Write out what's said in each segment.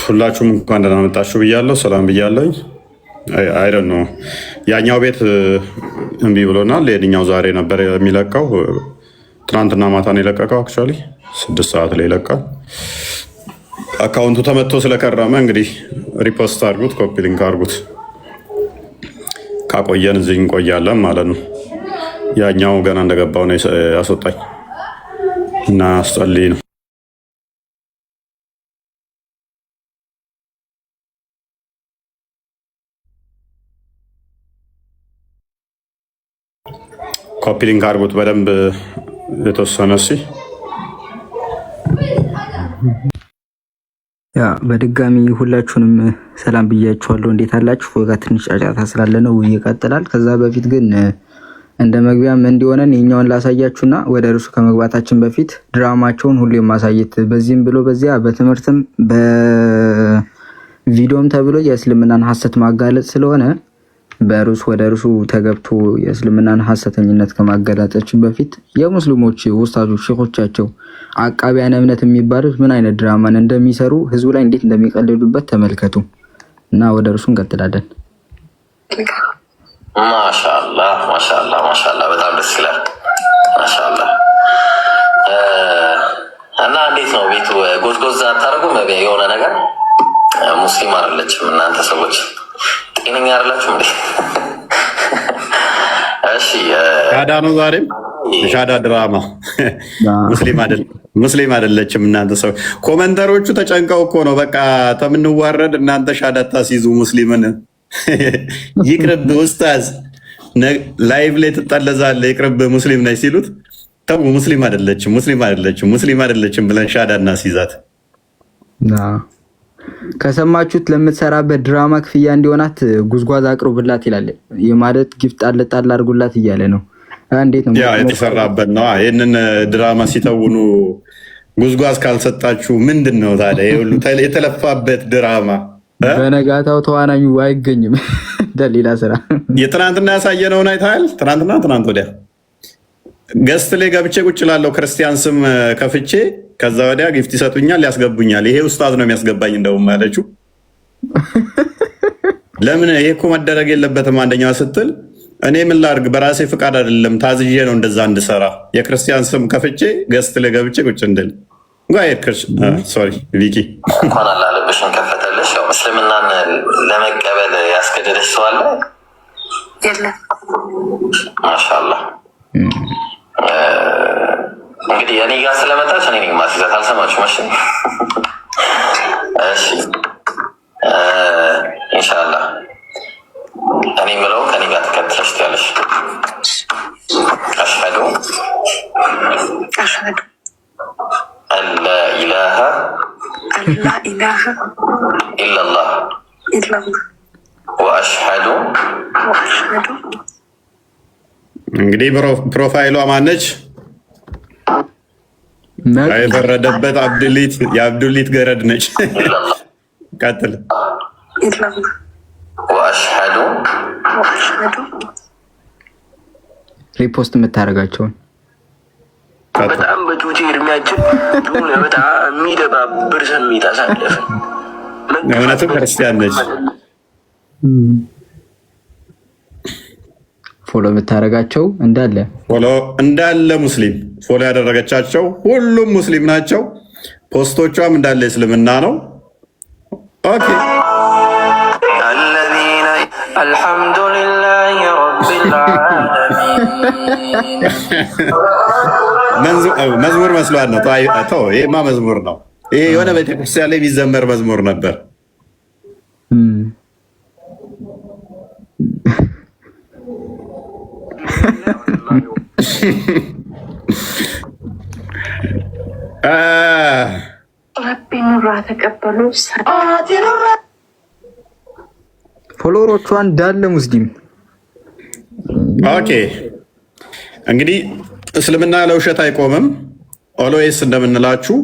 ሁላችሁም እንኳን ደህና መጣችሁ ብያለሁ። ሰላም ብያለሁኝ። አይ ዶንት ኖ ያኛው ቤት እምቢ ብሎናል። የኛው ዛሬ ነበር የሚለቀው። ትናንትና ማታ ነው የለቀቀው። አክቹዋሊ 6 ሰዓት ላይ ይለቃል። አካውንቱ ተመቶ ስለከረመ እንግዲህ ሪፖስት አድርጉት፣ ኮፒ ሊንክ አድርጉት። ካቆየን እዚህ እንቆያለን ማለት ነው። ያኛው ገና እንደገባው ነው ያስወጣኝ እና አስጠልይ ነው። ኮፒ ሊንክ አድርጉት በደንብ የተወሰነ ያ በድጋሚ ሁላችሁንም ሰላም ብያችኋለሁ። እንዴት አላችሁ? ፎጋ ትንሽ ጫጫታ ስላለ ነው ይቀጥላል። ከዛ በፊት ግን እንደ መግቢያም እንዲሆነን የኛውን ላሳያችሁና ወደ እርሱ ከመግባታችን በፊት ድራማቸውን ሁሌም ማሳየት በዚህም ብሎ በዚያ በትምህርትም በቪዲዮም ተብሎ የእስልምናን ሐሰት ማጋለጥ ስለሆነ በርሱ ወደ እርሱ ተገብቶ የእስልምናን ሐሰተኝነት ከማጋለጣችን በፊት የሙስሊሞች ኡስታዞች ሼኾቻቸው አቃቢያን እምነት የሚባሉት ምን አይነት ድራማን እንደሚሰሩ ህዝቡ ላይ እንዴት እንደሚቀልዱበት ተመልከቱ እና ወደ እርሱ እንቀጥላለን። ማሻአላህ ማሻአላህ ማሻአላህ በጣም ደስ ይላል። ማሻአላህ እና እንዴት ነው ቤቱ? ጎዝጎዝ አታደርጉም? የሆነ ነገር ሙስሊም አይደለችም እናንተ ሰዎች ጤነኛ አይደላችሁ እንዴ? እሺ ሻዳ ነው ዛሬም ሻዳ ድራማ ሙስሊም አይደለችም እናንተ ሰው። ኮመንተሮቹ ተጨንቀው እኮ ነው በቃ ተምንዋረድ እናንተ ሻዳ ታስይዙ ሙስሊምን። ይቅርብ ኡስታዝ ላይቭ ላይ ትጠለዛለህ ይቅርብ ሙስሊም ነች ሲሉት ተው ሙስሊም አይደለችም ብለን ሻዳ እናስይዛት። ከሰማችሁት ለምትሰራበት ድራማ ክፍያ እንዲሆናት ጉዝጓዝ አቅርቡላት ይላል። የማለት ጊፍት ጣል አድርጉላት እያለ ነው። እንዴት ነው ያ የተሰራበት ነው። ይህንን ድራማ ሲተውኑ ጉዝጓዝ ካልሰጣችሁ ምንድን ነው ታዲያ? ሁሉ የተለፋበት ድራማ በነጋታው ተዋናኙ አይገኝም። ለሌላ ስራ የትናንትና ያሳየነውን አይተሃል? ትናንት ወዲያ ገስት ላይ ገብቼ ቁጭ ላለው ክርስቲያን ስም ከፍቼ ከዛ ወዲያ ጊፍት ይሰጡኛል፣ ያስገቡኛል። ይሄ ኡስታዝ ነው የሚያስገባኝ እንደውም አለችው። ለምን ይሄ እኮ መደረግ የለበትም አንደኛዋ ስትል እኔ ምን ላድርግ በራሴ ፍቃድ አይደለም ታዝዤ ነው እንደዛ እንድሰራ የክርስቲያን ስም ከፍቼ ገስት ላይ ገብቼ ቁጭ እንድል ሶሪ ቪኪ እንኳን አላለብሽን ከፈተልሽ። ያው እስልምናን ለመቀበል ያስገደደሽ ሰው አለ? የለም። ማሻአላህ እንግዲህ እኔ ጋር ስለመጣች እኔ ማስይዛት አልሰማችሁም? እሺ ኢንሻአላህ እኔ የምለው ከኔ ጋር ተከትለሽ ትያለሽ። አሽሀዱ አላ ኢላሃ ኢላላህ ወአሽሀዱ እንግዲህ ፕሮፋይሏ ማነች? የፈረደበት የአብዱሊት ገረድ ነች። ቀጥል። ወአሽሀዱ ሪፖስት የምታደርጋቸውን በጣም በጩጬ እድሜያችን በጣም የሚደባብር ስሜት አሳለፍን። እውነትም ክርስቲያን ነች። ፎሎ የምታደርጋቸው እንዳለ ሙስሊም ፎሎ ያደረገቻቸው ሁሉም ሙስሊም ናቸው። ፖስቶቿም እንዳለ እስልምና ነው። ኦኬ አልሐምዱሊላህ ረቢል ዓለሚን መዝሙር መስሏት ነው። ተው ይሄማ መዝሙር ነው። ይሄ የሆነ ቤተክርስቲያን ላይ የሚዘመር መዝሙር ነበር። ፎሎወሮቿ እንዳለ ሙስሊም። ኦኬ እንግዲህ እስልምና ለውሸት አይቆምም። ኦልዌይስ እንደምንላችሁ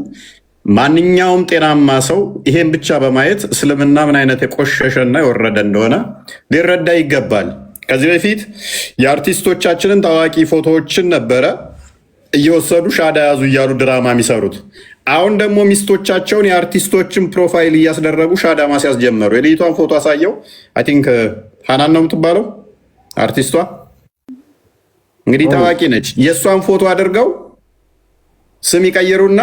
ማንኛውም ጤናማ ሰው ይሄን ብቻ በማየት እስልምና ምን አይነት የቆሸሸና የወረደ እንደሆነ ሊረዳ ይገባል። ከዚህ በፊት የአርቲስቶቻችንን ታዋቂ ፎቶዎችን ነበረ እየወሰዱ ሻዳ ያዙ እያሉ ድራማ የሚሰሩት። አሁን ደግሞ ሚስቶቻቸውን የአርቲስቶችን ፕሮፋይል እያስደረጉ ሻዳ ማስያዝ ጀመሩ። የልጅቷን ፎቶ አሳየው። አይ ቲንክ ሃናን ነው የምትባለው አርቲስቷ። እንግዲህ ታዋቂ ነች። የእሷን ፎቶ አድርገው ስም ይቀይሩና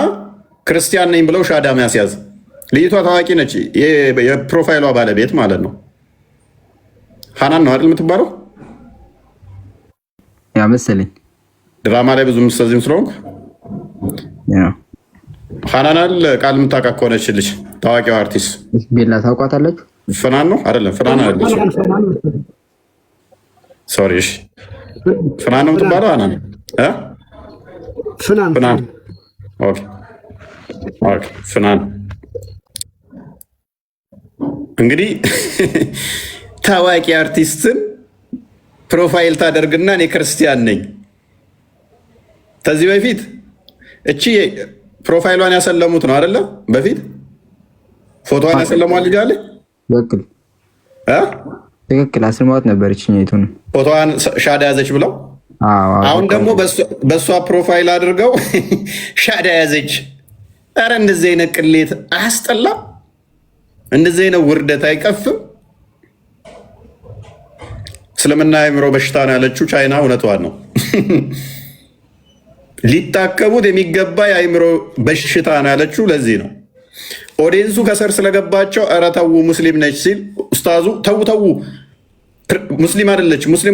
ክርስቲያን ነኝ ብለው ሻዳ ማስያዝ። ልጅቷ ታዋቂ ነች፣ የፕሮፋይሏ ባለቤት ማለት ነው። ሃናን ነው አይደል የምትባለው? ያ መሰለኝ ድራማ ላይ ብዙ ምሰዝም ስለሆንኩ ሃናናል ቃል የምታውቃት ከሆነች ልጅ ታዋቂው አርቲስት ቤላ ታውቋታላችሁ? ፍናን ነው አይደለም? ፍናን አለች። ሶሪ፣ እሺ፣ ፍናን ነው የምትባለው። ሃናን ፍናን። ኦኬ፣ ፍናን እንግዲህ ታዋቂ አርቲስትን ፕሮፋይል ታደርግና እኔ ክርስቲያን ነኝ። ከዚህ በፊት እቺ ፕሮፋይሏን ያሰለሙት ነው አይደለም? በፊት ፎቶዋን ያሰለሟል ልጅ አለ። ትክክል፣ አስልማት ነበር እችኛይቱ ነው ፎቶዋን ሻዳ ያዘች ብለው። አሁን ደግሞ በእሷ ፕሮፋይል አድርገው ሻዳ ያዘች። ኧረ እንደዚህ አይነት ቅሌት አያስጠላም? እንደዚህ አይነት ውርደት አይቀፍም? እስልምና የአእምሮ በሽታ ነው ያለችው ቻይና እውነቷን ነው። ሊታከሙት የሚገባ የአእምሮ በሽታ ነው ያለችው ለዚህ ነው። ኦዲየንሱ ከስር ስለገባቸው ኧረ ተው ሙስሊም ነች ሲል ኡስታዙ ተው ሙስሊም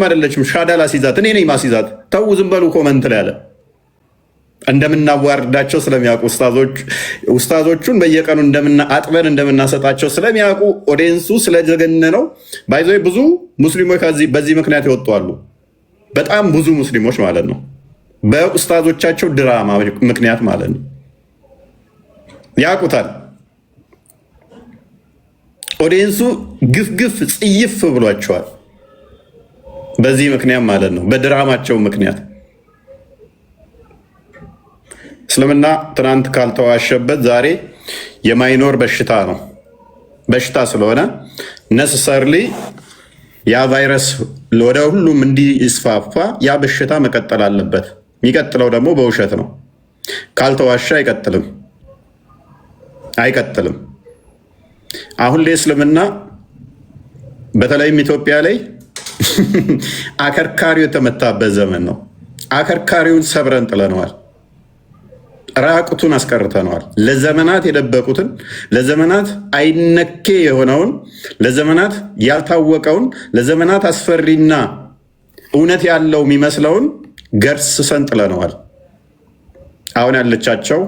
አይደለችም ሻዳ ላስይዛት እኔ ነኝ ማስይዛት ተው ዝም በሉ ኮመንት ላይ አለ። እንደምናዋርዳቸው ስለሚያውቁ ኡስታዞቹን በየቀኑ አጥበን እንደምናሰጣቸው ስለሚያውቁ ኦዲየንሱ ስለጀገነ ነው። ባይዞ ብዙ ሙስሊሞች በዚህ ምክንያት ይወጧሉ። በጣም ብዙ ሙስሊሞች ማለት ነው፣ በኡስታዞቻቸው ድራማ ምክንያት ማለት ነው። ያውቁታል። ኦዲየንሱ ግፍ ጽይፍ ብሏቸዋል በዚህ ምክንያት ማለት ነው፣ በድራማቸው ምክንያት። እስልምና ትናንት ካልተዋሸበት ዛሬ የማይኖር በሽታ ነው። በሽታ ስለሆነ ነሰሰርሊ ያ ቫይረስ ወደ ሁሉም እንዲስፋፋ ያ በሽታ መቀጠል አለበት። የሚቀጥለው ደግሞ በውሸት ነው። ካልተዋሸ አይቀጥልም። አሁን ላይ እስልምና በተለይም ኢትዮጵያ ላይ አከርካሪው የተመታበት ዘመን ነው። አከርካሪውን ሰብረን ጥለነዋል። ራቁቱን አስቀርተነዋል። ለዘመናት የደበቁትን፣ ለዘመናት አይነኬ የሆነውን፣ ለዘመናት ያልታወቀውን፣ ለዘመናት አስፈሪና እውነት ያለው የሚመስለውን ገርስሰን ጥለነዋል። አሁን ያለቻቸው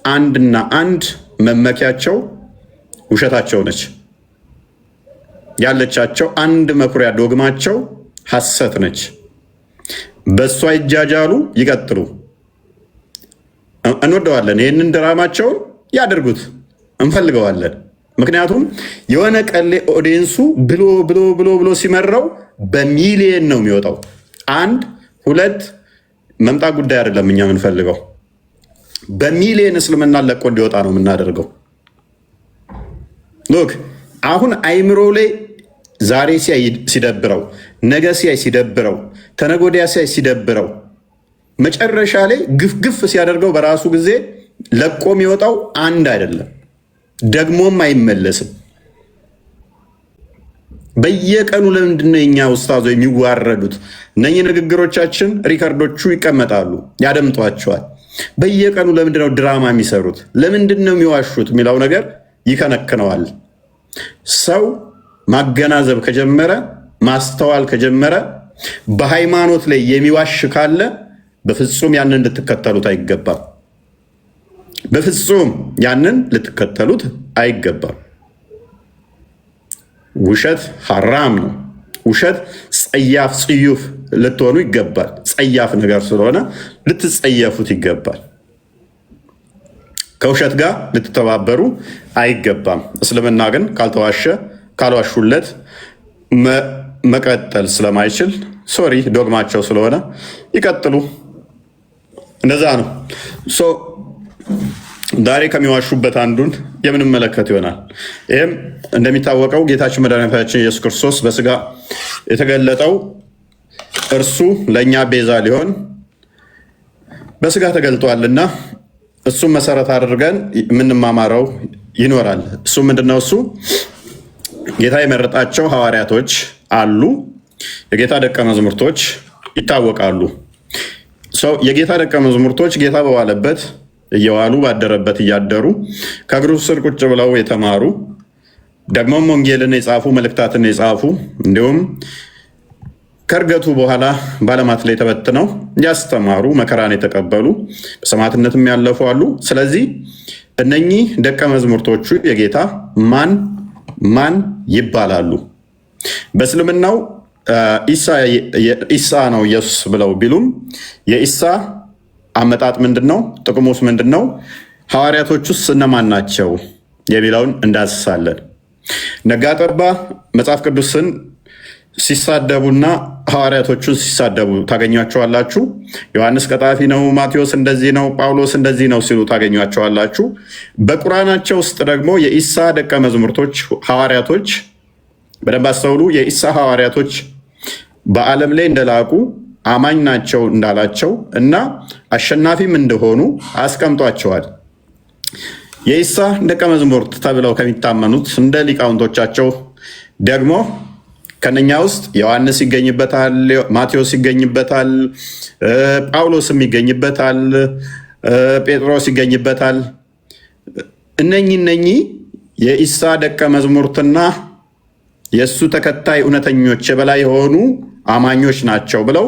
አንድና አንድ መመኪያቸው ውሸታቸው ነች። ያለቻቸው አንድ መኩሪያ ዶግማቸው ሐሰት ነች። በእሷ ይጃጃሉ፣ ይቀጥሉ። እንወደዋለን። ይህንን ድራማቸውን ያደርጉት፣ እንፈልገዋለን። ምክንያቱም የሆነ ቀሌ ኦዲየንሱ ብሎ ሲመራው በሚሊየን ነው የሚወጣው። 1 2 መምጣት ጉዳይ አይደለም። እኛ የምንፈልገው በሚሊየን እስልምና ለቆ እንዲወጣ ነው የምናደርገው። ሎክ አሁን አይምሮ ላይ ዛሬ ሲያይ ሲደብረው፣ ነገ ሲያይ ሲደብረው፣ ተነጎዲያ ሲያይ ሲደብረው፣ መጨረሻ ላይ ግፍ ሲያደርገው በራሱ ጊዜ ለቆ የሚወጣው አንድ አይደለም፣ ደግሞም አይመለስም። በየቀኑ ለምንድነው የኛ ኡስታዞ የሚዋረዱት? እነኚህ ንግግሮቻችን ሪከርዶቹ ይቀመጣሉ፣ ያደምጧቸዋል። በየቀኑ ለምንድነው ድራማ የሚሰሩት? ለምንድነው የሚዋሹት የሚለው ነገር ይከነክነዋል። ሰው ማገናዘብ ከጀመረ፣ ማስተዋል ከጀመረ፣ በሃይማኖት ላይ የሚዋሽ ካለ በፍጹም ያንን እንድትከተሉት አይገባም። በፍጹም ያንን ልትከተሉት አይገባም። ውሸት ሐራም ነው። ውሸት ጸያፍ ጽዩፍ ልትሆኑ ይገባል። ጸያፍ ነገር ስለሆነ ልትጸየፉት ይገባል። ከውሸት ጋር ልትተባበሩ አይገባም። እስልምና ግን ካልዋሹለት መቀጠል ስለማይችል ሶሪ ዶግማቸው ስለሆነ ይቀጥሉ። እንደዛ ነው። ዛሬ ከሚዋሹበት አንዱን የምንመለከት ይሆናል። ይህም እንደሚታወቀው ጌታችን መድኃኒታችን ኢየሱስ ክርስቶስ በስጋ የተገለጠው እርሱ ለእኛ ቤዛ ሊሆን በስጋ ተገልጧልና እሱም መሰረት አድርገን የምንማማረው ይኖራል። እሱ ምንድነው? እሱ ጌታ የመረጣቸው ሐዋርያቶች አሉ። የጌታ ደቀ መዛሙርቶች ይታወቃሉ። የጌታ ደቀ መዛሙርቶች ጌታ በዋለበት እየዋሉ ባደረበት እያደሩ ከእግሩ ስር ቁጭ ብለው የተማሩ ደግሞም ወንጌልን የጻፉ መልእክታትን የጻፉ እንዲሁም ከእርገቱ በኋላ በዓለማት ላይ ተበትነው ያስተማሩ መከራን የተቀበሉ በሰማዕትነትም ያለፉ አሉ። ስለዚህ እነኚህ ደቀ መዛሙርቶቹ የጌታ ማን ይባላሉ? በእስልምናው ኢሳ ነው ኢየሱስ ብለው ቢሉም የኢሳ አመጣጥ ምንድን ነው? ጥቅሙስ ምንድን ነው? ሐዋርያቶቹስ እነማን ናቸው የሚለውን እንዳስሳለን። ነጋጠባ መጽሐፍ ቅዱስን ሲሳደቡና ሐዋርያቶቹን ሲሳደቡ ታገኟቸዋላችሁ። ዮሐንስ ቀጣፊ ነው፣ ማቴዎስ እንደዚህ ነው፣ ጳውሎስ እንደዚህ ነው ሲሉ ታገኟቸዋላችሁ። በቁርአናቸው ውስጥ ደግሞ የኢሳ ደቀ መዛሙርቶች ሐዋርያቶች በደንብ አስተውሉ። የኢሳ ሐዋርያቶች በዓለም ላይ እንደላቁ አማኝ ናቸው እንዳላቸው እና አሸናፊም እንደሆኑ አስቀምጧቸዋል። የኢሳ ደቀ መዛሙርት ተብለው ከሚታመኑት እንደ ሊቃውንቶቻቸው ደግሞ ከነኛ ውስጥ ዮሐንስ ይገኝበታል፣ ማቴዎስ ይገኝበታል፣ ጳውሎስም ይገኝበታል፣ ጴጥሮስ ይገኝበታል። እነኚህ የኢሳ ደቀ መዛሙርትና የእሱ ተከታይ እውነተኞች የበላይ የሆኑ አማኞች ናቸው ብለው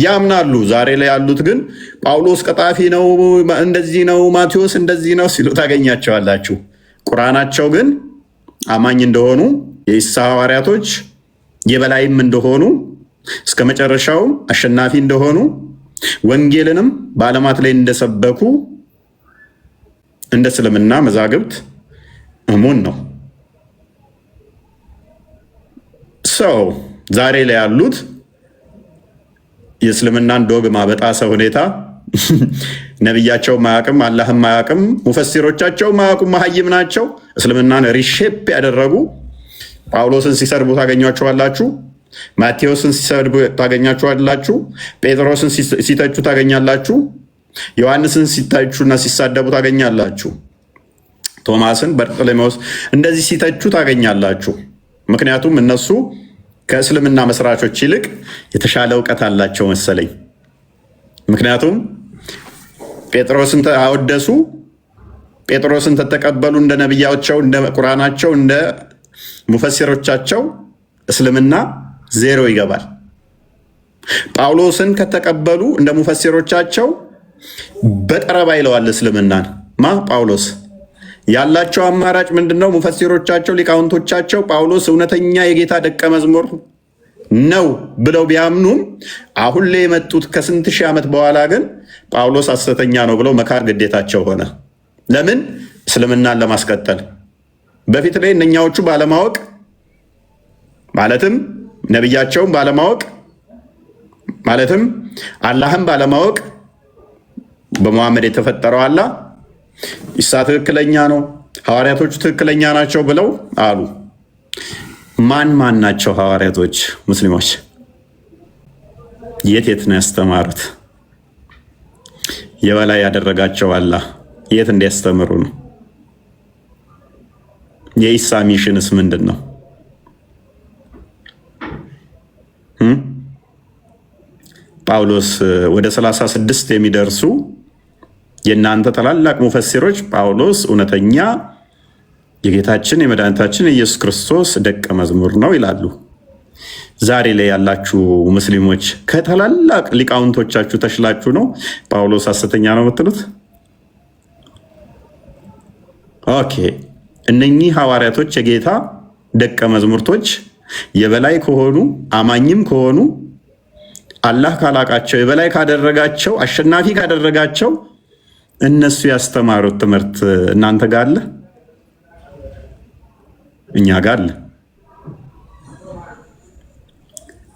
ያምናሉ። ዛሬ ላይ ያሉት ግን ጳውሎስ ቀጣፊ ነው፣ እንደዚህ ነው፣ ማቴዎስ እንደዚህ ነው ሲሉ ታገኛቸዋላችሁ። ቁርአናቸው ግን አማኝ እንደሆኑ የኢሳ ሐዋርያቶች የበላይም እንደሆኑ እስከ መጨረሻውም አሸናፊ እንደሆኑ ወንጌልንም በዓለማት ላይ እንደሰበኩ እንደ እስልምና መዛግብት እሙን ነው። ሰው ዛሬ ላይ ያሉት የእስልምናን ዶግማ በጣሰ ሁኔታ ነቢያቸው ማያቅም፣ አላህም ማያቅም፣ ሙፈሲሮቻቸው ማያቁም፣ መሀይም ናቸው። እስልምናን ሪሼፕ ያደረጉ ጳውሎስን ሲሰድቡ ታገኟቸዋላችሁ። ማቴዎስን ሲሰድቡ ታገኛችኋላችሁ። ጴጥሮስን ሲተቹ ታገኛላችሁ። ዮሐንስን ሲተቹና ሲሳደቡ ታገኛላችሁ። ቶማስን፣ በርጠሌሜዎስ እንደዚህ ሲተቹ ታገኛላችሁ። ምክንያቱም እነሱ ከእስልምና መስራቾች ይልቅ የተሻለ እውቀት አላቸው መሰለኝ። ምክንያቱም ጴጥሮስን አወደሱ፣ ጴጥሮስን ተተቀበሉ እንደ ነቢያቸው፣ እንደ ቁርአናቸው፣ እንደ ሙፈሲሮቻቸው እስልምና ዜሮ ይገባል። ጳውሎስን ከተቀበሉ እንደ ሙፈሲሮቻቸው በጠረባ ይለዋል እስልምናን። ጳውሎስ ያላቸው አማራጭ ምንድነው? ሙፈሲሮቻቸው ሊቃውንቶቻቸው ጳውሎስ እውነተኛ የጌታ ደቀ መዝሙር ነው ብለው ቢያምኑም አሁን ላይ የመጡት ከስንት ሺህ ዓመት በኋላ ግን ጳውሎስ ሐሰተኛ ነው ብለው መካር ግዴታቸው ሆነ። ለምን? እስልምናን ለማስቀጠል። በፊት ላይ እነኛዎቹ ባለማወቅ ማለትም ነቢያቸውን ባለማወቅ ማለትም አላህም ባለማወቅ በመሐመድ የተፈጠረው አላህ ኢሳ ትክክለኛ ነው፣ ሐዋርያቶቹ ትክክለኛ ናቸው ብለው አሉ። ማን ናቸው ሐዋርያቶች? ሙስሊሞች የት ነው ያስተማሩት? የበላይ ያደረጋቸው አላህ የት እንዲያስተምሩ ነው? የኢሳ ሚሽንስ ምንድን ነው? ጳውሎስ ወደ 36 የሚደርሱ የእናንተ ታላላቅ ሙፈሲሮች ጳውሎስ እውነተኛ የጌታችን የመድኃኒታችን የኢየሱስ ክርስቶስ ደቀ መዝሙር ነው ይላሉ። ዛሬ ላይ ያላችሁ ሙስሊሞች ከታላላቅ ሊቃውንቶቻችሁ ተሽላችሁ ነው ጳውሎስ ሐሰተኛ ነው የምትሉት? ኦኬ፣ እነኚህ ሐዋርያቶች የጌታ ደቀ መዝሙርቶች የበላይ ከሆኑ አማኝም ከሆኑ አላህ ካላቃቸው የበላይ ካደረጋቸው አሸናፊ ካደረጋቸው እነሱ ያስተማሩት ትምህርት እናንተ ጋር አለ? እኛ ጋር አለ።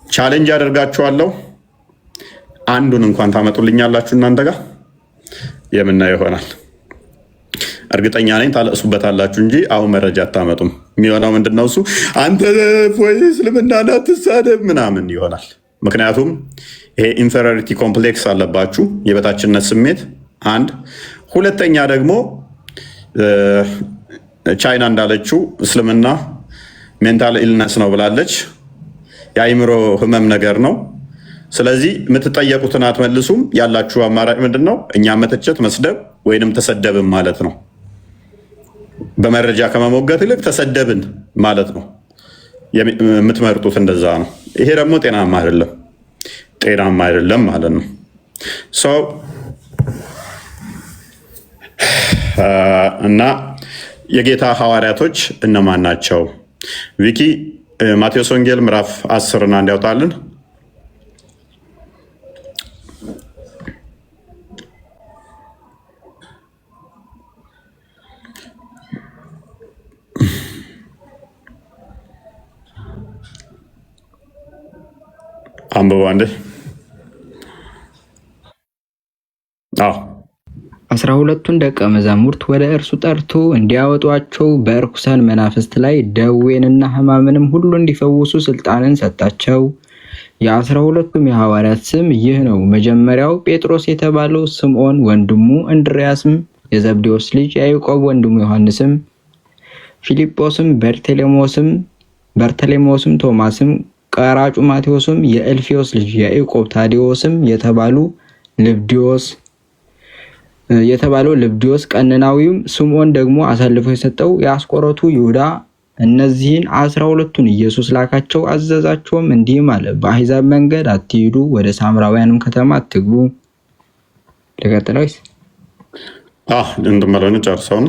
ቻሌንጅ አደርጋችኋለሁ። አንዱን እንኳን ታመጡልኛላችሁ እናንተ ጋር የምናየው ይሆናል። እርግጠኛ ነኝ ታለቅሱበታላችሁ እንጂ አሁን መረጃ አታመጡም። የሚሆነው ምንድነው? እሱ አንተ ወይ እስልምና አትሳደብ ምናምን ይሆናል። ምክንያቱም ይሄ ኢንፌሪዮሪቲ ኮምፕሌክስ አለባችሁ፣ የበታችነት ስሜት አንድ። ሁለተኛ ደግሞ ቻይና እንዳለችው እስልምና ሜንታል ኢልነስ ነው ብላለች። የአይምሮ ህመም ነገር ነው። ስለዚህ የምትጠየቁትን አትመልሱም። ያላችሁ አማራጭ ምንድን ነው? እኛ መተቸት፣ መስደብ ወይንም ተሰደብን ማለት ነው። በመረጃ ከመሞገት ይልቅ ተሰደብን ማለት ነው የምትመርጡት። እንደዛ ነው። ይሄ ደግሞ ጤናማ አይደለም ማለት ነው። እና የጌታ ሐዋርያቶች እነማን ናቸው? ቪኪ ማቴዎስ ወንጌል ምዕራፍ 10 እንዲያውጣልን። አንብቦ አንዴ 12ቱን ደቀ መዛሙርት ወደ እርሱ ጠርቶ እንዲያወጧቸው በርኩሳን መናፍስት ላይ ደዌንና ሕማምንም ሁሉ እንዲፈውሱ ስልጣንን ሰጣቸው። የ12ቱም የሐዋርያት ስም ይህ ነው። መጀመሪያው ጴጥሮስ የተባለው ስምዖን፣ ወንድሙ እንድርያስም፣ የዘብዴዎስ ልጅ ያዕቆብ ወንድሙ ዮሐንስም፣ ፊልጶስም፣ በርተሌሞስም፣ ቶማስም፣ ቀራጩ ማቴዎስም፣ የእልፌዎስ ልጅ ያዕቆብ፣ ታዴዎስም የተባለው ልብድዮስ፣ ቀነናዊውም ስምዖን ደግሞ አሳልፎ የሰጠው የአስቆሮቱ ይሁዳ። እነዚህን 12ቱን ኢየሱስ ላካቸው፣ አዘዛቸውም እንዲህም አለ፣ በአሕዛብ መንገድ አትሂዱ፣ ወደ ሳምራውያንም ከተማ አትግቡ። ለቀጥላይስ እንድመረን ጨርሰውን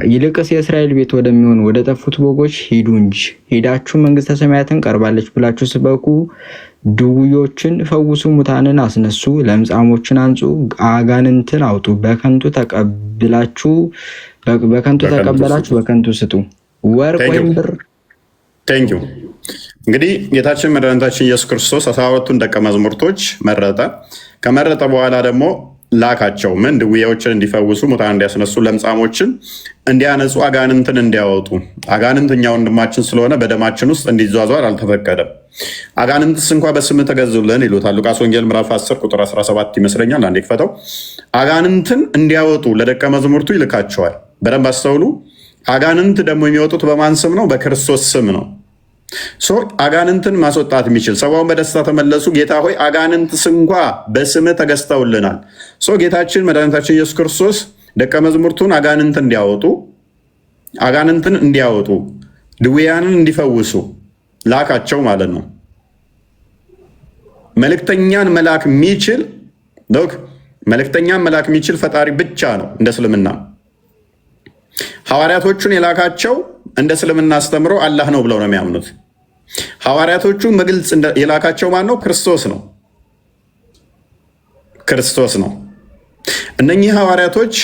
ይልቅስ የእስራኤል ቤት ወደሚሆን ወደ ጠፉት በጎች ሂዱ እንጂ። ሄዳችሁ መንግስተ ሰማያትን ቀርባለች ብላችሁ ስበኩ፣ ድውዮችን ፈውሱ፣ ሙታንን አስነሱ፣ ለምጻሞችን አንጹ፣ አጋንንትን አውጡ። በከንቱ ተቀበላችሁ በከንቱ ስጡ፣ ወርቅ ወይም ብር። ቴንኪው። እንግዲህ ጌታችን መድኃኒታችን ኢየሱስ ክርስቶስ 12ቱን ደቀ መዛሙርቶች መረጠ። ከመረጠ በኋላ ደግሞ ላካቸው። ምን? ድውያዎችን እንዲፈውሱ፣ ሙታን እንዲያስነሱ፣ ለምጻሞችን እንዲያነጹ፣ አጋንንትን እንዲያወጡ። አጋንንት እኛ ወንድማችን ስለሆነ በደማችን ውስጥ እንዲዟዟር አልተፈቀደም። አጋንንትስ እንኳ በስም ተገዙልን ይሉታል። ሉቃስ ወንጌል ምዕራፍ 10 ቁጥር 17 ይመስለኛል። አንዴ ክፈተው። አጋንንትን እንዲያወጡ ለደቀ መዛሙርቱ ይልካቸዋል። በደንብ አስተውሉ። አጋንንት ደግሞ የሚወጡት በማን ስም ነው? በክርስቶስ ስም ነው። አጋንንትን ማስወጣት የሚችል ሰባውን በደስታ ተመለሱ፣ ጌታ ሆይ አጋንንትስ እንኳ በስምህ ተገዝተውልናል። ጌታችን መድኃኒታችን ኢየሱስ ክርስቶስ ደቀ መዛሙርቱን አጋንንትን እንዲያወጡ ድውያንን እንዲፈውሱ ላካቸው ማለት ነው። መልእክተኛን መላክ የሚችል ፈጣሪ ብቻ ነው እንደ እስልምና። ሐዋርያቶቹን የላካቸው እንደ እስልምና አስተምሮ አላህ ነው ብለው ነው የሚያምኑት። ሐዋርያቶቹን በግልጽ የላካቸው ማን ነው? ክርስቶስ ነው። እነኚህ ሐዋርያቶች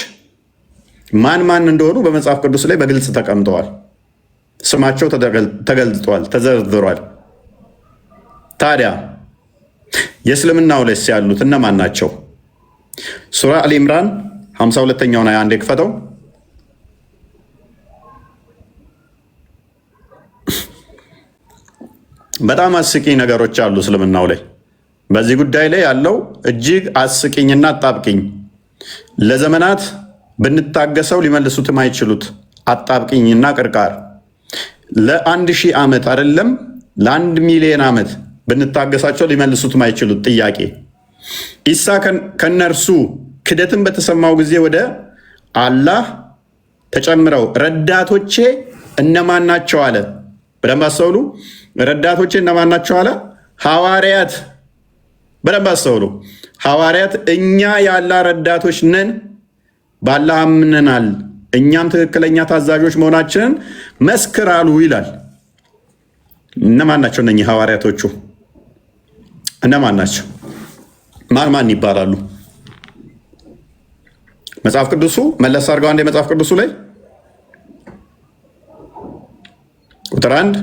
ማን እንደሆኑ በመጽሐፍ ቅዱስ ላይ በግልጽ ተቀምጠዋል። ስማቸው ተገልጧል፣ ተዘርዝሯል። ታዲያ የእስልምናው ላይ ያሉት እነማን ናቸው? ሱራ አልኢምራን 52ኛውን አያ አንዴ ክፈተው። በጣም አስቂኝ ነገሮች አሉ እስልምናው ላይ። በዚህ ጉዳይ ላይ ያለው እጅግ አስቂኝና አጣብቂኝ፣ ለዘመናት ብንታገሰው ሊመልሱትም አይችሉት አጣብቂኝና ቅርቃር፣ ለ1000 ዓመት አይደለም ለ1 ሚሊዮን ዓመት ብንታገሳቸው ሊመልሱትም አይችሉት ጥያቄ። ኢሳ ከነርሱ ክደትን በተሰማው ጊዜ ወደ አላህ ተጨምረው ረዳቶቼ እነማን ናቸው አለ። በደንብ አስተውሉ። ረዳቶቼ እነማን ናቸው አለ? ሐዋርያት። በደንብ አስተውሉ። ሐዋርያት እኛ የአላህ ረዳቶች ነን፣ በአላህ አምነናል፣ እኛም ትክክለኛ ታዛዦች መሆናችንን መስክራሉ ይላል። እነማን ናቸው እነኚህ ሐዋርያቶቹ? እነማን ናቸው? ማን ይባላሉ? መጽሐፍ ቅዱሱ መለስ አድርገው አንዴ መጽሐፍ ቅዱሱ ላይ ቁጥር 1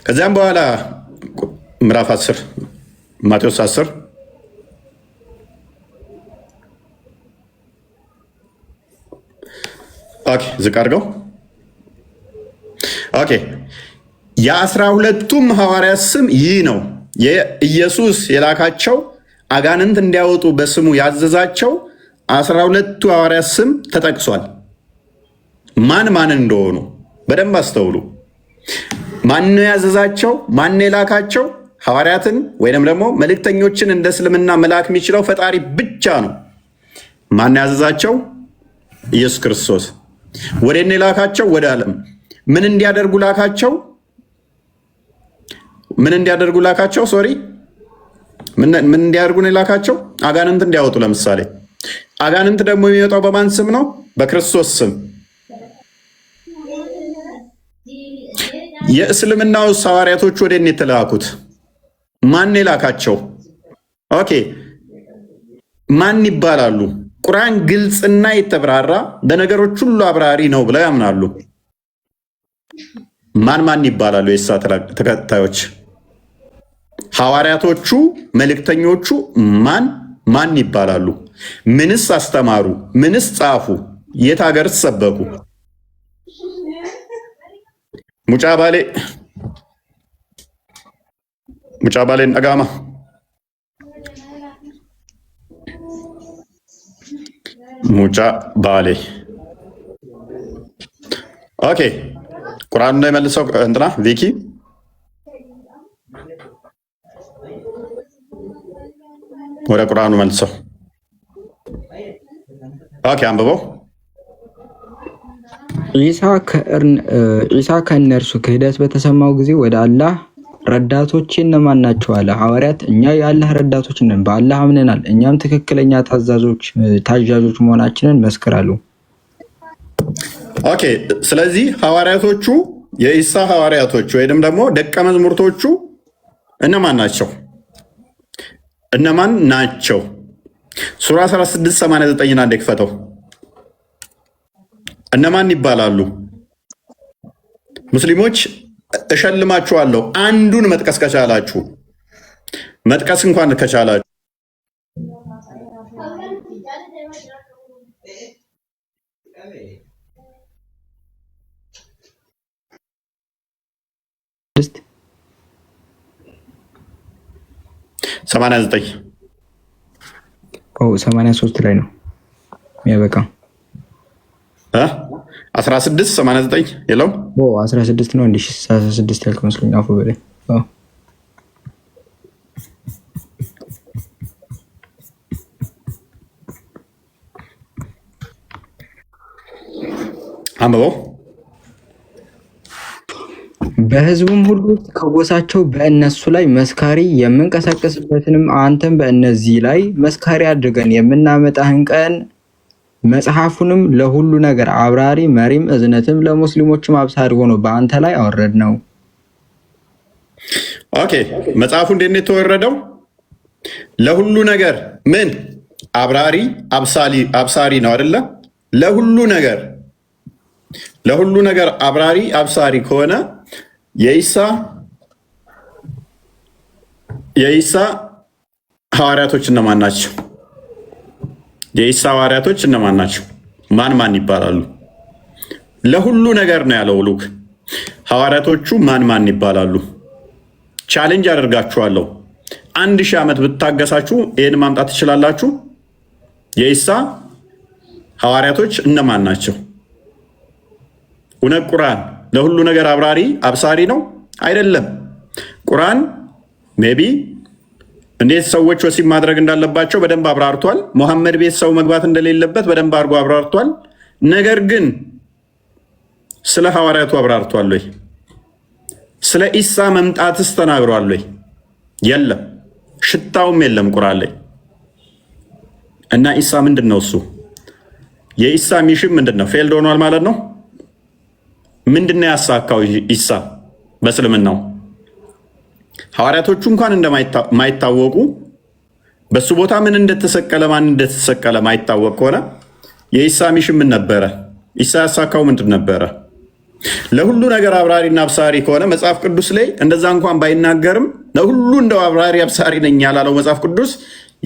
ከዚያም በኋላ ምዕራፍ 10 ማቴዎስ 10 ዝቅ አድርገው። የ12ቱም ሐዋርያት ስም ይህ ነው። የኢየሱስ የላካቸው አጋንንት እንዲያወጡ በስሙ ያዘዛቸው 12ቱ ሐዋርያት ስም ተጠቅሷል። ማን ማን እንደሆኑ በደንብ አስተውሉ። ማን ያዘዛቸው? ማን የላካቸው? ሐዋርያትን ወይንም ደግሞ መልእክተኞችን እንደ እስልምና መላክ የሚችለው ፈጣሪ ብቻ ነው። ማን ያዘዛቸው? ኢየሱስ ክርስቶስ። ወደ እኔ ላካቸው? ወደ ዓለም። ምን እንዲያደርጉ ላካቸው? ምን እንዲያደርጉ ላካቸው? ሶሪ ምን እንዲያደርጉ ነው ላካቸው? አጋንንት እንዲያወጡ። ለምሳሌ አጋንንት ደግሞ የሚወጣው በማን ስም ነው? በክርስቶስ ስም። የእስልምናው ሐዋርያቶች ወደ እኔ የተላኩት ማን የላካቸው? ኦኬ ማን ይባላሉ? ቁርአን ግልጽና የተብራራ በነገሮች ሁሉ አብራሪ ነው ብለው ያምናሉ። ማን ማን ይባላሉ? የኢሳ ተከታዮች ሐዋርያቶቹ መልእክተኞቹ ማን ማን ይባላሉ? ምንስ አስተማሩ? ምንስ ጻፉ? የት ሀገር ሰበኩ? ሙጫ ባሌ ነጋማ ሙጫ ባሌ። ኦኬ ቁርአኑ ነው የመልሰው እንትና ቪኪ ወደ ቁርአኑ መልሰው። ኦኬ አንብበው። ዒሳ ከእነርሱ ክህደት በተሰማው ጊዜ ወደ አላህ ረዳቶች እነማን ናቸው አለ። ሐዋርያት እኛ የአላህ ረዳቶች ነን፣ በአላህ አምነናል፣ እኛም ትክክለኛ ታዛዦች መሆናችንን መስክራሉ። ኦኬ ስለዚህ ሐዋርያቶቹ የኢሳ ሐዋርያቶች ወይንም ደግሞ ደቀ መዝሙርቶቹ እነማን ናቸው? እነማን ናቸው? ሱራ 1689 አንዴ ክፈተው። እነማን ይባላሉ? ሙስሊሞች እሸልማችኋለሁ አንዱን መጥቀስ ከቻላችሁ፣ መጥቀስ እንኳን ከቻላችሁ። ሰማንያ 83 ላይ ነው የሚያበቃው። 16 89 የለውም። 16 ነው። 16 ያልክ መስሎኝ አፉ በላይ አንብበው። በሕዝቡም ሁሉ ከጎሳቸው በእነሱ ላይ መስካሪ የምንቀሳቀስበትንም አንተም በእነዚህ ላይ መስካሪ አድርገን የምናመጣህን ቀን መጽሐፉንም ለሁሉ ነገር አብራሪ መሪም እዝነትም ለሙስሊሞችም አብሳሪ ሆኖ በአንተ ላይ አወረድ ነው። ኦኬ መጽሐፉ እንዴት ነው የተወረደው? ለሁሉ ነገር ምን አብራሪ አብሳሪ ነው አይደለ? ለሁሉ ነገር አብራሪ አብሳሪ ከሆነ የኢሳ ሐዋርያቶች እነማን ናቸው? የኢሳ ሐዋርያቶች እነማን ናቸው? ማን ማን ይባላሉ? ለሁሉ ነገር ነው ያለው ሉክ። ሐዋርያቶቹ ማን ማን ይባላሉ? ቻሌንጅ አደርጋችኋለሁ። 1000 ዓመት ብታገሳችሁ ይህን ማምጣት ትችላላችሁ። የኢሳ ሐዋርያቶች እነማን ናቸው? እውነት ቁርአን ለሁሉ ነገር አብራሪ አብሳሪ ነው አይደለም? ቁርአን ሜቢ እንዴት ሰዎች ወሲብ ማድረግ እንዳለባቸው በደንብ አብራርቷል። ሙሐመድ ቤት ሰው መግባት እንደሌለበት በደንብ አድርጎ አብራርቷል። ነገር ግን ስለ ሐዋርያቱ አብራርቷል ወይ? ስለ ኢሳ መምጣትስ ተናግሯል ወይ? የለም፣ ሽታውም የለም ቁርአን ላይ። እና ኢሳ ምንድን ነው? እሱ የኢሳ ሚሽን ምንድን ነው? ፌልድ ሆኗል ማለት ነው። ምንድን ነው ያሳካው ኢሳ በእስልምናው? ሐዋርያቶቹ እንኳን እንደማይታወቁ በሱ ቦታ ምን እንደተሰቀለ ማን እንደተሰቀለ ማይታወቅ ከሆነ የኢሳ ሚሽን ምን ነበረ? ኢሳ ያሳካው ምንድን ነበረ? ለሁሉ ነገር አብራሪና አብሳሪ ከሆነ መጽሐፍ ቅዱስ ላይ እንደዛ እንኳን ባይናገርም ለሁሉ እንደው አብራሪ አብሳሪ ነኝ ያላለው መጽሐፍ ቅዱስ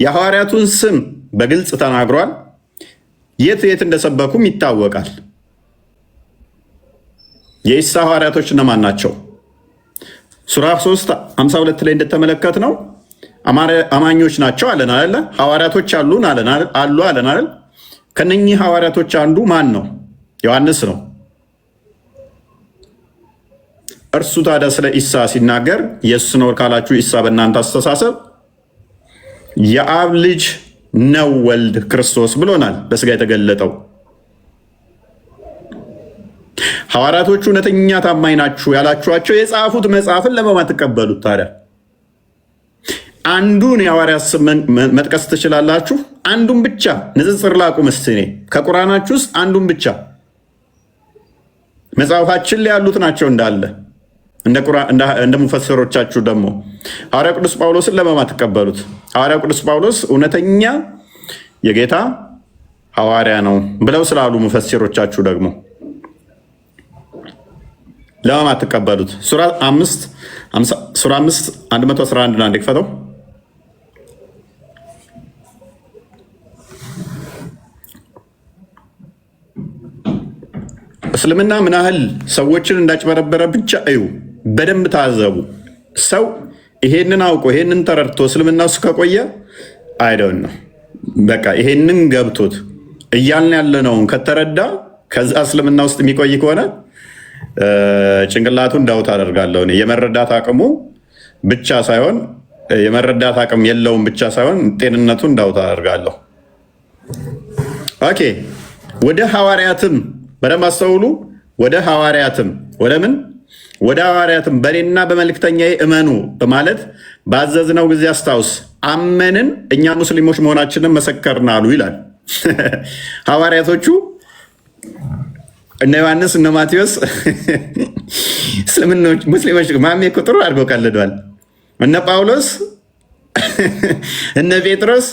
የሐዋርያቱን ስም በግልጽ ተናግሯል። የት እንደሰበኩም ይታወቃል። የኢሳ ሐዋርያቶች እነማን ናቸው? ሱራ 3 52 ላይ እንደተመለከት ነው አማኞች ናቸው አለን አይደለ? ሐዋርያቶች አሉን አለን አይደል? ከነኚህ ሐዋርያቶች አንዱ ማን ነው? ዮሐንስ ነው። እርሱ ታዲያ ስለ ኢሳ ሲናገር ኢየሱስ ነው ካላችሁ ኢሳ በእናንተ አስተሳሰብ የአብ ልጅ ነው ወልድ ክርስቶስ ብሎናል። በስጋ የተገለጠው ሐዋርያቶቹ እውነተኛ ታማኝ ናችሁ ያላችኋቸው የጻፉት መጽሐፍን ለማን ተቀበሉት? ታዲያ አንዱን የሐዋርያት ስም መጥቀስ ትችላላችሁ? አንዱን ብቻ ንጽጽር ላቁም እስቲ። እኔ ከቁርአናችሁ ውስጥ አንዱን ብቻ መጽሐፋችን ላይ ያሉት ናቸው እንዳለ እንደ ሙፈሰሮቻችሁ ደግሞ ሐዋርያ ቅዱስ ጳውሎስን ለማን ተቀበሉት? ሐዋርያ ቅዱስ ጳውሎስ እውነተኛ የጌታ ሐዋርያ ነው ብለው ስላሉ ሙፈሰሮቻችሁ ደግሞ ለማን ተቀበሉት? ሱራ 5 111 እና እንደክፈተው እስልምና ምን ያህል ሰዎችን እንዳጭበረበረ ብቻ እዩ። በደንብ ታዘቡ። ሰው ይሄንን አውቆ ይሄንን ተረድቶ እስልምና ውስጥ ከቆየ አይደውን ነው በቃ ይሄንን ገብቶት እያልን ያለነውን ከተረዳ ከዛ እስልምና ውስጥ የሚቆይ ከሆነ ጭንቅላቱን ዳውት አደርጋለሁ። የመረዳት አቅሙ ብቻ ሳይሆን የመረዳት አቅም የለውም ብቻ ሳይሆን ጤንነቱን ዳውት አደርጋለሁ። ኦኬ ወደ ሐዋርያትም በደንብ አስተውሉ። ወደ ሐዋርያትም ወደ ሐዋርያትም በእኔና በመልእክተኛዬ እመኑ በማለት ባዘዝነው ጊዜ አስታውስ፣ አመንን እኛ ሙስሊሞች መሆናችንን መሰከርን አሉ ይላል። ሐዋርያቶቹ እነ ዮሐንስ እነ ማቴዎስ ሙስሊሞች ማሜ ቁጥሩ አድርገው ቀልደዋል። እነ ጳውሎስ እነ ጴጥሮስ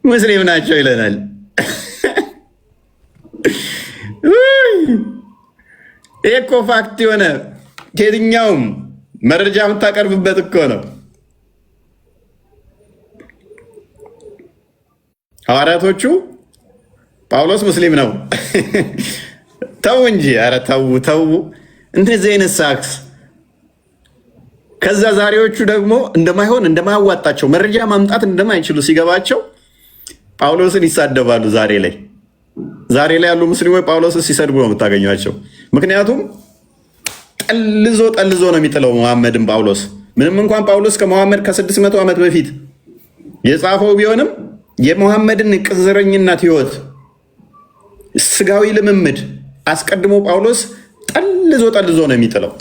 ሙስሊም ናቸው ይለናል። ይህ እኮ ፋክት የሆነ ከየትኛውም መረጃ የምታቀርብበት እኮ ነው። ሐዋርያቶቹ ጳውሎስ ሙስሊም ነው ተው እንጂ፣ ኧረ ተው እንደዚህ አይነት ሳክስ። ከዛ ዛሬዎቹ ደግሞ እንደማያዋጣቸው መረጃ ማምጣት እንደማይችሉ ሲገባቸው ጳውሎስን ይሳደባሉ። ዛሬ ላይ ያሉ ሙስሊሞች ጳውሎስን ሲሰድቡ ነው የምታገኟቸው። ምክንያቱም ጠልዞ ነው የሚጥለው መሐመድን ጳውሎስ። ምንም እንኳን ጳውሎስ ከመሐመድ ከ600 ዓመት በፊት የጻፈው ቢሆንም የመሐመድን ቅዝረኝነት ህይወት፣ ስጋዊ ልምምድ አስቀድሞ ጳውሎስ ጠልዞ ነው የሚጥለው።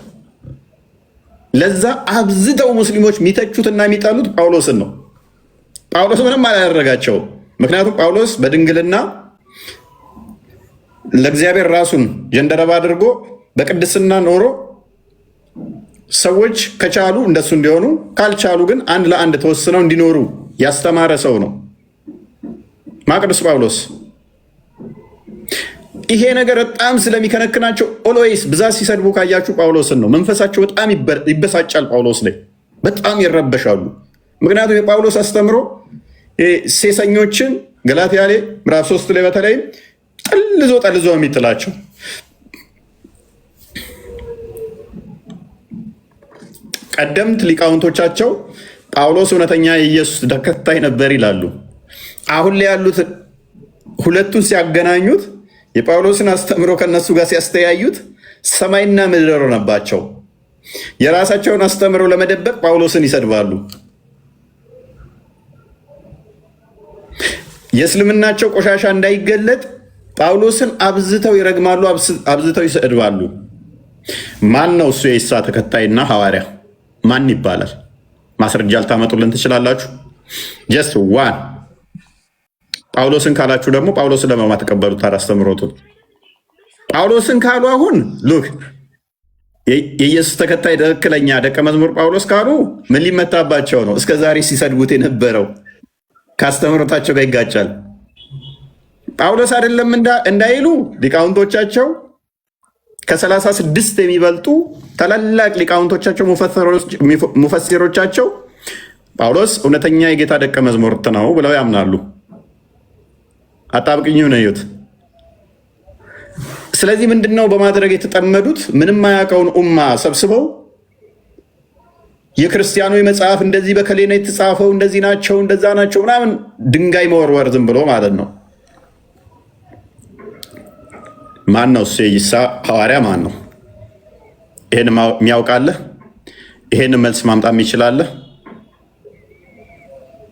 ለዛ አብዝተው ሙስሊሞች የሚተቹትና የሚጠሉት ጳውሎስን ነው። ጳውሎስ ምንም አላደረጋቸው። ምክንያቱም ጳውሎስ በድንግልና ለእግዚአብሔር ራሱን ጀንደረባ አድርጎ በቅድስና ኖሮ ሰዎች ከቻሉ እንደሱ እንዲሆኑ ካልቻሉ ግን አንድ ለአንድ ተወስነው እንዲኖሩ ያስተማረ ሰው ነው ቅዱስ ጳውሎስ። ይሄ ነገር በጣም ስለሚከነክናቸው ኦልዌይስ ብዛት ሲሰድቡ ካያችሁ ጳውሎስን ነው። መንፈሳቸው በጣም ይበሳጫል። ጳውሎስ ላይ በጣም ይረበሻሉ። ምክንያቱም የጳውሎስ አስተምሮ ሴሰኞችን ገላትያ ላይ ምዕራፍ 3 ላይ በተለይም ጠልዞ የሚጥላቸው ቀደምት ሊቃውንቶቻቸው ጳውሎስ እውነተኛ የኢየሱስ ተከታይ ነበር ይላሉ። አሁን ላይ ያሉት ሁለቱን ሲያገናኙት የጳውሎስን አስተምሮ ከነሱ ጋር ሲያስተያዩት ሰማይና ምድር ሆነባቸው። የራሳቸውን አስተምሮ ለመደበቅ ጳውሎስን ይሰድባሉ። የእስልምናቸው ቆሻሻ እንዳይገለጥ ጳውሎስን አብዝተው ይረግማሉ፣ አብዝተው ይሰድባሉ። ማን ነው እሱ የኢሳ ተከታይና ሐዋርያ ማን ይባላል? ማስረጃ ልታመጡልን ትችላላችሁ? ጀስት ዋን። ጳውሎስን ካላችሁ ደግሞ ጳውሎስን ለማማ ተቀበሉት አስተምሮቱን። ጳውሎስን ካሉ አሁን ሉክ የኢየሱስ ተከታይ ትክክለኛ ደቀ መዝሙር ጳውሎስ ካሉ ምን ሊመታባቸው ነው? እስከዛሬ ሲሰድቡት የነበረው ከአስተምሮታቸው ጋር ይጋጫል። ጳውሎስ አይደለም እንዳይሉ ሊቃውንቶቻቸው ከ36 የሚበልጡ ታላላቅ ሊቃውንቶቻቸው ሙፈሲሮቻቸው ጳውሎስ እውነተኛ የጌታ ደቀ መዝሙር ነው ብለው ያምናሉ። አጣብቅኙ ነው ይዩት። ስለዚህ ምንድነው በማድረግ የተጠመዱት? ምንም ማያውቀውን ኡማ ሰብስበው የክርስቲያኑ መጽሐፍ እንደዚህ በከሌ ነው የተጻፈው፣ እንደዚህ ናቸው፣ እንደዛ ናቸው ምናምን ድንጋይ መወርወር ዝም ብሎ ማለት ነው። ማን ነው እሱ? የኢሳ ሐዋርያ ማን ነው? ይሄን የሚያውቃለህ? ይሄንን መልስ ማምጣት የሚችላለህ?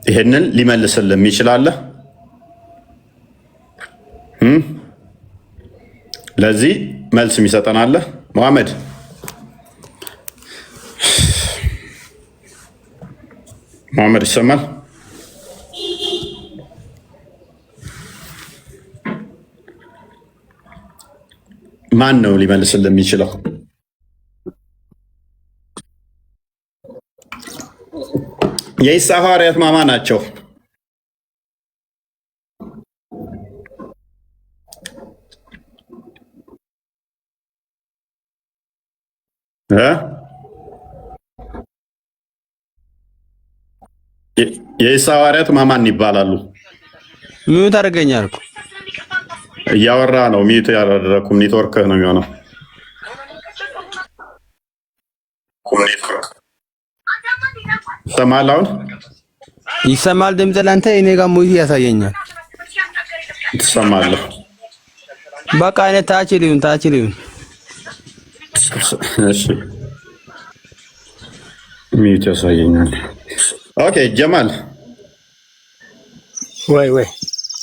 ይሄንን ሊመልስልህ የሚችላለህ? ለዚህ መልስ የሚሰጠናለህ? መሐመድ መሐመድ ይሰማል? ማን ነው ሊመልስልህ የሚችለው? የኢሳ ሐዋርያት ማማ ናቸው? የኢሳ ሐዋርያት ማማን ይባላሉ? ምን ታደርገኛል እኮ እያወራ ነው። ሚዩት ያደረኩም ኔትወርክህ ነው የሚሆነው። ይሰማል? አሁን ይሰማል ድምፅ ለአንተ? እኔ ጋር ሙይት ያሳየኛል። ትሰማለህ? በቃ እኔ ታች ሊሁን እሺ ሚዩት ያሳየኛል። ኦኬ ጀማል ወይ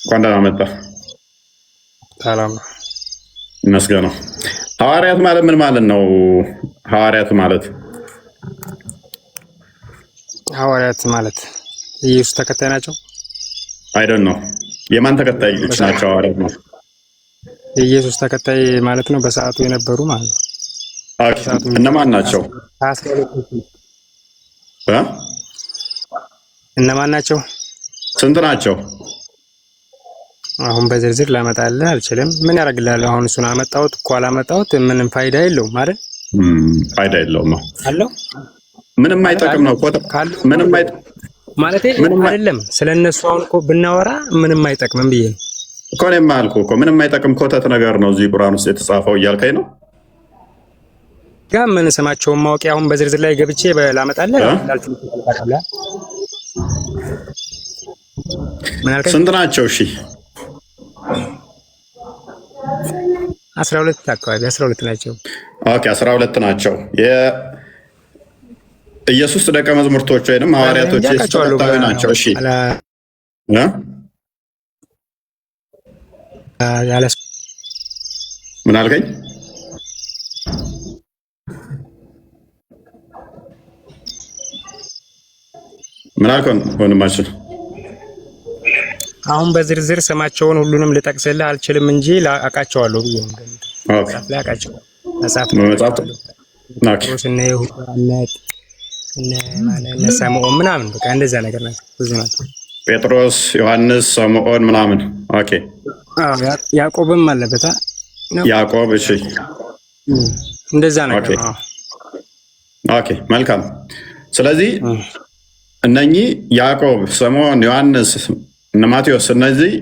እንኳን ደህና መጣህ። ሰላም ይመስገነው። ሐዋርያት ማለት ምን ማለት ነው? ሐዋርያት ማለት ኢየሱስ ተከታይ ናቸው? አይደል ነው። የማን ተከታዮች ናቸው ሐዋርያት ነው? የኢየሱስ ተከታይ ማለት ነው። በሰዓቱ የነበሩ ማለት ነው። ኦኬ እነማን ናቸው? እነማን ናቸው? ስንት ናቸው? አሁን በዝርዝር ላመጣልህ አልችልም። ምን ያደርግልሃል? አሁን እሱን አመጣሁት እኮ አላመጣሁት ምንም ፋይዳ የለውም አይደል? ፋይዳ የለውም ነው አለው። ምንም አይጠቅም ነው ምንም ማለት አይደለም። ስለነሱ አሁን እኮ ብናወራ ምንም አይጠቅምም ብዬ ነው እኮ ነው የማልኩህ እኮ። ምንም አይጠቅም ኮተት ነገር ነው እዚህ ቁርአን ውስጥ የተጻፈው እያልከኝ ነው። ጋር ምን ስማቸውን ማወቅ አሁን በዝርዝር ላይ ገብቼ ላመጣልህ ስንት ናቸው? እሺ 12 አካባቢ 12 ናቸው። ኦኬ 12 ናቸው። የኢየሱስ ደቀ መዛሙርቶች ወይንም ሐዋርያቶች ተከታዮች ናቸው። እሺ ምን አልከኝ? ምን አልከኝ ወንድማችን? አሁን በዝርዝር ስማቸውን ሁሉንም ልጠቅስልህ አልችልም እንጂ አውቃቸዋለሁ ብዬ ነው። ኦኬ ላቃቸው መጽሐፍ እነ ሳሙኤል ምናምን በቃ እንደዛ ነገር ናቸው። ብዙ ናቸው። ጴጥሮስ፣ ዮሐንስ፣ ሳሙኤል ምናምን። ኦኬ ያዕቆብም አለበት። ያዕቆብ። እሺ እንደዛ ነገር። ኦኬ መልካም። ስለዚህ እነኚህ ያዕቆብ፣ ስምዖን፣ ዮሐንስ እነ ማቴዎስ እነዚህ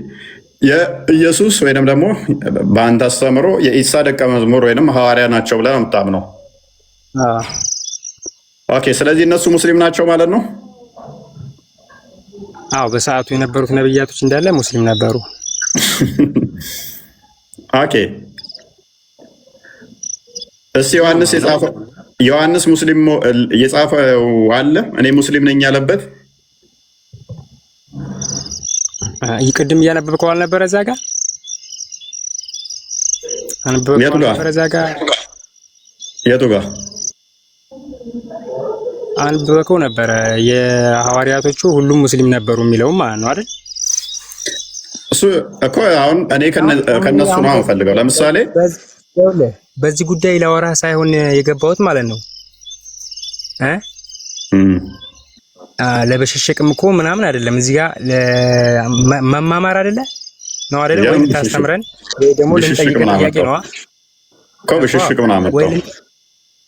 የኢየሱስ ወይንም ደግሞ በአንተ አስተምሮ የኢሳ ደቀ መዝሙር ወይንም ሐዋርያ ናቸው ብለህ ነው የምታምነው? ኦኬ ስለዚህ እነሱ ሙስሊም ናቸው ማለት ነው? አዎ በሰዓቱ የነበሩት ነብያቶች እንዳለ ሙስሊም ነበሩ። ኦኬ እስቲ ዮሐንስ ሙስሊም የጻፈው አለ? እኔ ሙስሊም ነኝ ያለበት ይቅድም እያነበብከው አልነበረ? እዛ ጋር የቱ ጋር አንብበከው ነበረ? የሐዋርያቶቹ ሁሉም ሙስሊም ነበሩ የሚለውም ማለት ነው አይደል? እሱ እኮ አሁን እኔ ከነሱ ነው የምፈልገው። ለምሳሌ በዚህ ጉዳይ ላወራ ሳይሆን የገባሁት ማለት ነው ለበሽሽቅም እኮ ምናምን አይደለም። እዚህ ጋር መማማር አይደለ ነው አይደለ? ወይ ታስተምረን ወይ ደግሞ ልንጠይቅህ ጥያቄ ነው እኮ በሽሽቅ ምናምን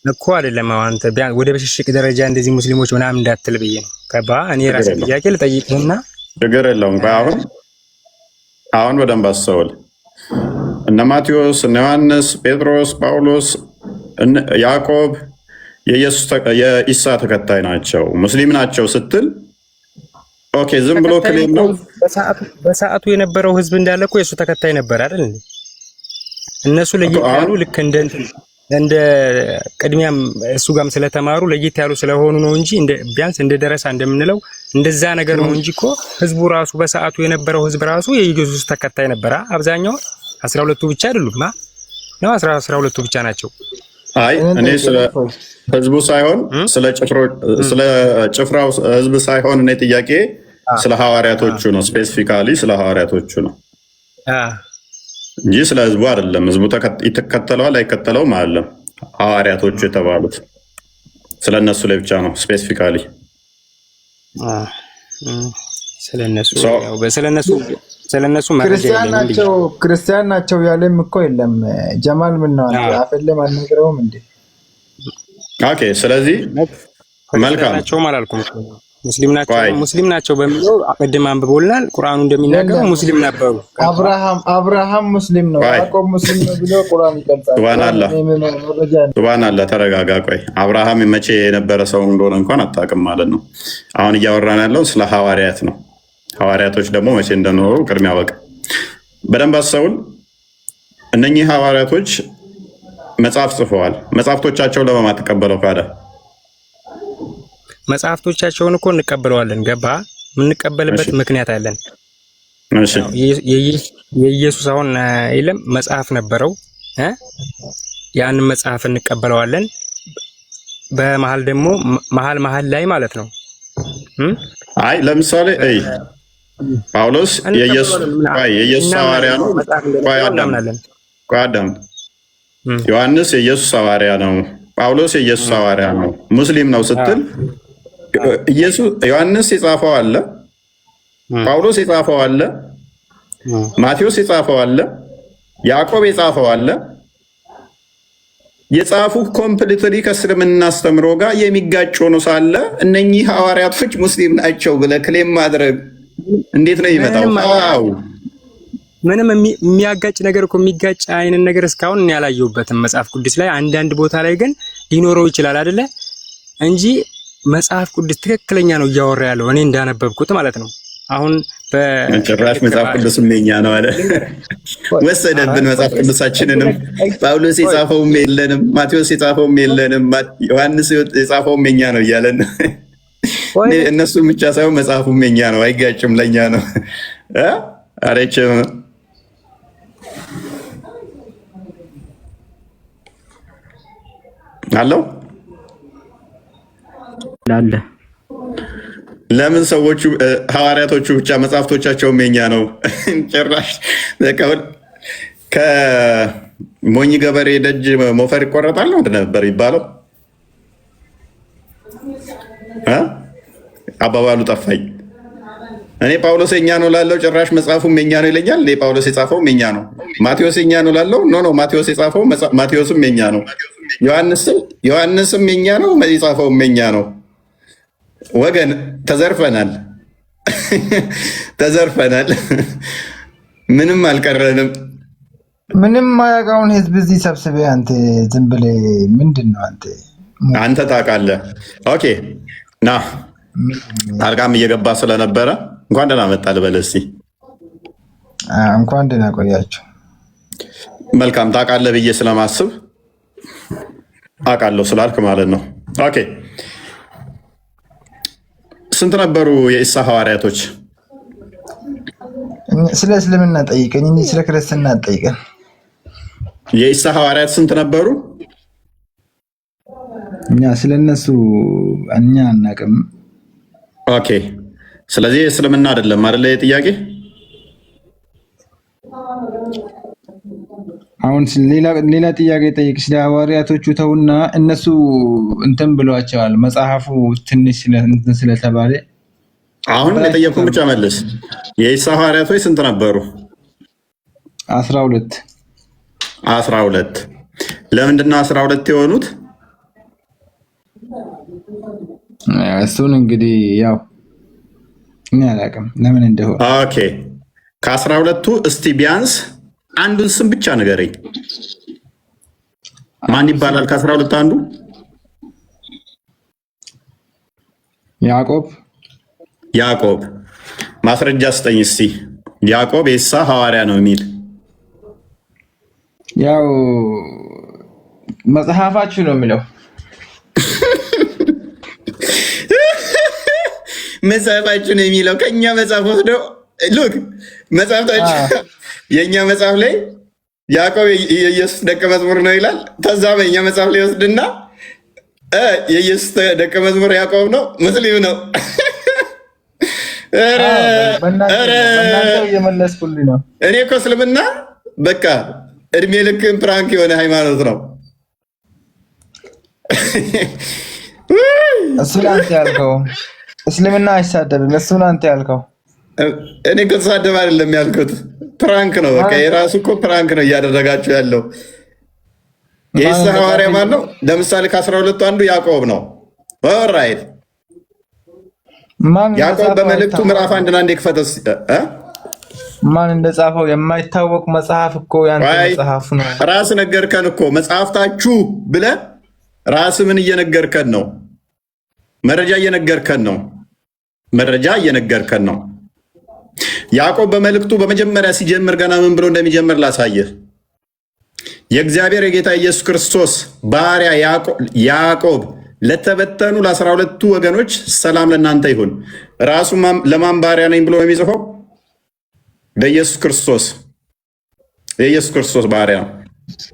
እኮ አይደለም። አንተ ቢያንስ ወደ በሽሽቅ ደረጃ እንደዚህ ሙስሊሞች ምናምን እንዳትል ብዬ ነው። ከባ እኔ ራሴ ጥያቄ ልጠይቅህና ችግር የለውም። አሁን በደንብ አስተውል። እነ ማቴዎስ፣ እነ ዮሐንስ፣ ጴጥሮስ፣ ጳውሎስ፣ ያዕቆብ የኢሳ ተከታይ ናቸው ሙስሊም ናቸው ስትል ኦኬ ዝም ብሎ ክሌም ነው። በሰዓቱ የነበረው ህዝብ እንዳለ እኮ የሱ ተከታይ ነበር አይደል እንዴ? እነሱ ለየት ያሉ ልክ እንደ ቅድሚያም እሱ ጋርም ስለተማሩ ለየት ያሉ ስለሆኑ ነው እንጂ ቢያንስ እንደ ደረሳ እንደምንለው እንደዛ ነገር ነው እንጂ እኮ ህዝቡ ራሱ በሰዓቱ የነበረው ህዝብ ራሱ የኢየሱስ ተከታይ ነበር። አብዛኛው 12ቱ ብቻ አይደሉም ነው 12ቱ ብቻ ናቸው። አይ እኔ ስለ ህዝቡ ሳይሆን ስለ ጭፍራው ህዝብ ሳይሆን እኔ ጥያቄ ስለ ሐዋርያቶቹ ነው። ስፔሲፊካሊ ስለ ሐዋርያቶቹ ነው እንጂ ስለ ህዝቡ አይደለም። ህዝቡ ይተከተለዋል አይከተለውም አይደለም። ሐዋርያቶቹ የተባሉት ስለነሱ ላይ ብቻ ነው ስፔሲፊካሊ ስለነሱ ክርስቲያን ናቸው ያለም እኮ የለም። ጀማል ምን ነው አንተ አፈለም አልነገረውም እንዴ? ኦኬ ስለዚህ መልካም ናቸው አላልኩም። ሙስሊም ናቸው በሚለው አቀድም አንብቦልናል። ቁርአኑ እንደሚናገረው ሙስሊም ነበሩ። አብርሃም ሙስሊም ነው፣ ያዕቆብ ሙስሊም ነው ብሎ ቁርአን ይገልጻል። ሱብሃንአላህ ተረጋጋ። ቆይ አብርሃም መቼ የነበረ ሰው እንደሆነ እንኳን አታውቅም ማለት ነው። አሁን እያወራን ያለው ስለ ሐዋርያት ነው። ሐዋርያቶች ደግሞ መቼ እንደኖሩ ቅድሚያ በቃ በደንብ አስተውል። እነኚህ ሐዋርያቶች መጽሐፍ ጽፈዋል። መጽሐፍቶቻቸው ለማን ተቀበለው ካለ መጽሐፍቶቻቸውን እኮ እንቀበለዋለን። ገባ? የምንቀበልበት ምክንያት አለን። እሺ የኢየሱስ አሁን የለም መጽሐፍ ነበረው ያን መጽሐፍ እንቀበለዋለን። በመሃል ደግሞ መሃል ላይ ማለት ነው አይ ለምሳሌ ጳውሎስ የኢየሱስ ሐዋርያ ነው። ቋዳም ዮሐንስ የኢየሱስ ሐዋርያ ነው። ጳውሎስ የኢየሱስ ሐዋርያ ነው። ሙስሊም ነው ስትል ዮሐንስ የጻፈው አለ፣ ጳውሎስ የጻፈው አለ፣ ማቴዎስ የጻፈው አለ፣ ያዕቆብ የጻፈው አለ። የጻፉ ኮምፕሊትሊ ከእስልምና አስተምሮ ጋር የሚጋጭ ሆኖ ሳለ እነኚህ ሐዋርያቶች ሙስሊም ናቸው ብለህ ክሌም ማድረግ እንዴት ነው ይመጣው? ምንም የሚያጋጭ ነገር እኮ የሚጋጭ አይነት ነገር እስካሁን እኔ ያላየሁበትም መጽሐፍ ቅዱስ ላይ። አንዳንድ ቦታ ላይ ግን ሊኖረው ይችላል አይደለ እንጂ መጽሐፍ ቅዱስ ትክክለኛ ነው እያወራ ያለው እኔ እንዳነበብኩት ማለት ነው። አሁን ጭራሽ መጽሐፍ ቅዱስም የኛ ነው አለ። ወሰደብን መጽሐፍ ቅዱሳችንንም። ጳውሎስ የጻፈውም የለንም፣ ማቴዎስ የጻፈውም የለንም፣ ዮሐንስ የጻፈውም የኛ ነው እያለን እነሱም ብቻ ሳይሆን መጽሐፉም የኛ ነው። አይጋጭም፣ ለኛ ነው አሬችም አለው ላለ ለምን ሰዎቹ ሐዋርያቶቹ ብቻ መጽሐፍቶቻቸውም የኛ ነው? ጭራሽ ከሞኝ ገበሬ ደጅ ሞፈር ይቆረጣል ነው ነበር ይባለው። አባባሉ ጠፋኝ። እኔ ጳውሎስ የኛ ነው ላለው ጭራሽ መጽሐፉም የኛ ነው ይለኛል። እኔ ጳውሎስ የጻፈውም የኛ ነው። ማቴዎስ የኛ ነው ላለው ኖ ማቴዎስ የጻፈው ማቴዎስም የኛ ነው። ዮሐንስም የኛ ነው፣ የጻፈውም የኛ ነው። ወገን ተዘርፈናል፣ ተዘርፈናል። ምንም አልቀረንም። ምንም ማያውቀውን ህዝብ እዚህ ሰብስቤ አንተ ዝም ብለህ ምንድን ነው አንተ ታውቃለህ። ኦኬ ና አልጋም እየገባ ስለነበረ እንኳን ደህና መጣ ልበል እስኪ። እንኳን ደህና ቆያችሁ። መልካም ታውቃለህ ብዬ ስለማስብ አውቃለሁ ስላልክ ማለት ነው። ኦኬ ስንት ነበሩ የኢሳ ሐዋርያቶች? ስለ እስልምና ጠይቀኝ እንጂ ስለ ክርስትና ጠይቀን። የኢሳ ሐዋርያት ስንት ነበሩ? እኛ ስለነሱ እኛ አናውቅም። ኦኬ ስለዚህ እስልምና አይደለም አይደለ? የጥያቄ አሁን ሌላ ጥያቄ ጠይቅ። ስለ ሐዋርያቶቹ ተውና እነሱ እንትን ብሏቸዋል መጽሐፉ ትንሽ ስለተባለ አሁን የጠየቁን ብቻ መልስ። የኢሳ ሐዋርያቶች ስንት ነበሩ? 12 12 ለምንድን ነው 12 የሆኑት? እሱን እንግዲህ ያው እኔ አላውቅም ለምን እንደሆነ። ኦኬ ከ12ቱ እስቲ ቢያንስ አንዱን ስም ብቻ ንገረኝ። ማን ይባላል ከ12 አንዱ? ያዕቆብ ማስረጃ ስጠኝ እስቲ። ያዕቆብ የሳ ሐዋርያ ነው የሚል ያው መጽሐፋችሁ ነው የሚለው። መጽሐፋችሁ ነው የሚለው ከኛ መጽሐፍ ወስደው ሉክ መጽሐፍታችሁ የእኛ መጽሐፍ ላይ ያዕቆብ የኢየሱስ ደቀ መዝሙር ነው ይላል። ተዛ በእኛ መጽሐፍ ላይ ወስድና የኢየሱስ ደቀ መዝሙር ያዕቆብ ነው ሙስሊም ነው። እየመለስኩልኝ ነው። እኔ እኮ እስልምና በቃ እድሜ ልክን ፕራንክ የሆነ ሃይማኖት ነው። እሱን አንተ ያልከው እስልምና አይሳደብም። እሱን አንተ ያልከው እኔ ከተሳደብ አይደለም ያልኩት፣ ፕራንክ ነው። በቃ የራሱ እኮ ፕራንክ ነው እያደረጋችሁ ያለው። የኢሳ ሐዋርያ ማን ነው? ለምሳሌ ከ12ቱ አንዱ ያዕቆብ ነው። ኦልራይት ያዕቆብ በመልእክቱ ምዕራፍ 1 አንድ የክፈተስ ማን እንደጻፈው የማይታወቅ መጽሐፍ እኮ ያንተ መጽሐፍ ነው። ራስ ነገርከን እኮ መጽሐፍታችሁ ብለህ ራስ ምን እየነገርከን ነው? መረጃ እየነገርከን ነው። መረጃ እየነገርከን ነው። ያዕቆብ በመልእክቱ በመጀመሪያ ሲጀምር ገና ምን ብሎ እንደሚጀምር ላሳየህ። የእግዚአብሔር የጌታ ኢየሱስ ክርስቶስ ባሪያ ያዕቆብ ለተበተኑ ለ12ቱ ወገኖች ሰላም ለእናንተ ይሁን። ራሱ ለማን ባሪያ ነኝ ብሎ የሚጽፈው? ለኢየሱስ ክርስቶስ። የኢየሱስ ክርስቶስ ባሪያ ነው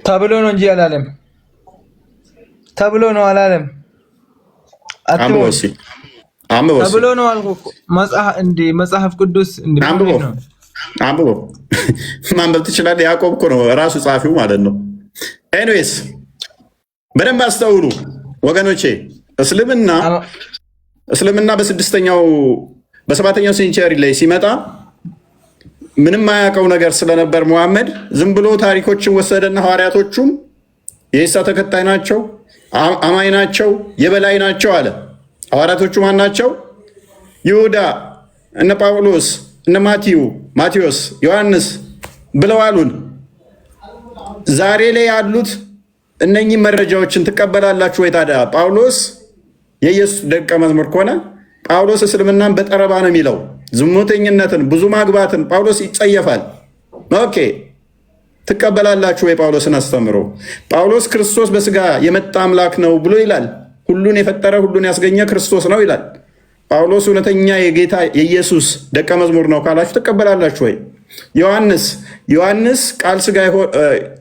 ተብሎ ነው እንጂ አላለም። ተብሎ ነው አላለም። ተብሎ ነው አልኩህ። መጽሐፍ ቅዱስ አንብቦ ማንበብ ትችላለህ። ያዕቆብ እኮ ነው ራሱ ጸሐፊው ማለት ነው። ኤኒዌይስ በደንብ አስተውሉ ወገኖቼ። እስልምና በ7ኛው ሴንቸሪ ላይ ሲመጣ ምንም አያውቀው ነገር ስለነበር ሙሐመድ ዝም ብሎ ታሪኮችን ወሰደና ሐዋርያቶቹም የኢሳ ተከታይ ናቸው፣ አማኝ ናቸው፣ የበላይ ናቸው አለ። ሐዋርያቶቹ ማን ናቸው? ይሁዳ፣ እነ ጳውሎስ፣ እነ ማቴዎስ፣ ዮሐንስ ብለው አሉን። ዛሬ ላይ ያሉት እነኚህ መረጃዎችን ትቀበላላችሁ ወይ? ታዲያ ጳውሎስ የኢየሱስ ደቀ መዝሙር ከሆነ ጳውሎስ እስልምናን በጠረባ ነው የሚለው። ዝሙተኝነትን፣ ብዙ ማግባትን ጳውሎስ ይጸየፋል። ኦኬ ትቀበላላችሁ ወይ? ጳውሎስን አስተምሮ ጳውሎስ ክርስቶስ በስጋ የመጣ አምላክ ነው ብሎ ይላል። ሁሉን የፈጠረ ሁሉን ያስገኘ ክርስቶስ ነው ይላል። ጳውሎስ እውነተኛ የጌታ የኢየሱስ ደቀ መዝሙር ነው ካላችሁ ትቀበላላችሁ ወይ? ዮሐንስ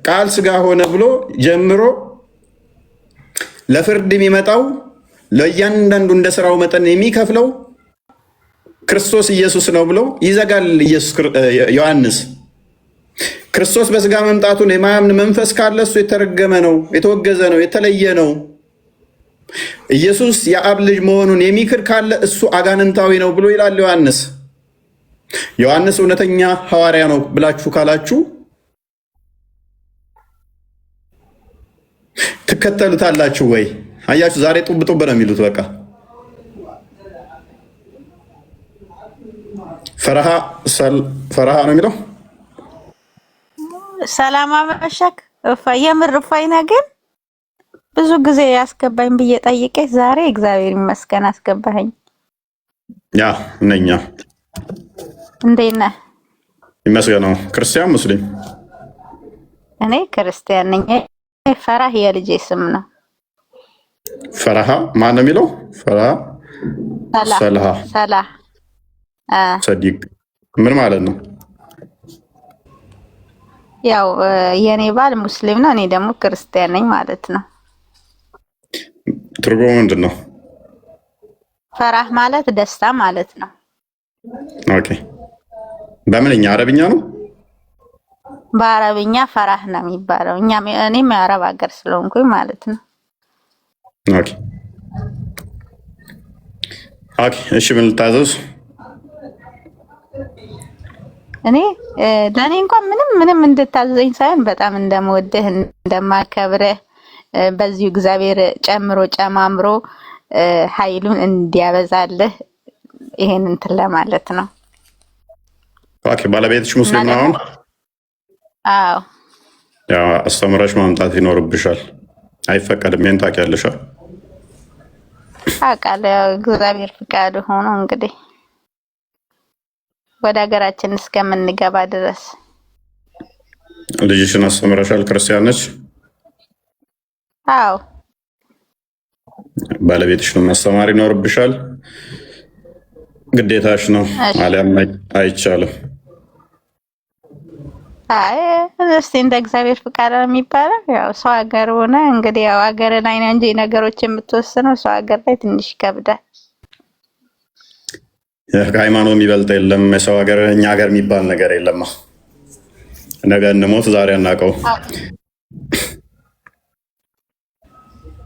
ቃል ስጋ ሆነ ብሎ ጀምሮ ለፍርድ የሚመጣው ለእያንዳንዱ እንደ ስራው መጠን የሚከፍለው ክርስቶስ ኢየሱስ ነው ብሎ ይዘጋል። ዮሐንስ ክርስቶስ በስጋ መምጣቱን የማያምን መንፈስ ካለ እሱ የተረገመ ነው፣ የተወገዘ ነው፣ የተለየ ነው። ኢየሱስ የአብ ልጅ መሆኑን የሚክር ካለ እሱ አጋንንታዊ ነው ብሎ ይላል ዮሐንስ እውነተኛ ሐዋርያ ነው ብላችሁ ካላችሁ ትከተሉታላችሁ ወይ? አያችሁ፣ ዛሬ ጡብ ጡብ ነው የሚሉት። በቃ ፈረሃ ነው የሚለው። ሰላም አመሸክ። የምር እፎይና ግን ብዙ ጊዜ ያስገባኝ ብዬ ጠይቄ ዛሬ እግዚአብሔር ይመስገን አስገባኝ። ያ ነኛ እንዴት ነህ? ይመስገነው። ክርስቲያን ሙስሊም? እኔ ክርስቲያን ነኝ። ፈራህ የልጄ ስም ነው። ፈራሃ ማን ነው የሚለው? ፈራሃ ሰላህ ሰዲቅ ምን ማለት ነው? ያው የኔ ባል ሙስሊም ነው፣ እኔ ደግሞ ክርስቲያን ነኝ ማለት ነው። ትርጉሙ ምንድን ነው? ፈራህ ማለት ደስታ ማለት ነው። ኦኬ። በምንኛ አረብኛ ነው? በአረብኛ ፈራህ ነው የሚባለው። እኔም የአረብ ሀገር ስለሆንኩኝ ማለት ነው። ኦኬ። እሺ ምን ልታዘዝ? እኔ ለእኔ እንኳን ምንም እንድታዘኝ ሳይሆን በጣም እንደምወድህ እንደማከብርህ በዚሁ እግዚአብሔር ጨምሮ ጨማምሮ ኃይሉን እንዲያበዛልህ ይሄን እንትን ለማለት ነው። ኦኬ። ባለቤትሽ ሙስሊም ነው አሁን? አዎ። ያው አስተምረሽ ማምጣት ይኖርብሻል። አይፈቀድም። ይሄን ታውቂያለሽ? አውቃለሁ። እግዚአብሔር ፍቃዱ ሆኖ እንግዲህ ወደ ሀገራችን እስከምንገባ ድረስ። ልጅሽን አስተምረሻል? ክርስቲያን ነች? አዎ። ባለቤትሽን ማስተማር ይኖርብሻል፣ ግዴታሽ ነው። አሊያም አይቻልም። አይ እስቲ እንደ እግዚአብሔር ፍቃድ ነው የሚባለው። ያው ሰው ሀገር ሆነ እንግዲህ ያው ሀገር ላይ ነው እንጂ ነገሮች የምትወስነው ሰው ሀገር ላይ ትንሽ ይከብዳል። ከሃይማኖት የሚበልጥ የለም። የሰው ሀገር እኛ ሀገር የሚባል ነገር የለማ። ነገ እንሞት ዛሬ አናውቀው።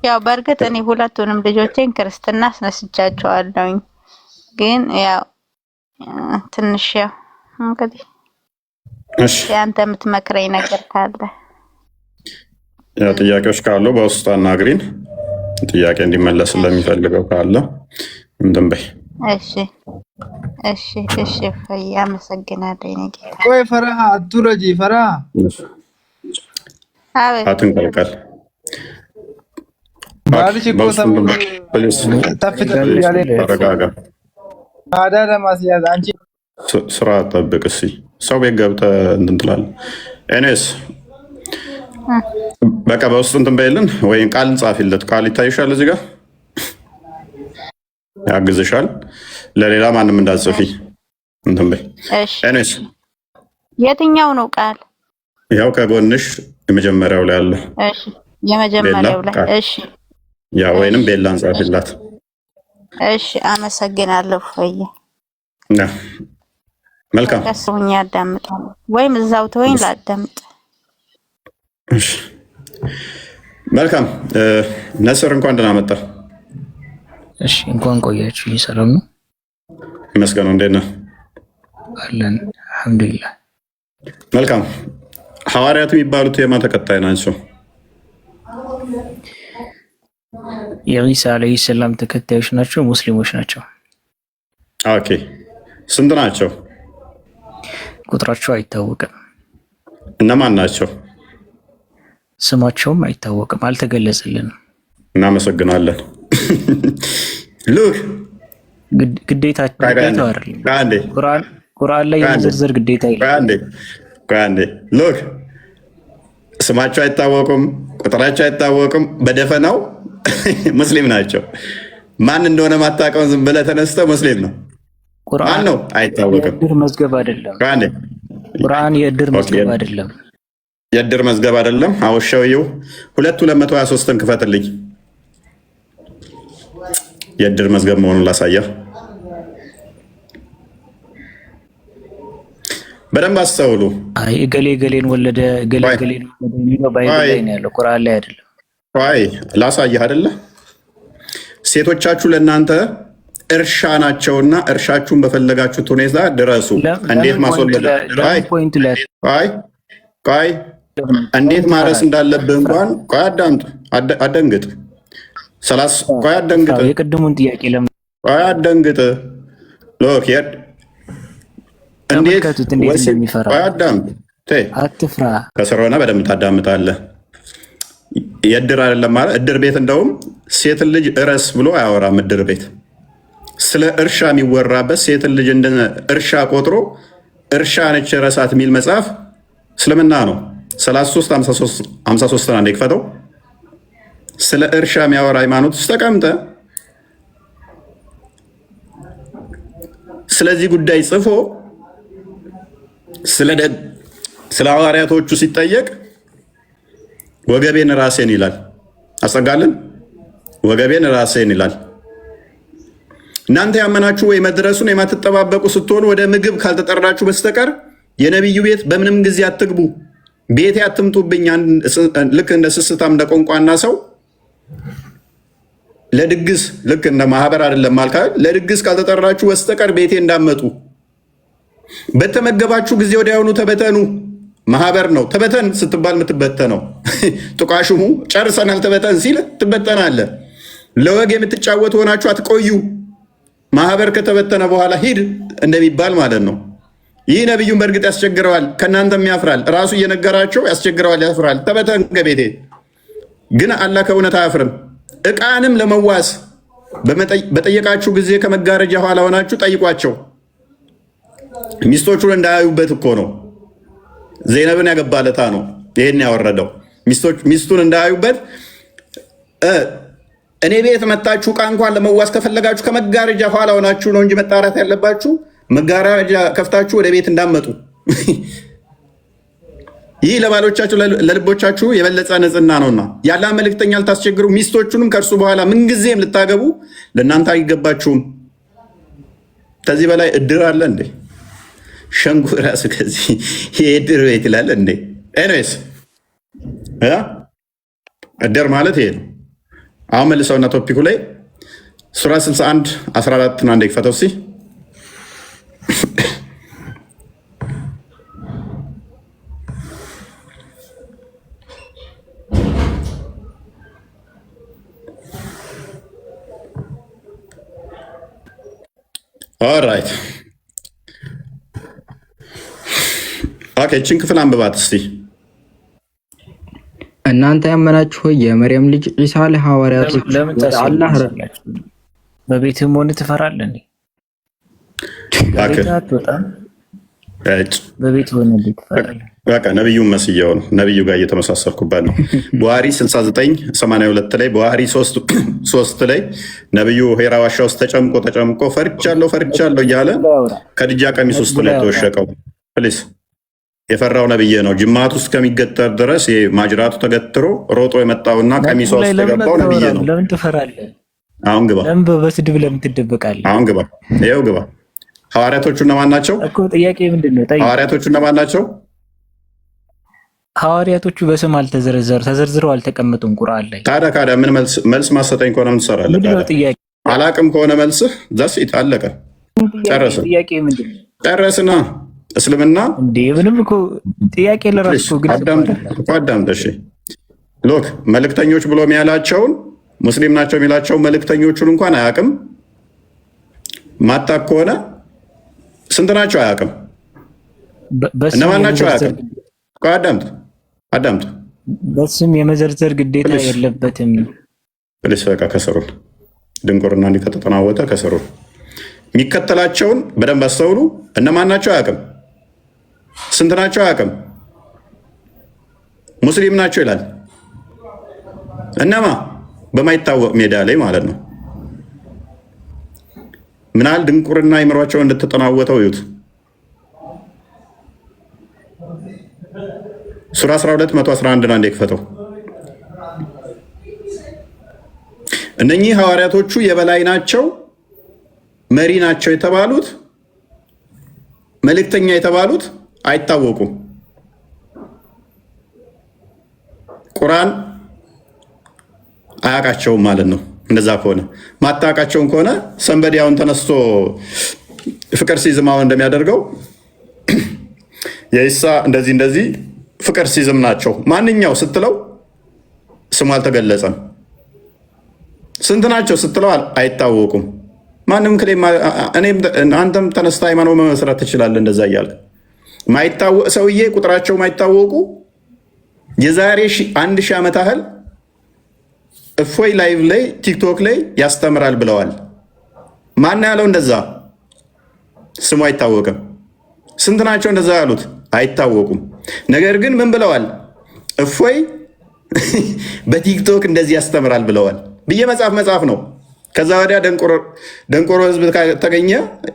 ያው በእርግጥ እኔ ሁለቱንም ልጆቼን ክርስትና አስነስቻቸዋለሁኝ። ግን ያው ትንሽ ያው እንግዲህ ያንተ የምትመክረኝ ነገር ካለ ያው ጥያቄዎች ካሉ በውስጥ አናግሪን። ጥያቄ እንዲመለስ ለሚፈልገው ካለ እንትን በይ። እሺ ፈያ አመሰግናለሁ። እኔ ጌታ ቆይ ፈርሃ አትውረጂ። ፈርሃ አትንቀልቀል። ባልሽ እኮ ተረጋጋ። አዳ ለማስያዝ አንቺ ስራ ጠብቅ። እስኪ ሰው ቤት ገብተህ እንትን ትላለህ። ኤኔስ በቃ በውስጥ እንትን በይልን ወይም ቃል እንጻፊለት። ቃል ይታይሻል እዚህ ጋር ያግዝሻል። ለሌላ ማንም እንዳትጽፊ እንትን በይ። ኤኔስ የትኛው ነው ቃል? ያው ከጎንሽ የመጀመሪያው ላይ አለ። እሺ የመጀመሪያው ላይ እሺ። ያ ወይንም ቤላ እንጻፊላት። እሺ አመሰግናለሁ። ፈየ መልካም ከሰውኛ አዳምጣለሁ ወይም እዛው ተወኝ ላዳምጥ። እሺ መልካም ነስር እንኳን ደህና መጣ። እሺ እንኳን ቆያችሁ። ሰላም ነው? ይመስገን። እንዴት ነህ? አለን አልሐምዱሊላህ። መልካም ሐዋርያት የሚባሉት የማን ተከታይ ናቸው? የኢሳ አለይሂ ሰላም ተከታዮች ናቸው። ሙስሊሞች ናቸው። ኦኬ ስንት ናቸው? ቁጥራቸው አይታወቅም። እነማን ናቸው? ስማቸውም አይታወቅም፣ አልተገለጸልንም። እናመሰግናለን። ሉክ ግዴታቸው አይደለም። ቁርአን ላይ የዝርዝር ግዴታ ይላል። ሉክ ስማቸው አይታወቁም፣ ቁጥራቸው አይታወቅም። በደፈናው ሙስሊም ናቸው። ማን እንደሆነ ማታውቀውን ዝም ብለህ ተነስተህ ሙስሊም ነው። ማን ነው አይታወቅም። የእድር መዝገብ አይደለም። ቁርአን የእድር መዝገብ አይደለም። የእድር መዝገብ አይደለም። አውሻውየው 223ን ክፈትልኝ። የእድር መዝገብ መሆኑን ላሳየህ። በደንብ አስተውሉ። አይ እገሌ ገሌን ወለደ እገሌ ገሌን ወለደ የሚለው ባይብል ላይ ነው ያለው፣ ቁርአን ላይ አይደለም። አይ ላሳየህ አይደለ? ሴቶቻችሁ ለእናንተ እርሻ ናቸውና እርሻችሁን በፈለጋችሁት ሁኔታ ድረሱ። እንዴት ማስወለድ ቆይ እንዴት ማረስ እንዳለብህ እንኳን ቆይ አደንግጥ። ቆይ አደንግጥ። የቅድሙን ጥያቄ ለምን ቆይ አደንግጥ። ሎክ እንዴት እንደሚፈራ ቆይ አዳምጥ። አትፍራ። ከስር ሆነህ በደምብ ታዳምጣለህ። የእድር አይደለም ማለት እድር ቤት እንደውም ሴትን ልጅ እረስ ብሎ አያወራም። እድር ቤት ስለ እርሻ የሚወራበት ሴትን ልጅ እንደ እርሻ ቆጥሮ እርሻ ነች ረሳት የሚል መጽሐፍ እስልምና ነው። 33:53 አንዴ ክፈተው። ስለ እርሻ የሚያወራ ሃይማኖት ውስጥ ተቀምጠ ስለዚህ ጉዳይ ጽፎ ስለ ሐዋርያቶቹ ሲጠየቅ ወገቤን ራሴን ይላል። አስጠጋልን ወገቤን ራሴን ይላል። እናንተ ያመናችሁ ወይ መድረሱን የማትጠባበቁ ስትሆኑ ወደ ምግብ ካልተጠራችሁ በስተቀር የነቢዩ ቤት በምንም ጊዜ አትግቡ። ቤቴ አትምጡብኝ። ልክ እንደ ስስታም እንደ ቆንቋና ሰው ለድግስ ልክ እንደ ማህበር አይደለም ማልካ ለድግስ ካልተጠራችሁ በስተቀር ቤቴ እንዳመጡ። በተመገባችሁ ጊዜ ወዲያውኑ ተበተኑ። ማህበር ነው። ተበተን ስትባል የምትበተነው ጥቃሹሙ ጨርሰናል ተበተን ሲል ትበተናለህ። ለወግ የምትጫወቱ ሆናችሁ አትቆዩ። ማህበር ከተበተነ በኋላ ሂድ እንደሚባል ማለት ነው። ይህ ነቢዩን በእርግጥ ያስቸግረዋል፣ ከእናንተም ያፍራል። ራሱ እየነገራቸው ያስቸግረዋል፣ ያፍራል። ተበተን ከቤቴ ግን አላህ ከእውነት አያፍርም። ዕቃንም ለመዋስ በጠየቃችሁ ጊዜ ከመጋረጃ ኋላ ሆናችሁ ጠይቋቸው። ሚስቶቹን እንዳያዩበት እኮ ነው። ዘይነብን ያገባለታ ነው ይሄን ያወረደው። ሚስቱን እንዳያዩበት እኔ ቤት መታችሁ ዕቃ እንኳን ለመዋስ ከፈለጋችሁ ከመጋረጃ ኋላ ሆናችሁ ነው እንጂ መጣራት ያለባችሁ። መጋረጃ ከፍታችሁ ወደ ቤት እንዳመጡ። ይህ ለባሎቻችሁ ለልቦቻችሁ የበለጠ ንጽሕና ነውና ያለ መልእክተኛ ልታስቸግሩ ሚስቶቹንም ከእርሱ በኋላ ምንጊዜም ልታገቡ ለእናንተ አይገባችሁም። ከዚህ በላይ እድር አለ እንዴ? ሸንጉ ራሱ ከዚህ የእድር ቤት ይላል እንዴ? ኤኒዌይስ እድር ማለት ይሄ ነው። አሁን መልሰውና ቶፒኩ ላይ ሱራ 61 14 አንዴ ክፈተው እስኪ። ኦራይት ኦኬ፣ እችን ክፍል አንብባት እስቲ። እናንተ ያመናችሁ ሆይ የመርየም ልጅ ዒሳ ለሐዋርያቶች አላህ በቤትም ሆነ ትፈራለህ እንዴ? በቤት ሆነ ትፈራለህ? በቃ ነብዩን መስየው ነው። ነብዩ ጋር እየተመሳሰርኩበት ነው። ቡሃሪ 6982 ላይ ቡሃሪ 3 ላይ ነብዩ ሄራ ዋሻ ውስጥ ተጨምቆ ፈርቻለሁ እያለ ከድጃ ቀሚስ ውስጥ ነው የተወሸቀው። ፕሊስ የፈራው ነብይ ነው። ጅማቱ ውስጥ ከሚገጠር ድረስ ማጅራቱ ተገትሮ ሮጦ የመጣውና ቀሚሷ ውስጥ የገባው ነብይ ነው። ለምን ትፈራለህ? አሁን ግባ። ለምን በስድብ ለምን ትደበቃለህ? አሁን ግባ። ይኸው ግባ። ሐዋርያቶቹ እነማን ናቸው እኮ? ጥያቄ ምንድን ነው? ሐዋርያቶቹ እነማን ናቸው? ሐዋርያቶቹ በስም ተዘርዝረው አልተቀመጡም ቁርአን ላይ። ታዲያ ምን መልስ ማሰጠኝ ከሆነ ምን ትሰራለህ? ጥያቄ አላቅም ከሆነ መልስህ ዛሲት አለቀ። ጨረስን። ጥያቄ ምንድን ነው? ጨረስና እስልምና እንዴ ምንም እኮ ጥያቄ ለራሱ አዳምጠሽ ሎክ መልእክተኞች ብሎ የሚያላቸውን ሙስሊም ናቸው የሚላቸው መልእክተኞቹን እንኳን አያውቅም። ማታቅ ከሆነ ስንት ናቸው አያውቅም። እነማን ናቸው አያውቅም። አዳምጥ። በስም የመዘርዘር ግዴታ የለበትም። ፕሊስ በቃ ከስሩን ድንቁርና እንዲተጠናወተ ከስሩን የሚከተላቸውን በደንብ አስተውሉ። እነማን ናቸው አያውቅም። ስንት ናቸው አያውቅም። ሙስሊም ናቸው ይላል። እነማ በማይታወቅ ሜዳ ላይ ማለት ነው። ምናል ድንቁርና አይምሯቸውን እንድትጠናወተው ይዩት። ሱራ 12 111 አንዴ ክፈተው። እነኚህ ሐዋርያቶቹ የበላይ ናቸው፣ መሪ ናቸው የተባሉት መልእክተኛ የተባሉት አይታወቁም። ቁርአን አያውቃቸውም ማለት ነው። እንደዛ ከሆነ ማታውቃቸውን ከሆነ ሰንበዲ አሁን ተነስቶ ፍቅር ሲዝም አሁን እንደሚያደርገው የኢሳ እንደዚህ ፍቅር ሲዝም ናቸው ማንኛው ስትለው ስሙ አልተገለጸም። ስንት ናቸው ስትለው አይታወቁም። ማንም አንተም ተነስታ ሃይማኖት መመስረት ትችላለህ። እንደዛ እያለ ማይታወቅ ሰውዬ ቁጥራቸው ማይታወቁ የዛሬ 1000 ዓመት ያህል እፎይ ላይቭ ላይ ቲክቶክ ላይ ያስተምራል ብለዋል። ማን ያለው እንደዛ? ስሙ አይታወቅም። ስንት ናቸው እንደዛ ያሉት? አይታወቁም። ነገር ግን ምን ብለዋል? እፎይ በቲክቶክ እንደዚህ ያስተምራል ብለዋል ብዬ መጽሐፍ ነው። ከዛ ወዲያ ደንቆሮ ህዝብ ተገኘ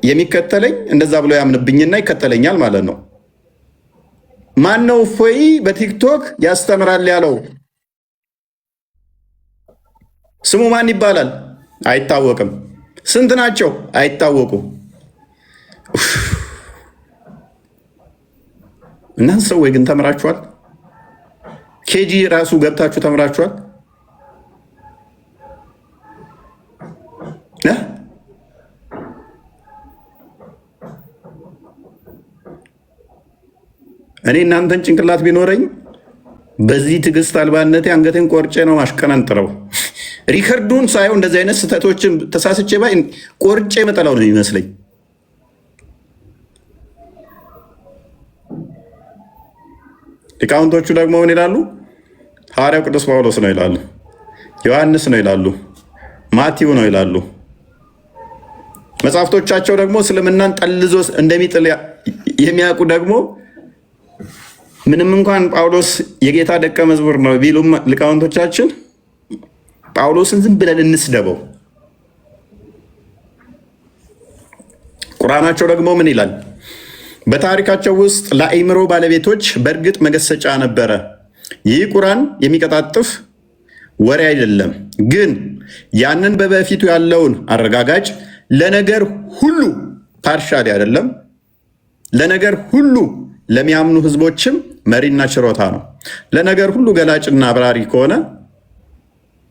የሚከተለኝ እንደዛ ብሎ ያምንብኝና ይከተለኛል ማለት ነው። ማን ነው እፎይ በቲክቶክ ያስተምራል ያለው? ስሙ ማን ይባላል? አይታወቅም። ስንት ናቸው? አይታወቁም። እናንተ ሰዎች ግን ተምራችኋል? ኬጂ ራሱ ገብታችሁ ተምራችኋል? እኔ እናንተን ጭንቅላት ቢኖረኝ በዚህ ትዕግስት አልባነቴ አንገቴን ቆርጬ ነው አሽቀነጥረው። ሪከርዱን ሳየው እንደዚህ አይነት ስህተቶችን ተሳስቼ ባይ ቆርጬ መጠላው ነው የሚመስለኝ። ሊቃውንቶቹ ደግሞ ምን ይላሉ? ሐዋርያው ቅዱስ ጳውሎስ ነው ይላሉ፣ ዮሐንስ ነው ይላሉ፣ ማቲው ነው ይላሉ። መጽሐፍቶቻቸው ደግሞ እስልምናን ጠልዞ እንደሚጥል የሚያውቁ ደግሞ ምንም እንኳን ጳውሎስ የጌታ ደቀ መዝሙር ነው ቢሉም ሊቃውንቶቻችን ጳውሎስን ዝም ብለን እንስደበው። ቁርአናቸው ደግሞ ምን ይላል? በታሪካቸው ውስጥ ለአእምሮ ባለቤቶች በእርግጥ መገሰጫ ነበረ። ይህ ቁርአን የሚቀጣጥፍ ወሬ አይደለም፣ ግን ያንን በበፊቱ ያለውን አረጋጋጭ ለነገር ሁሉ ፓርሻሊ አይደለም፣ ለነገር ሁሉ ለሚያምኑ ህዝቦችም መሪና ችሮታ ነው። ለነገር ሁሉ ገላጭና አብራሪ ከሆነ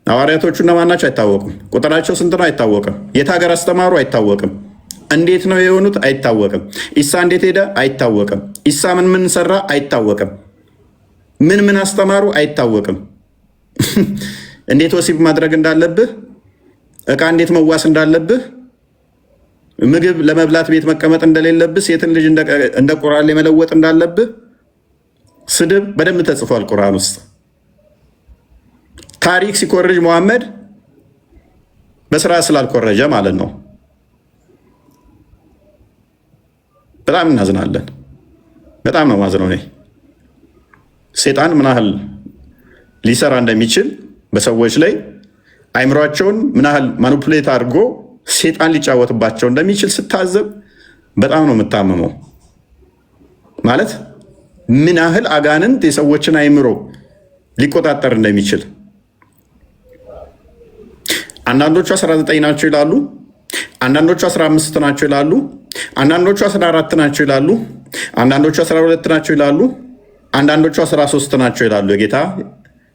ሐዋርያቶቹ እነማን ናቸው? አይታወቅም። ቁጥራቸው ስንት ነው? አይታወቅም። የት ሀገር አስተማሩ? አይታወቅም። እንዴት ነው የሆኑት? አይታወቅም። ኢሳ እንዴት ሄደ? አይታወቅም። ኢሳ ምን ሰራ? አይታወቅም። ምን አስተማሩ? አይታወቅም። እንዴት ወሲብ ማድረግ እንዳለብህ፣ እቃ እንዴት መዋስ እንዳለብህ፣ ምግብ ለመብላት ቤት መቀመጥ እንደሌለብህ፣ ሴትን ልጅ እንደ ቁራሌ መለወጥ እንዳለብህ፣ ስድብ በደንብ ተጽፏል ቁርአን ውስጥ። ታሪክ ሲኮርጅ መሐመድ በስራ ስላልኮረጀ ማለት ነው። በጣም እናዝናለን። በጣም ነው ማዝነው እኔ። ሴጣን ምን ያህል ሊሰራ እንደሚችል በሰዎች ላይ አይምሯቸውን ምን ያህል ማኒፑሌት አድርጎ ሴጣን ሊጫወትባቸው እንደሚችል ስታዘብ በጣም ነው የምታመመው። ማለት ምን ያህል አጋንንት የሰዎችን አይምሮ ሊቆጣጠር እንደሚችል። አንዳንዶቹ 19 ናቸው ይላሉ፣ አንዳንዶቹ 15 ናቸው ይላሉ፣ አንዳንዶቹ 14 ናቸው ይላሉ፣ አንዳንዶቹ 12 ናቸው ይላሉ፣ አንዳንዶቹ 13 ናቸው ይላሉ። የጌታ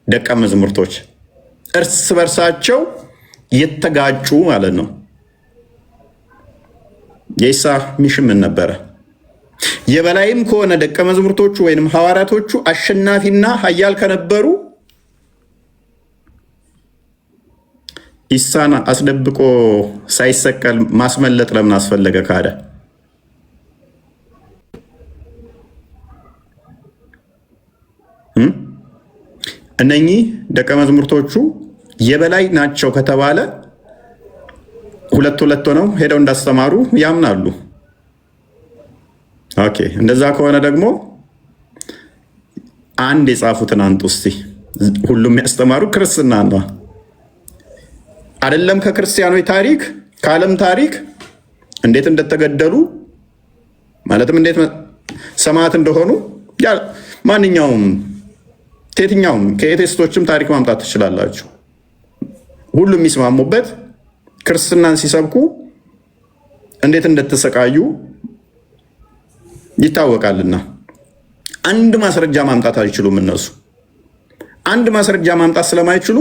ደቀ መዛሙርቶች እርስ በርሳቸው የተጋጩ ማለት ነው። የኢሳ ሚሽን ምን ነበረ? የበላይም ከሆነ ደቀ መዛሙርቶቹ ወይንም ሐዋርያቶቹ አሸናፊና ኃያል ከነበሩ ኢሳን አስደብቆ ሳይሰቀል ማስመለጥ ለምን አስፈለገ? ካደ እነኚህ ደቀ መዛሙርቶቹ የበላይ ናቸው ከተባለ ሁለት ሆነው ሄደው እንዳስተማሩ ያምናሉ። ኦኬ፣ እንደዛ ከሆነ ደግሞ አንድ የጻፉትን አንጡ እስቲ። ሁሉም ያስተማሩ ክርስትና ነው አይደለም? ከክርስቲያኖች ታሪክ ከዓለም ታሪክ እንዴት እንደተገደሉ ማለትም እንዴት ሰማዕት እንደሆኑ ማንኛውም ከየትኛውም ከኤቴስቶችም ታሪክ ማምጣት ትችላላችሁ። ሁሉም የሚስማሙበት ክርስትናን ሲሰብኩ እንዴት እንደተሰቃዩ ይታወቃልና አንድ ማስረጃ ማምጣት አይችሉም። እነሱ አንድ ማስረጃ ማምጣት ስለማይችሉ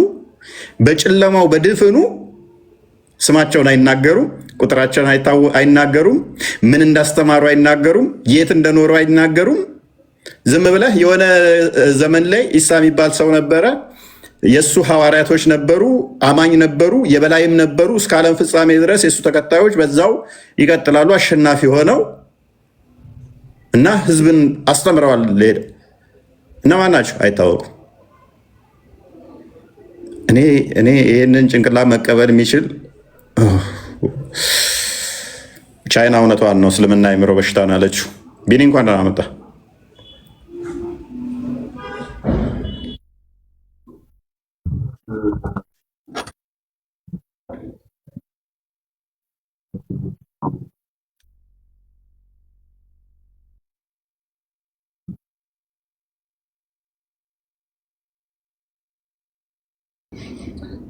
በጨለማው በድፍኑ ስማቸውን አይናገሩም፣ ቁጥራቸውን አይናገሩም፣ ምን እንዳስተማሩ አይናገሩም፣ የት እንደኖሩ አይናገሩም። ዝም ብለህ የሆነ ዘመን ላይ ኢሳ የሚባል ሰው ነበረ፣ የእሱ ሐዋርያቶች ነበሩ፣ አማኝ ነበሩ፣ የበላይም ነበሩ። እስከ ዓለም ፍጻሜ ድረስ የእሱ ተከታዮች በዛው ይቀጥላሉ አሸናፊ ሆነው እና ህዝብን አስተምረዋል። ሄደ እነማን ናቸው? አይታወቁም። እኔ ይህንን ጭንቅላት መቀበል የሚችል ቻይና እውነቷን ነው። እስልምና የአእምሮ በሽታ ነው ያለችው። ቢኒ እንኳን ደህና መጣ።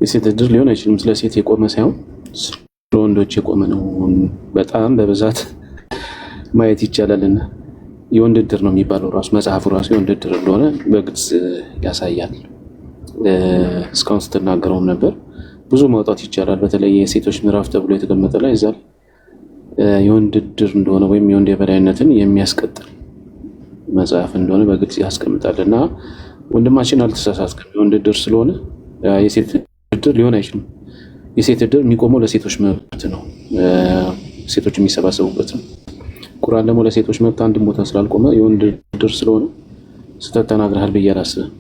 የሴት እድር ሊሆን አይችልም። ስለ ሴት የቆመ ሳይሆን ስለ ወንዶች የቆመ ነው። በጣም በብዛት ማየት ይቻላልና የወንድ እድር ነው የሚባለው ራሱ መጽሐፉ ራሱ የወንድ እድር እንደሆነ በግልጽ ያሳያል። እስካሁን ስትናገረውም ነበር። ብዙ ማውጣት ይቻላል። በተለይ የሴቶች ምዕራፍ ተብሎ የተቀመጠ ላይ እዛ የወንድ እድር እንደሆነ ወይም የወንድ የበላይነትን የሚያስቀጥል መጽሐፍ እንደሆነ በግልጽ ያስቀምጣል። እና ወንድማችን አልተሳሳትክም። የወንድ እድር ስለሆነ የሴት እድር ሊሆን አይችልም። የሴት እድር የሚቆመው ለሴቶች መብት ነው፣ ሴቶች የሚሰባሰቡበት ነው። ቁርአን ደግሞ ለሴቶች መብት አንድም ቦታ ስላልቆመ የወንድ እድር ስለሆነ ስህተት ተናግረሃል ብዬ አላስብም።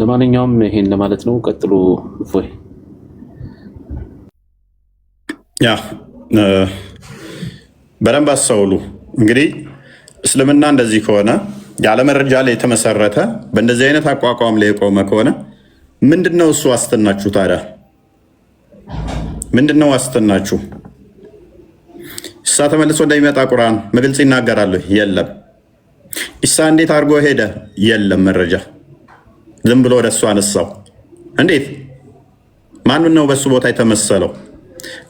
ለማንኛውም ይሄን ለማለት ነው። ቀጥሎ እፎይ ያ በደንብ አስተውሉ። እንግዲህ እስልምና እንደዚህ ከሆነ ያለ መረጃ ላይ የተመሰረተ በእንደዚህ አይነት አቋቋም ላይ የቆመ ከሆነ ምንድነው እሱ ዋስትናችሁ ታዲያ? ምንድነው ዋስትናችሁ? ኢሳ ተመልሶ እንደሚመጣ ቁርአን በግልጽ ይናገራል? የለም። ኢሳ እንዴት አድርጎ ሄደ? የለም መረጃ። ዝም ብሎ ወደ እሱ አነሳው። እንዴት? ማን ነው በሱ ቦታ የተመሰለው?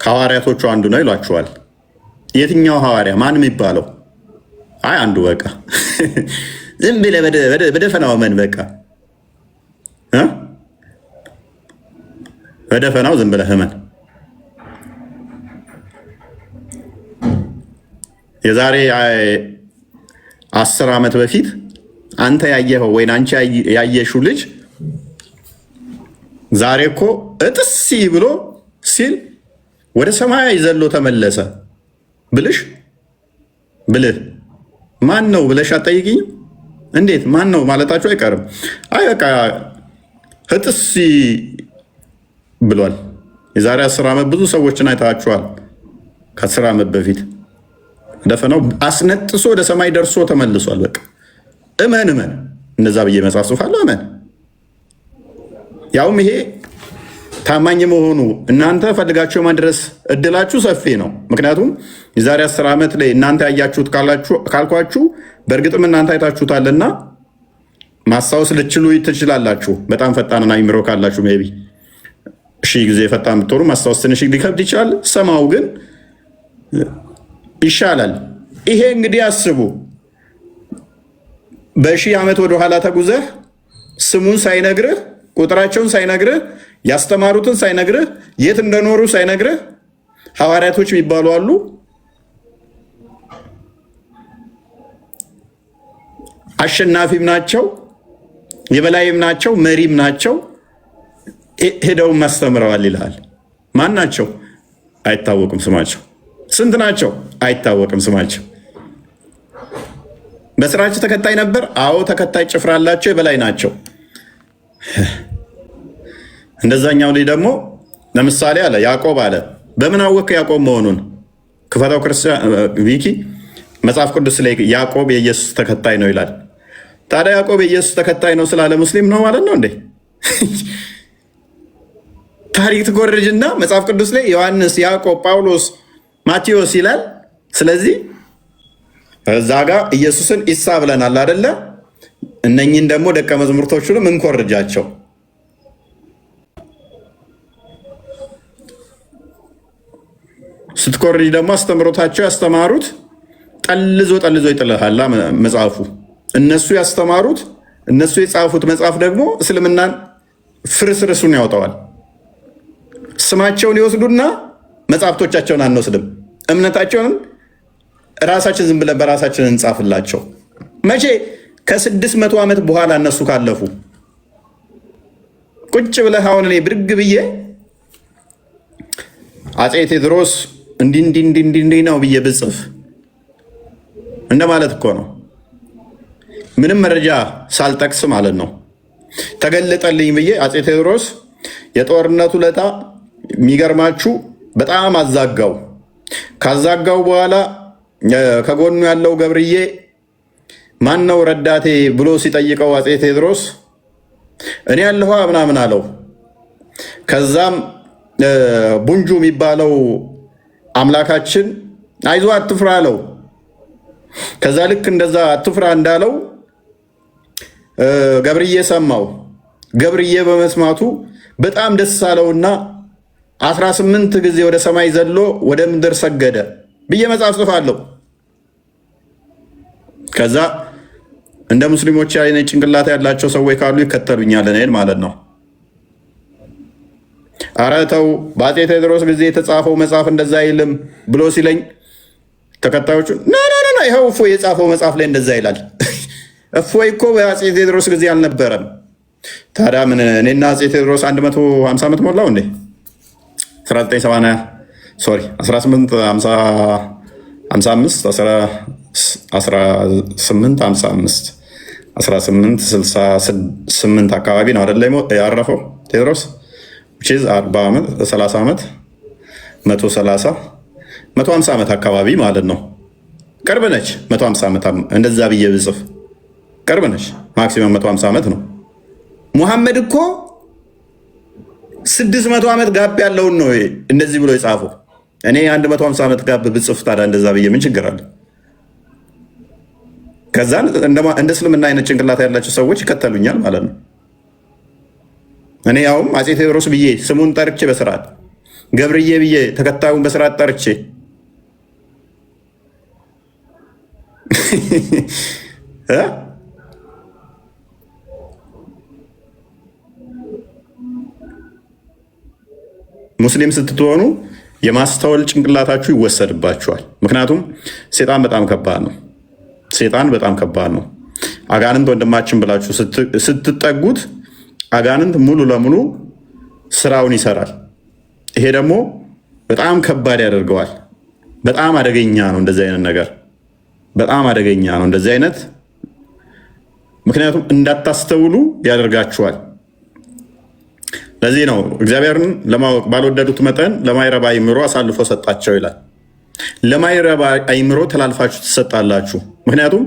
ከሐዋርያቶቹ አንዱ ነው ይሏቸዋል። የትኛው ሐዋርያ? ማን የሚባለው? አይ አንዱ በቃ ዝም ብለህ በደፈናው መን በቃ በደፈናው ዝም ብለህ መን። የዛሬ 10 ዓመት በፊት አንተ ያየኸው ወይ አንቺ ያየሽው ልጅ ዛሬ እኮ እጥሲ ብሎ ሲል ወደ ሰማይ ዘሎ ተመለሰ ብልህ ማን ነው ብለሽ አትጠይቂኝም? እንዴት ማን ነው ማለታችሁ አይቀርም። አይ በቃ እጥሲ ብሏል። የዛሬ 10 ዓመት ብዙ ሰዎችን አይታችኋል። ከ10 ዓመት በፊት ደፈናው አስነጥሶ ወደ ሰማይ ደርሶ ተመልሷል። በቃ እመን እንደዛ ብዬ መጽሐፍ ጽፋለሁ። እመን ያውም ይሄ ታማኝ መሆኑ እናንተ ፈልጋችሁ ማድረስ እድላችሁ ሰፊ ነው። ምክንያቱም የዛሬ 10 ዓመት ላይ እናንተ ያያችሁት ካልኳችሁ በእርግጥም እናንተ አይታችሁታልና ማስታወስ ልትችሉ ትችላላችሁ። በጣም ፈጣንና አይምሮ ካላችሁ ሜይ ቢ 1000 ጊዜ ፈጣን ብትሆኑ ማስታወስ ትንሽ ሊከብድ ይችላል። ሰማው ግን ይሻላል። ይሄ እንግዲህ አስቡ፣ በ1000 ዓመት ወደ ኋላ ተጉዘህ ስሙን ሳይነግርህ ቁጥራቸውን ሳይነግርህ ያስተማሩትን ሳይነግርህ የት እንደኖሩ ሳይነግርህ ሐዋርያቶች የሚባሉ አሉ። አሸናፊም ናቸው፣ የበላይም ናቸው፣ መሪም ናቸው። ሄደውም አስተምረዋል ይልሃል። ማን ናቸው? አይታወቅም ስማቸው። ስንት ናቸው? አይታወቅም ስማቸው። በስራቸው ተከታይ ነበር? አዎ ተከታይ ጭፍራ አላቸው፣ የበላይ ናቸው። እንደዛኛው ላይ ደግሞ ለምሳሌ አለ ያዕቆብ አለ። በምን አወቅ ያዕቆብ መሆኑን? ክፈታው ክርስቲያን ቪኪ መጽሐፍ ቅዱስ ላይ ያዕቆብ የኢየሱስ ተከታይ ነው ይላል። ታዲያ ያዕቆብ የኢየሱስ ተከታይ ነው ስላለ ሙስሊም ነው ማለት ነው እንዴ? ታሪክ ትኮርጅና መጽሐፍ ቅዱስ ላይ ዮሐንስ፣ ያዕቆብ፣ ጳውሎስ፣ ማቴዎስ ይላል። ስለዚህ እዛ ጋር ኢየሱስን ኢሳ ብለናል አደለ? እነኝን ደግሞ ደቀ መዝሙርቶቹንም እንኮርጃቸው። ስትኮርጅ ደግሞ አስተምሮታቸው ያስተማሩት ጠልዞ ይጥልሃል መጽሐፉ። እነሱ ያስተማሩት እነሱ የጻፉት መጽሐፍ ደግሞ እስልምናን ፍርስርሱን ያወጣዋል። ስማቸውን ይወስዱና መጽሐፍቶቻቸውን አንወስድም። እምነታቸውን ራሳችን ዝም ብለን በራሳችን እንጻፍላቸው። መቼ? ከ600 ዓመት በኋላ እነሱ ካለፉ ቁጭ ብለህ አሁን እኔ ብድግ ብዬ አፄ ቴዎድሮስ እንዲህ ነው ብዬ ብጽፍ እንደማለት እኮ ነው። ምንም መረጃ ሳልጠቅስ ማለት ነው። ተገለጠልኝ ብዬ አፄ ቴዎድሮስ የጦርነቱ ለታ የሚገርማችሁ በጣም አዛጋው። ካዛጋው በኋላ ከጎኑ ያለው ገብርዬ ማን ነው ረዳቴ ብሎ ሲጠይቀው አፄ ቴዎድሮስ እኔ ያለሁ ምናምን አለው። ከዛም ቡንጁ የሚባለው አምላካችን አይዞ አትፍራ አለው። ከዛ ልክ እንደዛ አትፍራ እንዳለው ገብርዬ ሰማው። ገብርዬ በመስማቱ በጣም ደስ አለውና 18 ጊዜ ወደ ሰማይ ዘሎ ወደ ምድር ሰገደ ብዬ መጽሐፍ ጽፋለሁ። ከዛ እንደ ሙስሊሞች አይነት ጭንቅላት ያላቸው ሰዎች ካሉ ይከተሉኛል እኔን ማለት ነው። ኧረ ተው በአፄ ቴዎድሮስ ጊዜ የተጻፈው መጽሐፍ እንደዛ አይልም ብሎ ሲለኝ ተከታዮቹ ና ይኸው እፎይ የጻፈው መጽሐፍ ላይ እንደዛ ይላል። እፎይ እኮ በአፄ ቴዎድሮስ ጊዜ አልነበረም። ታዲያ ምን እኔና አፄ ቴዎድሮስ 150 ዓመት ሞላው እንዴ? 1868 አካባቢ ነው አይደለ ያረፈው ቴዎድሮስ 30 ዓመት 130 150 ዓመት አካባቢ ማለት ነው። ቅርብ ነች 150 ዓመት እንደዛ ብዬ ብጽፍ ቅርብ ነች። ማክሲመም 150 ዓመት ነው። ሙሐመድ እኮ 600 ዓመት ጋፕ ያለውን ነው እንደዚህ ብሎ የጻፈው። እኔ 150 ዓመት ጋፕ ብጽፍ ታዲያ እንደዛ ብዬ ምን ችግር አለ? ከዛ እንደ እስልምና አይነት ጭንቅላት ያላቸው ሰዎች ይከተሉኛል ማለት ነው። እኔ ያውም አፄ ቴዎድሮስ ብዬ ስሙን ጠርቼ በስርዓት ገብርዬ ብዬ ተከታዩን በስርዓት ጠርቼ ሙስሊም ስትሆኑ የማስተዋል ጭንቅላታችሁ ይወሰድባችኋል። ምክንያቱም ሴጣን በጣም ከባድ ነው። ሴጣን በጣም ከባድ ነው። አጋንንት ወንድማችን ብላችሁ ስትጠጉት አጋንንት ሙሉ ለሙሉ ስራውን ይሰራል። ይሄ ደግሞ በጣም ከባድ ያደርገዋል። በጣም አደገኛ ነው እንደዚህ አይነት ነገር፣ በጣም አደገኛ ነው እንደዚህ አይነት። ምክንያቱም እንዳታስተውሉ ያደርጋችኋል። ለዚህ ነው እግዚአብሔርን ለማወቅ ባልወደዱት መጠን ለማይረባ አይምሮ አሳልፎ ሰጣቸው ይላል። ለማይረባ አይምሮ ተላልፋችሁ ትሰጣላችሁ። ምክንያቱም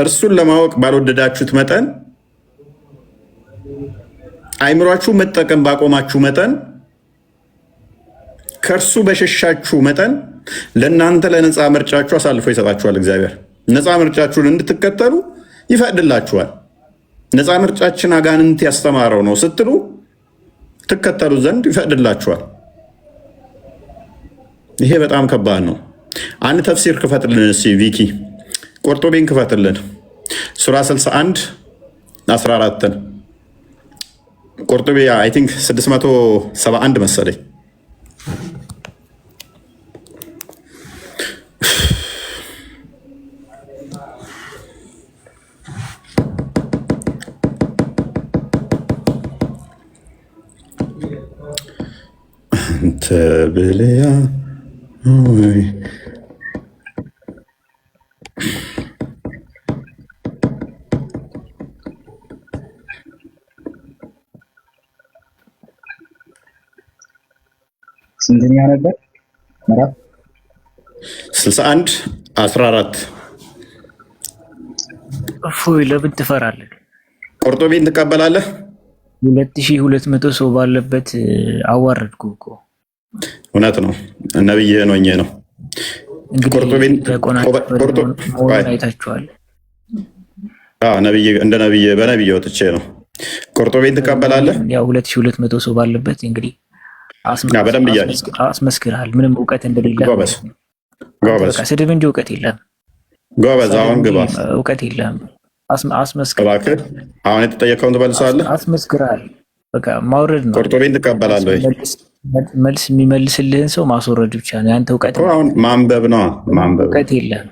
እርሱን ለማወቅ ባልወደዳችሁት መጠን አይምሯችሁ መጠቀም ባቆማችሁ መጠን ከእርሱ በሸሻችሁ መጠን ለእናንተ ለነፃ ምርጫችሁ አሳልፎ ይሰጣችኋል። እግዚአብሔር ነፃ ምርጫችሁን እንድትከተሉ ይፈቅድላችኋል። ነፃ ምርጫችን አጋንንት ያስተማረው ነው ስትሉ ትከተሉ ዘንድ ይፈቅድላችኋል። ይሄ በጣም ከባድ ነው። አንድ ተፍሲር ክፈትልን እስኪ ቪኪ፣ ቁርጡቢን ክፈትልን። ሱራ 61 14ን ቁርጡቢ አይ ቲንክ 671 መሰለኝ። ብልያ ስንተኛ ነበር? ምዕራፍ 61 14 እፎይ ለምን ትፈራለህ? ቁርጡቢን ትቀበላለህ? 2200 ሰው ባለበት አዋረድኩ እኮ። እውነት ነው። ነብይህን ሆኜ ነው። ቁርጡቢን አይታችኋል። እንደ ነብይ በነብይ ወጥቼ ነው። ቁርጡቢን ትቀበላለህ? ያው 2200 ሰው ባለበት እንግዲህ በደንብ አስመስክርሃል። ምንም እውቀት እንደሌለ ጎበዝ። ስድብ እንጂ እውቀት የለም። ጎበዝ። አሁን ግባ። እውቀት የለም። አስመስክር። እባክህ አሁን የተጠየቀውን ትመልሳለህ። አስመስክርሃል። በቃ ማውረድ ነው። ቁርጡቢን ትቀበላለህ? መልስ የሚመልስልህን ሰው ማስወረድ ብቻ ነው ያንተ እውቀት። አሁን ማንበብ ነው። ማንበብ እውቀት የለም።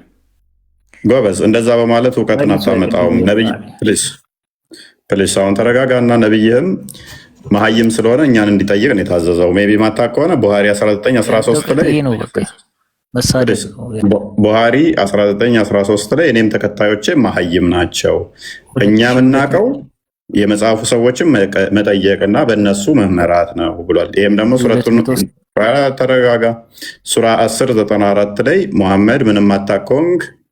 ጎበዝ። እንደዛ በማለት እውቀትን አታመጣውም። ነብይ ፕሊስ አሁን ተረጋጋና፣ ነብይህም መሀይም ስለሆነ እኛን እንዲጠይቅ ነው የታዘዘው። ሜይ ቢ ማታ ከሆነ ቡሃሪ 1913 ላይ ቡሃሪ 1913 ላይ እኔም ተከታዮቼ መሀይም ናቸው፣ እኛ የምናውቀው የመጽሐፉ ሰዎችን መጠየቅና በእነሱ መመራት ነው ብሏል። ይህም ደግሞ ሱረቱን ተረጋጋ ሱራ 1094 ላይ ሙሐመድ ምንም አታውቀውም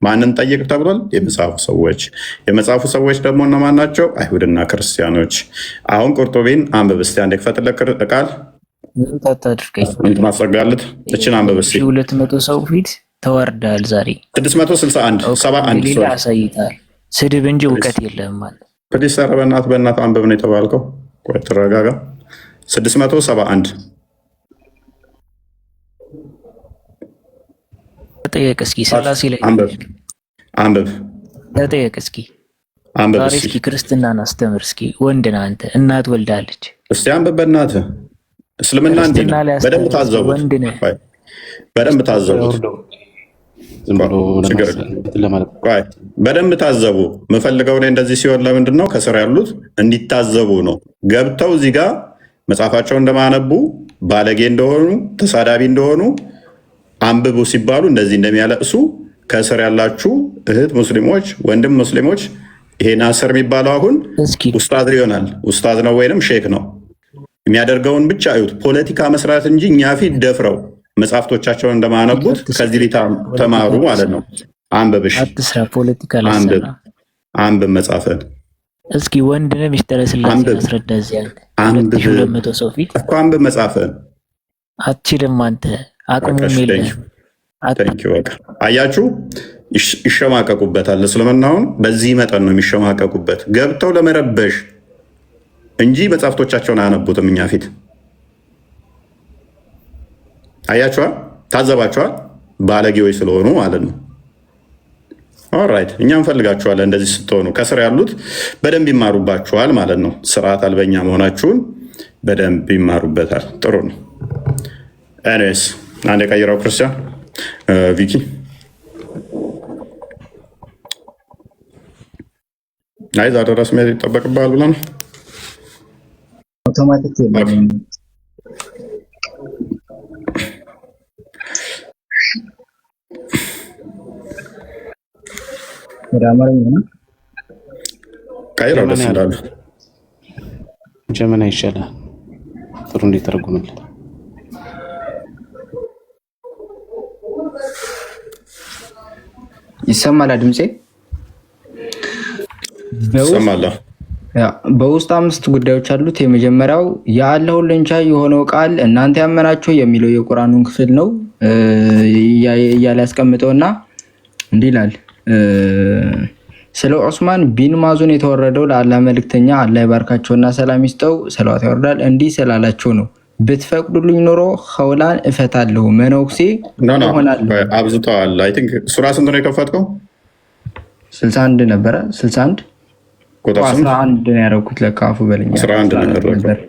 ማንን ጠይቅ ተብሏል? የመጽሐፉ ሰዎች። የመጽሐፉ ሰዎች ደግሞ እነማን ናቸው? አይሁድና ክርስቲያኖች። አሁን ቁርጡቢን አንብብ እስኪ አንዴ ክፈትለት ቃል ማስጠጋለት እችን አንብብ እስኪ። 200 ሰው ፊት ተዋርዳል። ዛሬ 661 71 አሳይታል። ስድብ እንጂ እውቀት የለም ማለት ፕሊስ። ኧረ በእናት አንብብ ነው የተባልከው። ቆይ ተረጋጋ። 671 ተጠየቅ እስኪ። ስላሴ ላይ አንብብ። ተጠየቅ እስኪ። ዛሬ እስኪ ክርስትናን አስተምር እስኪ። ወንድ ነህ አንተ፣ እናት ወልዳለች። እስቲ አንብብ በእናትህ። እስልምና እንዲህ ነው። በደንብ ታዘቡት፣ በደንብ ታዘቡት፣ በደንብ ታዘቡ። የምፈልገው እኔ እንደዚህ ሲሆን ለምንድን ነው? ከስር ያሉት እንዲታዘቡ ነው። ገብተው እዚህ ጋር መጽሐፋቸው እንደማነቡ ባለጌ እንደሆኑ ተሳዳቢ እንደሆኑ አንብቡ ሲባሉ እንደዚህ እንደሚያለቅሱ ከስር ያላችሁ እህት ሙስሊሞች፣ ወንድም ሙስሊሞች፣ ይሄ ናስር የሚባለው አሁን ኡስታዝ ይሆናል። ኡስታዝ ነው ወይንም ሼክ ነው። የሚያደርገውን ብቻ እዩት። ፖለቲካ መስራት እንጂ እኛ ፊት ደፍረው መጽሐፍቶቻቸውን እንደማያነቡት ከዚህ ላይ ተማሩ ማለት ነው። አንብብሽ አትስራ ፖለቲካ ለሰራ አንብብ መጽሐፍን እስኪ ወንድ ነው ሚስጥረ ስላሴ አስረዳ። እዚያ አንብብ 200 ሰው ፊት እኮ አንብብ መጽሐፍን። አትችልም አንተ አቅሙም የለህም። አያችሁ ይሸማቀቁበታል። እስልምናውን በዚህ መጠን ነው የሚሸማቀቁበት፣ ገብተው ለመረበሽ እንጂ መጽሐፍቶቻቸውን አያነቡትም እኛ ፊት። አያችኋል፣ ታዘባችኋል፣ ባለጌዎች ስለሆኑ ማለት ነው። ኦራይት እኛ እንፈልጋችኋለን። እንደዚህ ስትሆኑ ከስር ያሉት በደንብ ይማሩባችኋል ማለት ነው። ስርዓት አልበኛ መሆናችሁን በደንብ ይማሩበታል። ጥሩ ነው። ኤኒዌይስ አንድ የቀይረው ክርስቲያን ቪኪ አይዛ ድረስ መሄድ ይጠበቅብሃል ብለህ ነው። አውቶማቲክ ቀይረው ደስ ይላል። ጀመና ይሻላል። ጥሩ እንዲተረጉምልን ይሰማል ድምጼ? ይሰማል። በውስጥ 5 ጉዳዮች አሉት። የመጀመሪያው የአላህ ሁሉን ቻይ የሆነው ቃል እናንተ ያመናችሁ የሚለው የቁርአኑን ክፍል ነው እያለ ያስቀምጠውና እንዲህ ይላል። ስለ ዑስማን ቢን ማዙን የተወረደው ለአላህ መልእክተኛ አላህ ይባርካቸውና ሰላም ይስጠው ሰላዋት ያወርዳል እንዲህ ስላላቸው ነው። ብትፈቅዱልኝ ኖሮ ኸውላን እፈታለሁ መነኩሴ ሆናለሁ። አብዝተዋል። አይ ቲንክ ሱራ ስንት ነው የከፈትከው? 61 ነበረ። 61 ቁጥር 11 ነው ያደረኩት። ለካፉ በለኛ 11 ነው ያደረኩት።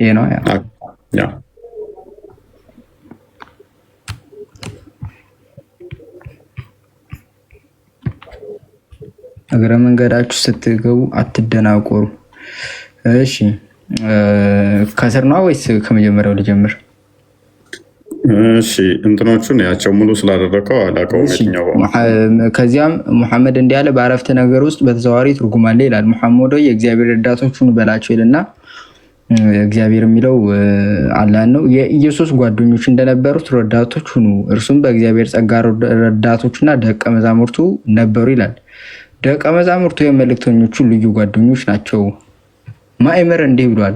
ይሄ ነው ያ እግረ መንገዳችሁ ስትገቡ አትደናቆሩ። እሺ ከስር ነው ወይስ ከመጀመሪያው ልጀምር? እሺ እንትኖቹን ያቸው ሙሉ ስላደረከው አላውቀውም። የትኛው ከዚያም ሙሐመድ እንዲህ ያለ በአረፍተ ነገር ውስጥ በተዘዋዋሪ ትርጉም አለ ይላል። ሙሐመድ ሆይ የእግዚአብሔር ረዳቶች ሁኑ በላቸው ይልና እግዚአብሔር የሚለው አላህ ነው። የኢየሱስ ጓደኞች እንደነበሩት ረዳቶች ሁኑ፣ እርሱም በእግዚአብሔር ጸጋ ረዳቶችና ደቀ መዛሙርቱ ነበሩ ይላል። ደቀ መዛሙርቱ የመልእክተኞቹ ልዩ ጓደኞች ናቸው። ማእመር እንዲህ ብሏል፣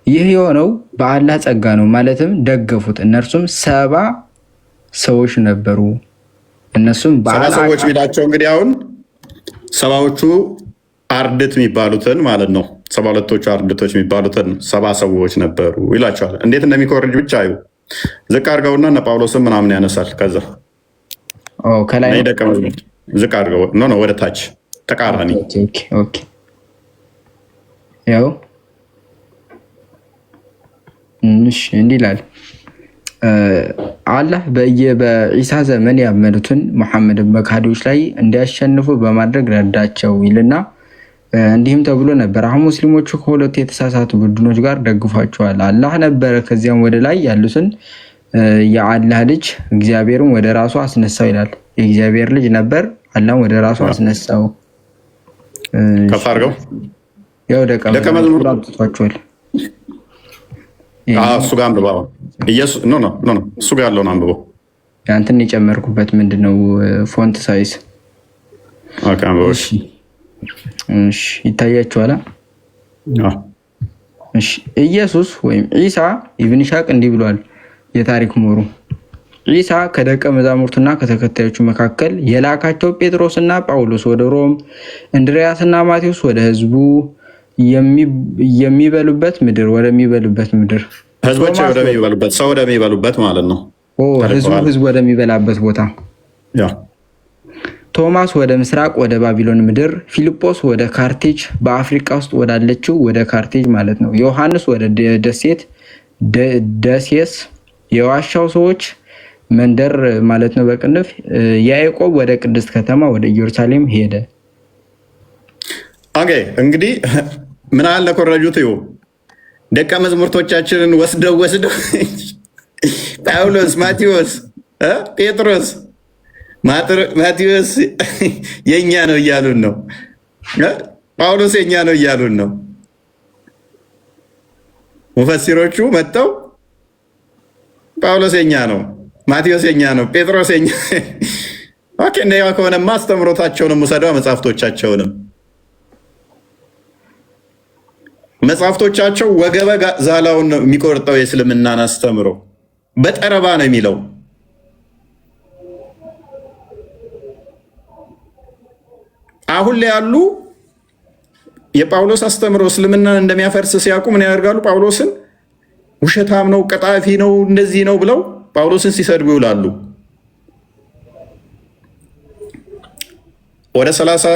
ይህ የሆነው በአላህ ጸጋ ነው፣ ማለትም ደገፉት። እነርሱም 70 ሰዎች ነበሩ። እነሱም 70 ሰዎች ሚላቸው እንግዲህ አሁን 70ዎቹ አርድት የሚባሉትን ማለት ነው። 72ቶቹ አርድቶች የሚባሉትን 70 ሰዎች ነበሩ ይላቸዋል። እንዴት እንደሚኮርጅ ብቻ አዩ። ዝቅ አድርገውና እነ ጳውሎስም ምናምን ያነሳል። ከዛ ከላይ ደቀ መዛሙርት ዝቅ አድርገው ነው ወደ ታች ተቃራኒ። ያው እንዲህ ይላል፣ አላህ በኢሳ ዘመን ያመኑትን ሙሐመድን በካዶች ላይ እንዲያሸንፉ በማድረግ ረዳቸው ይልና እንዲህም ተብሎ ነበር፣ አሁን ሙስሊሞቹ ከሁለቱ የተሳሳቱ ቡድኖች ጋር ደግፏቸዋል። አላህ ነበረ ከዚያም ወደ ላይ ያሉትን የአላህ ልጅ እግዚአብሔርን ወደ ራሱ አስነሳው ይላል። የእግዚአብሔር ልጅ ነበር፣ አላህም ወደ ራሱ አስነሳው። ከፍ አድርገው ያው ደቀ መዛሙርቱ አጥቷቸዋል። እሱ ጋር አንብበው ኢየሱስ እሱ ጋር ያለውን አንብበው። ያንተን የጨመርኩበት ምንድነው ፎንት ሳይዝ እሺ ይታያችኋል። እሺ ኢየሱስ ወይም ኢሳ ኢብን ሻቅ እንዲህ ብሏል። የታሪክ ምሁሩ ኢሳ ከደቀ መዛሙርቱና ከተከታዮቹ መካከል የላካቸው ጴጥሮስና ጳውሎስ ወደ ሮም፣ እንድሪያስና ማቴዎስ ወደ ህዝቡ የሚበሉበት ምድር ወደሚበሉበት ምድር ህዝቦች ወደሚበሉበት ሰው ወደሚበሉበት ማለት ነው። ህዝቡ ወደሚበላበት ቦታ፣ ቶማስ ወደ ምስራቅ ወደ ባቢሎን ምድር፣ ፊልጶስ ወደ ካርቴጅ በአፍሪካ ውስጥ ወዳለችው ወደ ካርቴጅ ማለት ነው፣ ዮሐንስ ወደ ደሴት ደሴስ የዋሻው ሰዎች መንደር ማለት ነው በቅንፍ፣ ያዕቆብ ወደ ቅድስት ከተማ ወደ ኢየሩሳሌም ሄደ። ኦኬ እንግዲህ ምን አለ ኮረጁት ይው ደቀ መዛሙርቶቻችንን ወስደው ጳውሎስ፣ ማቴዎስ፣ ጴጥሮስ ማቴዎስ የኛ ነው እያሉን ነው። ጳውሎስ የኛ ነው እያሉን ነው። ሙፈሲሮቹ መጥተው ጳውሎስ የኛ ነው፣ ማቴዎስ የኛ ነው፣ ጴጥሮስ የኛ ኦኬ። እንደያ ከሆነማ አስተምሮታቸውንም ውሰደው፣ መጽሐፍቶቻቸውንም መጽሐፍቶቻቸው ወገበ ዛላውን ነው የሚቆርጠው። የእስልምናን አስተምሮ በጠረባ ነው የሚለው። አሁን ላይ ያሉ የጳውሎስ አስተምሮ እስልምናን እንደሚያፈርስ ሲያውቁ ምን ያደርጋሉ? ጳውሎስን ውሸታም ነው፣ ቀጣፊ ነው፣ እንደዚህ ነው ብለው ጳውሎስን ሲሰድቡ ይውላሉ። ወደ 30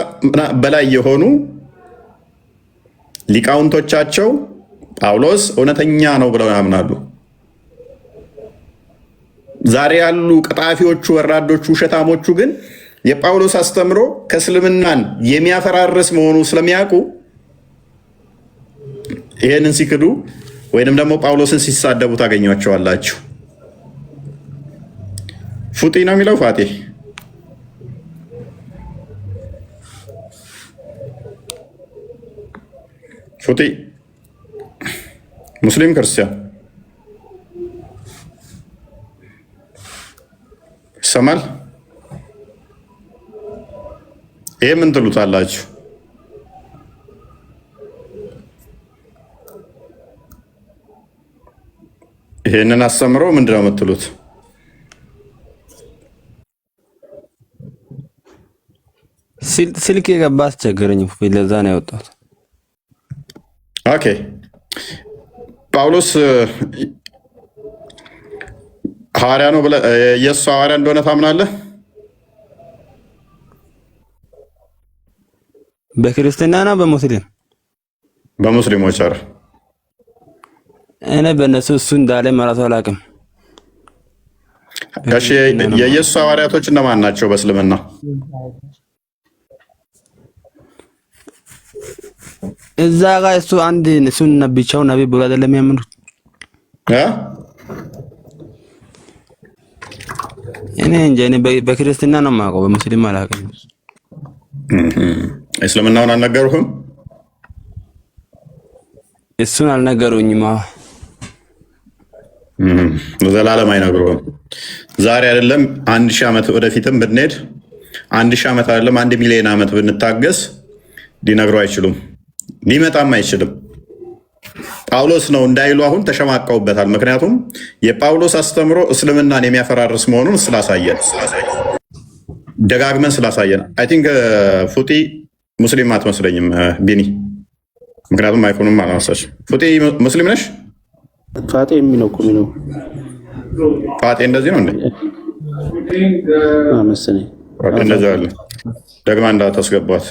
በላይ የሆኑ ሊቃውንቶቻቸው ጳውሎስ እውነተኛ ነው ብለው ያምናሉ። ዛሬ ያሉ ቀጣፊዎቹ፣ ወራዶቹ፣ ውሸታሞቹ ግን የጳውሎስ አስተምሮ ከእስልምናን የሚያፈራርስ መሆኑ ስለሚያውቁ ይህንን ሲክዱ ወይንም ደግሞ ጳውሎስን ሲሳደቡ ታገኟቸዋላችሁ። ፉጢ ነው የሚለው ፋቴ ፉጢ ሙስሊም ክርስቲያን ይሰማል። ይሄ ምን ትሉታላችሁ? ይሄንን አስተምሮ ምንድነው የምትሉት? ስልክ የገባ አስቸገረኝ። ለዛ ነው ያወጣሁት። ኦኬ ጳውሎስ ሐዋርያ ነው ብለህ የእሱ ሐዋርያ እንደሆነ ታምናለህ? በክርስቲያንና በሙስሊም በሙስሊሞች አረ እኔ በእነሱ እሱ እንዳለ መራሱ አላውቅም። እሺ የኢየሱስ ሐዋርያቶች እነማን ናቸው በእስልምና? እዛ ጋር እሱ አንድ እሱን ነብቻው ነብይ ብሎ አይደለም የሚያምኑት። እኔ እንጃ እኔ በክርስቲያና ነው የማውቀው፣ በሙስሊም አላውቅም። እስልምናውን አልነገሩህም? እሱን አልነገሩኝም። ዘላለም አይነግሩህም። ዛሬ አይደለም 1000 ዓመት ወደፊትም ብንሄድ 1000 ዓመት አይደለም 1 ሚሊዮን ዓመት ብንታገስ ሊነግሩ አይችሉም። ሊመጣም አይችልም። ጳውሎስ ነው እንዳይሉ አሁን ተሸማቀውበታል። ምክንያቱም የጳውሎስ አስተምሮ እስልምናን የሚያፈራርስ መሆኑን ስላሳየን ደጋግመን ስላሳየን። አይ ቲንክ ፉጢ ሙስሊም አትመስለኝም ቢኒ፣ ምክንያቱም አይኮኑም አላመሳች። ፉጢ ሙስሊም ነሽ? ፋጤ የሚለው እኮ ነው። ፋጤ እንደዚህ ነው እንዴ? መሰለኝ እንደዚህ አለ። ደግማ እንዳታስገባት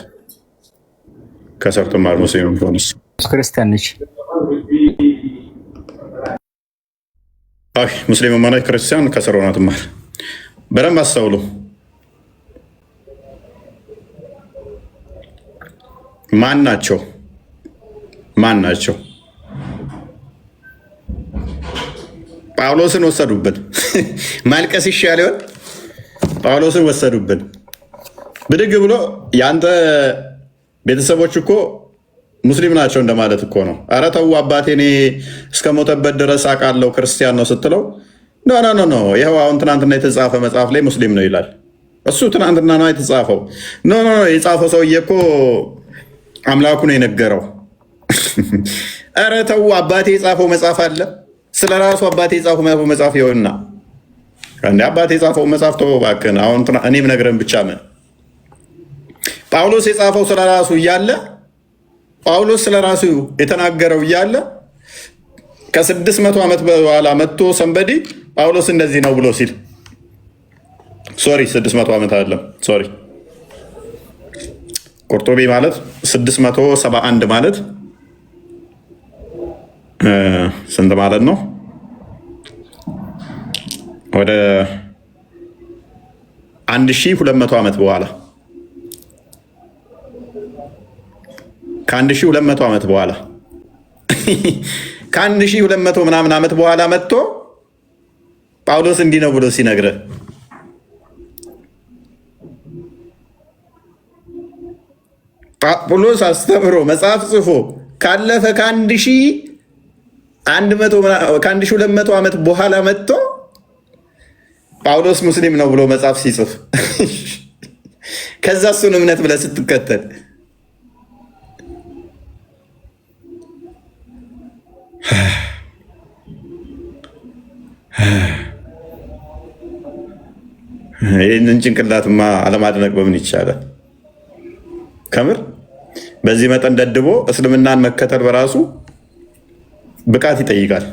ከስር ትማር። ሙስሊም ሆነስ ክርስቲያን ነች። አይ ሙስሊም ሆነ ክርስቲያን ከስር ሆና ትማር። በደንብ አስተውሉ። ማን ናቸው? ማን ናቸው? ጳውሎስን ወሰዱብን። ማልቀስ ይሻል ይሆን? ጳውሎስን ወሰዱብን። ብድግ ብሎ የአንተ ቤተሰቦች እኮ ሙስሊም ናቸው እንደማለት እኮ ነው። ኧረ ተው አባቴ እኔ እስከ ሞተበት ድረስ አውቃለሁ ክርስቲያን ነው ስትለው ኖ ይኸው አሁን ትናንትና የተጻፈ መጽሐፍ ላይ ሙስሊም ነው ይላል። እሱ ትናንትና ነው የተጻፈው። ኖ የጻፈው ሰውዬ እኮ አምላኩ ነው የነገረው። ኧረ ተው አባቴ የጻፈው መጽሐፍ አለ። ስለ ራሱ አባቴ የጻፈው መጽሐፍ ይሆንና እንደ አባቴ የጻፈው መጽሐፍ ተው እባክህን። አሁን እኔም ነግረን ብቻ ምን ጳውሎስ የጻፈው ስለ ራሱ እያለ ጳውሎስ ስለ ራሱ የተናገረው እያለ ከ600 ዓመት በኋላ መጥቶ ሰንበዲ ጳውሎስ እንደዚህ ነው ብሎ ሲል ሶሪ 600 ዓመት አይደለም ሶሪ ቁርጡቢ ማለት 671 ማለት ስንት ማለት ነው? ወደ 1200 ዓመት በኋላ ከ1200 ዓመት በኋላ ከ1200 ምናምን ዓመት በኋላ መጥቶ ጳውሎስ እንዲህ ነው ብሎ ሲነግረ ጳውሎስ አስተምሮ መጽሐፍ ጽፎ ካለፈ ከ1200 ከ1200 ዓመት በኋላ መጥቶ ጳውሎስ ሙስሊም ነው ብሎ መጽሐፍ ሲጽፍ ከዛ እሱን እምነት ብለህ ስትከተል ይህንን ጭንቅላትማ አለማድነቅ በምን ይቻላል? ከምር በዚህ መጠን ደድቦ እስልምናን መከተል በራሱ ብቃት ይጠይቃል።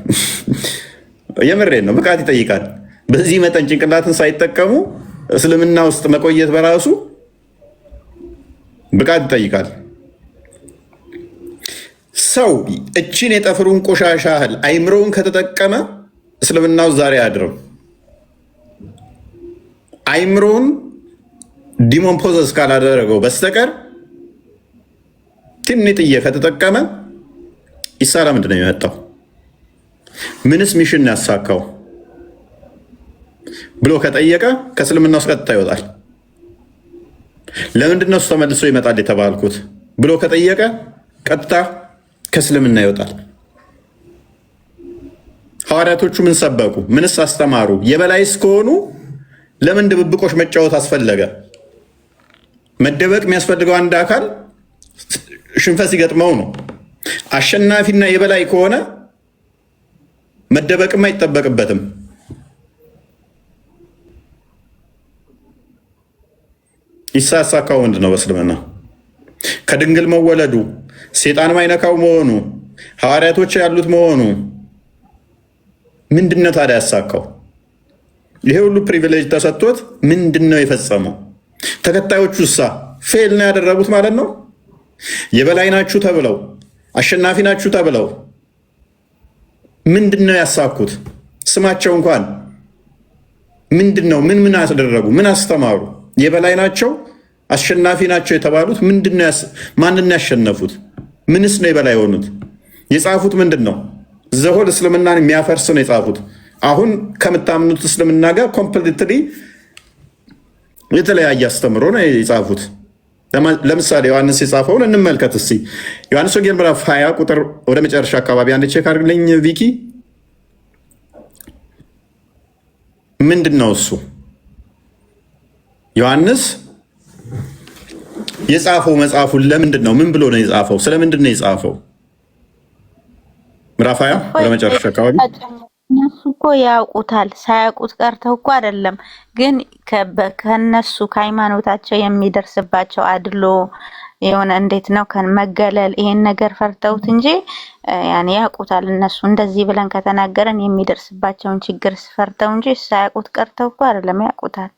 የምሬን ነው፣ ብቃት ይጠይቃል። በዚህ መጠን ጭንቅላትን ሳይጠቀሙ እስልምና ውስጥ መቆየት በራሱ ብቃት ይጠይቃል። ሰው እችን የጠፍሩን ቆሻሻ ያህል አይምሮውን ከተጠቀመ እስልምና ውስጥ ዛሬ አያድርም። አይምሮውን ዲሞምፖዘስ ካላደረገው በስተቀር ትንጥዬ ከተጠቀመ ኢሳ ለምንድን ነው የመጣው? ምንስ ሚሽን ያሳካው ብሎ ከጠየቀ ከእስልምና ውስጥ ቀጥታ ይወጣል። ለምንድን ነው እሱ ተመልሶ ይመጣል የተባልኩት ብሎ ከጠየቀ ቀጥታ ከእስልምና ይወጣል። ሐዋርያቶቹ ምን ሰበኩ? ምንስ አስተማሩ? የበላይ እስከሆኑ ለምን ድብብቆች መጫወት አስፈለገ? መደበቅ የሚያስፈልገው አንድ አካል ሽንፈት ሲገጥመው ነው። አሸናፊና የበላይ ከሆነ መደበቅም አይጠበቅበትም። ኢሳ ያሳካው ምንድን ነው? በእስልምና ከድንግል መወለዱ፣ ሴጣን ማይነካው መሆኑ፣ ሐዋርያቶች ያሉት መሆኑ ምንድን ነው ታዲያ ያሳካው? ይሄ ሁሉ ፕሪቪሌጅ ተሰጥቶት ምንድን ነው የፈጸመው? ተከታዮቹ እሳ ፌል ነው ያደረጉት ማለት ነው። የበላይ ናችሁ ተብለው አሸናፊ ናችሁ ተብለው ምንድን ነው ያሳኩት? ስማቸው እንኳን ምንድን ነው? ምን አስደረጉ? ምን አስተማሩ? የበላይ ናቸው አሸናፊ ናቸው የተባሉት ምንድን ነው? ማንን ያሸነፉት? ምንስ ነው የበላይ የሆኑት? የጻፉት ምንድን ነው? ዘሆል እስልምናን የሚያፈርስ ነው የጻፉት። አሁን ከምታምኑት እስልምና ጋር ኮምፕሊትሊ የተለያየ አስተምሮ ነው የጻፉት። ለምሳሌ ዮሐንስ የጻፈውን እንመልከት እስኪ። ዮሐንስ ወንጌል ምዕራፍ 20 ቁጥር ወደ መጨረሻ አካባቢ አንድ ቼክ አድርግልኝ ቪኪ። ምንድን ነው እሱ? ዮሐንስ የጻፈው መጽሐፉን ለምንድን ነው? ምን ብሎ ነው የጻፈው? ስለምንድን ነው የጻፈው? ምዕራፍ 20 ወደ መጨረሻ አካባቢ እነሱ እኮ ያውቁታል። ሳያውቁት ቀርተው እኮ አይደለም፣ ግን ከነሱ ከሃይማኖታቸው የሚደርስባቸው አድሎ የሆነ እንዴት ነው መገለል፣ ይሄን ነገር ፈርተውት እንጂ ያኔ ያውቁታል። እነሱ እንደዚህ ብለን ከተናገረን የሚደርስባቸውን ችግር ፈርተው እንጂ ሳያውቁት ቀርተው እኮ አይደለም፣ ያውቁታል።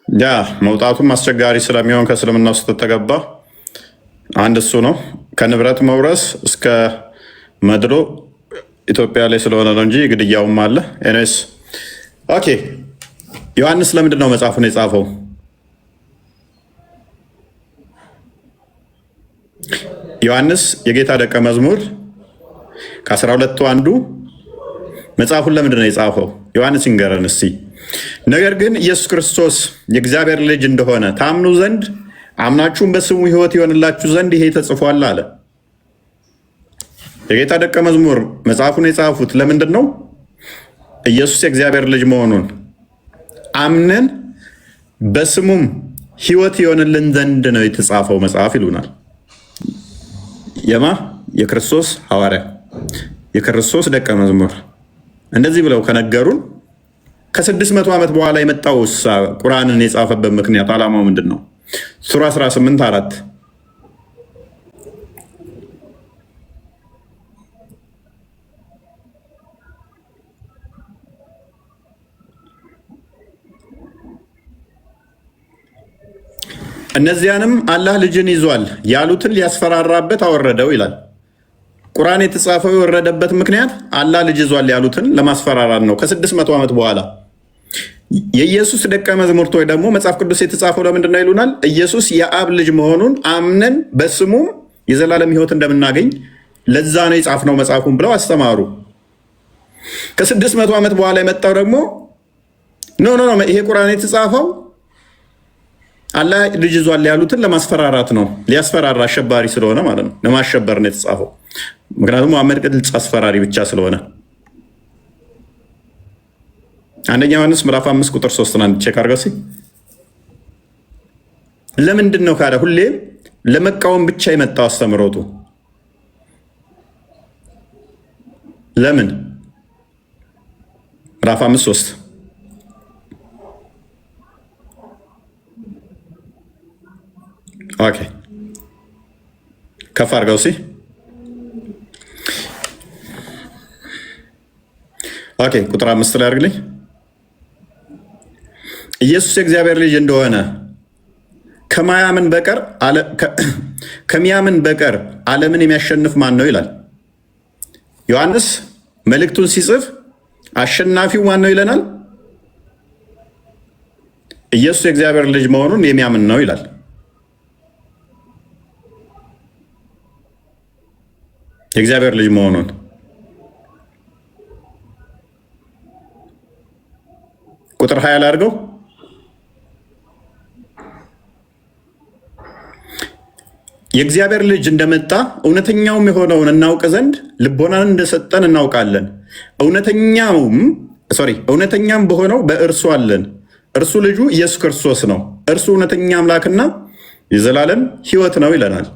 ያ መውጣቱም አስቸጋሪ ስለሚሆን ከእስልምና ውስጥ ተገባ። አንድ እሱ ነው። ከንብረት መውረስ እስከ መድሎ ኢትዮጵያ ላይ ስለሆነ ነው እንጂ ግድያውም አለ። ኤኒዌይስ ኦኬ። ዮሐንስ ለምንድን ነው መጽሐፉን የጻፈው? ዮሐንስ የጌታ ደቀ መዝሙር ከ12ቱ አንዱ መጽሐፉን ለምንድን ነው የጻፈው? ዮሐንስ ይንገረን እስቲ። ነገር ግን ኢየሱስ ክርስቶስ የእግዚአብሔር ልጅ እንደሆነ ታምኑ ዘንድ አምናችሁም በስሙ ሕይወት ይሆንላችሁ ዘንድ ይሄ ተጽፏል አለ። የጌታ ደቀ መዝሙር መጽሐፉን የጻፉት ለምንድን ነው? ኢየሱስ የእግዚአብሔር ልጅ መሆኑን አምነን በስሙም ሕይወት ይሆንልን ዘንድ ነው የተጻፈው መጽሐፍ ይሉናል። የማ የክርስቶስ ሐዋርያ፣ የክርስቶስ ደቀ መዝሙር እንደዚህ ብለው ከነገሩን ከ600 ዓመት በኋላ የመጣው ቁርአንን የጻፈበት ምክንያት ዓላማው ምንድን ነው? ሱራ 18:4 እነዚያንም አላህ ልጅን ይዟል ያሉትን ሊያስፈራራበት አወረደው ይላል። ቁርአን የተጻፈው የወረደበት ምክንያት አላህ ልጅ ይዟል ያሉትን ለማስፈራራት ነው። ከ600 ዓመት በኋላ የኢየሱስ ደቀ መዛሙርት ወይ ደግሞ መጽሐፍ ቅዱስ የተጻፈው ለምንድን ነው ይሉናል? ኢየሱስ የአብ ልጅ መሆኑን አምነን በስሙም የዘላለም ሕይወት እንደምናገኝ ለዛ ነው የጻፍነው መጽሐፉን ብለው አስተማሩ። ከ600 ዓመት በኋላ የመጣው ደግሞ ኖ ይሄ ቁርአን የተጻፈው አላህ ልጅ ይዟል ያሉትን ለማስፈራራት ነው። ሊያስፈራራ አሸባሪ ስለሆነ ማለት ነው። ለማሸበር ነው የተጻፈው። ምክንያቱም መሐመድ ግልጽ አስፈራሪ ብቻ ስለሆነ። አንደኛ ዮሐንስ ምዕራፍ 5 ቁጥር 3 አንድ ቼክ አድርገው እስኪ። ለምንድን ነው ካለ ሁሌም ለመቃወም ብቻ የመጣው አስተምሮቱ? ለምን? ምዕራፍ 5:3 ኦኬ ከፍ አድርገው እስኪ። ኦኬ ቁጥር 5 ላይ አድርግልኝ። ኢየሱስ የእግዚአብሔር ልጅ እንደሆነ ከሚያምን በቀር ዓለምን የሚያሸንፍ ማን ነው ይላል ዮሐንስ መልእክቱን ሲጽፍ። አሸናፊው ማን ነው ይለናል? ኢየሱስ የእግዚአብሔር ልጅ መሆኑን የሚያምን ነው ይላል። የእግዚአብሔር ልጅ መሆኑን ቁጥር 20 ላይ አድርገው። የእግዚአብሔር ልጅ እንደመጣ እውነተኛውም የሆነውን እናውቅ ዘንድ ልቦናን እንደሰጠን እናውቃለን። እውነተኛም በሆነው በእርሱ አለን። እርሱ ልጁ ኢየሱስ ክርስቶስ ነው። እርሱ እውነተኛ አምላክና የዘላለም ሕይወት ነው ይለናል።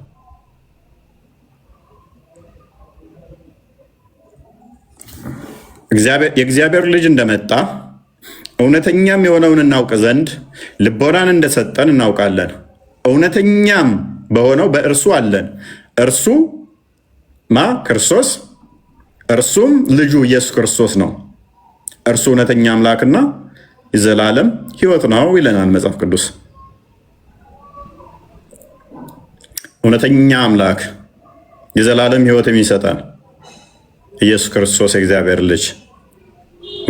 የእግዚአብሔር ልጅ እንደመጣ እውነተኛም የሆነውን እናውቅ ዘንድ ልቦናን እንደሰጠን እናውቃለን። እውነተኛም በሆነው በእርሱ አለን። እርሱ ክርስቶስ፣ እርሱም ልጁ ኢየሱስ ክርስቶስ ነው። እርሱ እውነተኛ አምላክና የዘላለም ሕይወት ነው ይለናል መጽሐፍ ቅዱስ። እውነተኛ አምላክ የዘላለም ሕይወት የሚሰጠን ኢየሱስ ክርስቶስ የእግዚአብሔር ልጅ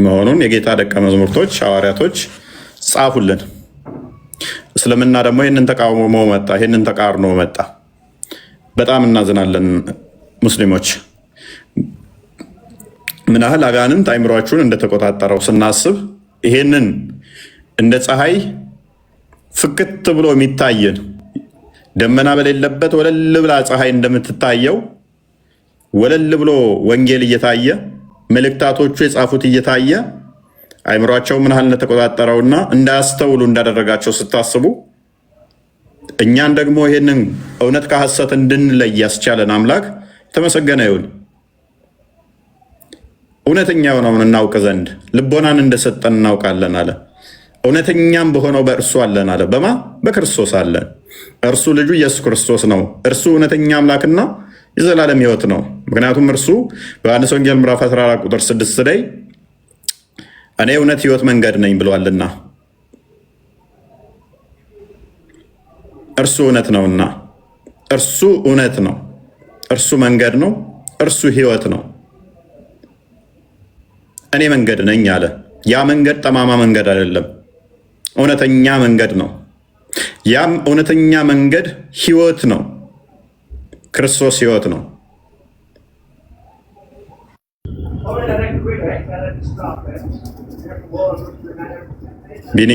መሆኑን የጌታ ደቀ መዛሙርቶች ሐዋርያቶች ጻፉልን። እስልምና ደግሞ ይህንን ተቃውሞ መጣ፣ ይህንን ተቃርኖ መጣ። በጣም እናዝናለን ሙስሊሞች። ምን ያህል አጋንንት አይምሯችሁን እንደተቆጣጠረው ስናስብ ይሄንን እንደ ፀሐይ ፍክት ብሎ የሚታየን ደመና በሌለበት ወለል ብላ ፀሐይ እንደምትታየው ወለል ብሎ ወንጌል እየታየ መልእክታቶቹ የጻፉት እየታየ አይምሯቸው ምን ያህል እንደተቆጣጠረውና እንዳያስተውሉ እንዳደረጋቸው ስታስቡ እኛን ደግሞ ይሄንን እውነት ከሐሰት እንድንለይ ያስቻለን አምላክ የተመሰገነ ይሁን። እውነተኛ የሆነውን እናውቅ ዘንድ ልቦናን እንደሰጠን እናውቃለን አለ። እውነተኛም በሆነው በእርሱ አለን አለ። በማ በክርስቶስ አለን። እርሱ ልጁ ኢየሱስ ክርስቶስ ነው። እርሱ እውነተኛ አምላክና የዘላለም ሕይወት ነው። ምክንያቱም እርሱ በዮሐንስ ወንጌል ምዕራፍ 14 ቁጥር 6 ላይ እኔ እውነት ሕይወት መንገድ ነኝ ብሏልና እርሱ እውነት ነውና፣ እርሱ እውነት ነው፣ እርሱ መንገድ ነው፣ እርሱ ሕይወት ነው። እኔ መንገድ ነኝ አለ። ያ መንገድ ጠማማ መንገድ አይደለም፣ እውነተኛ መንገድ ነው። ያም እውነተኛ መንገድ ሕይወት ነው። ክርስቶስ ሕይወት ነው። ቢኒ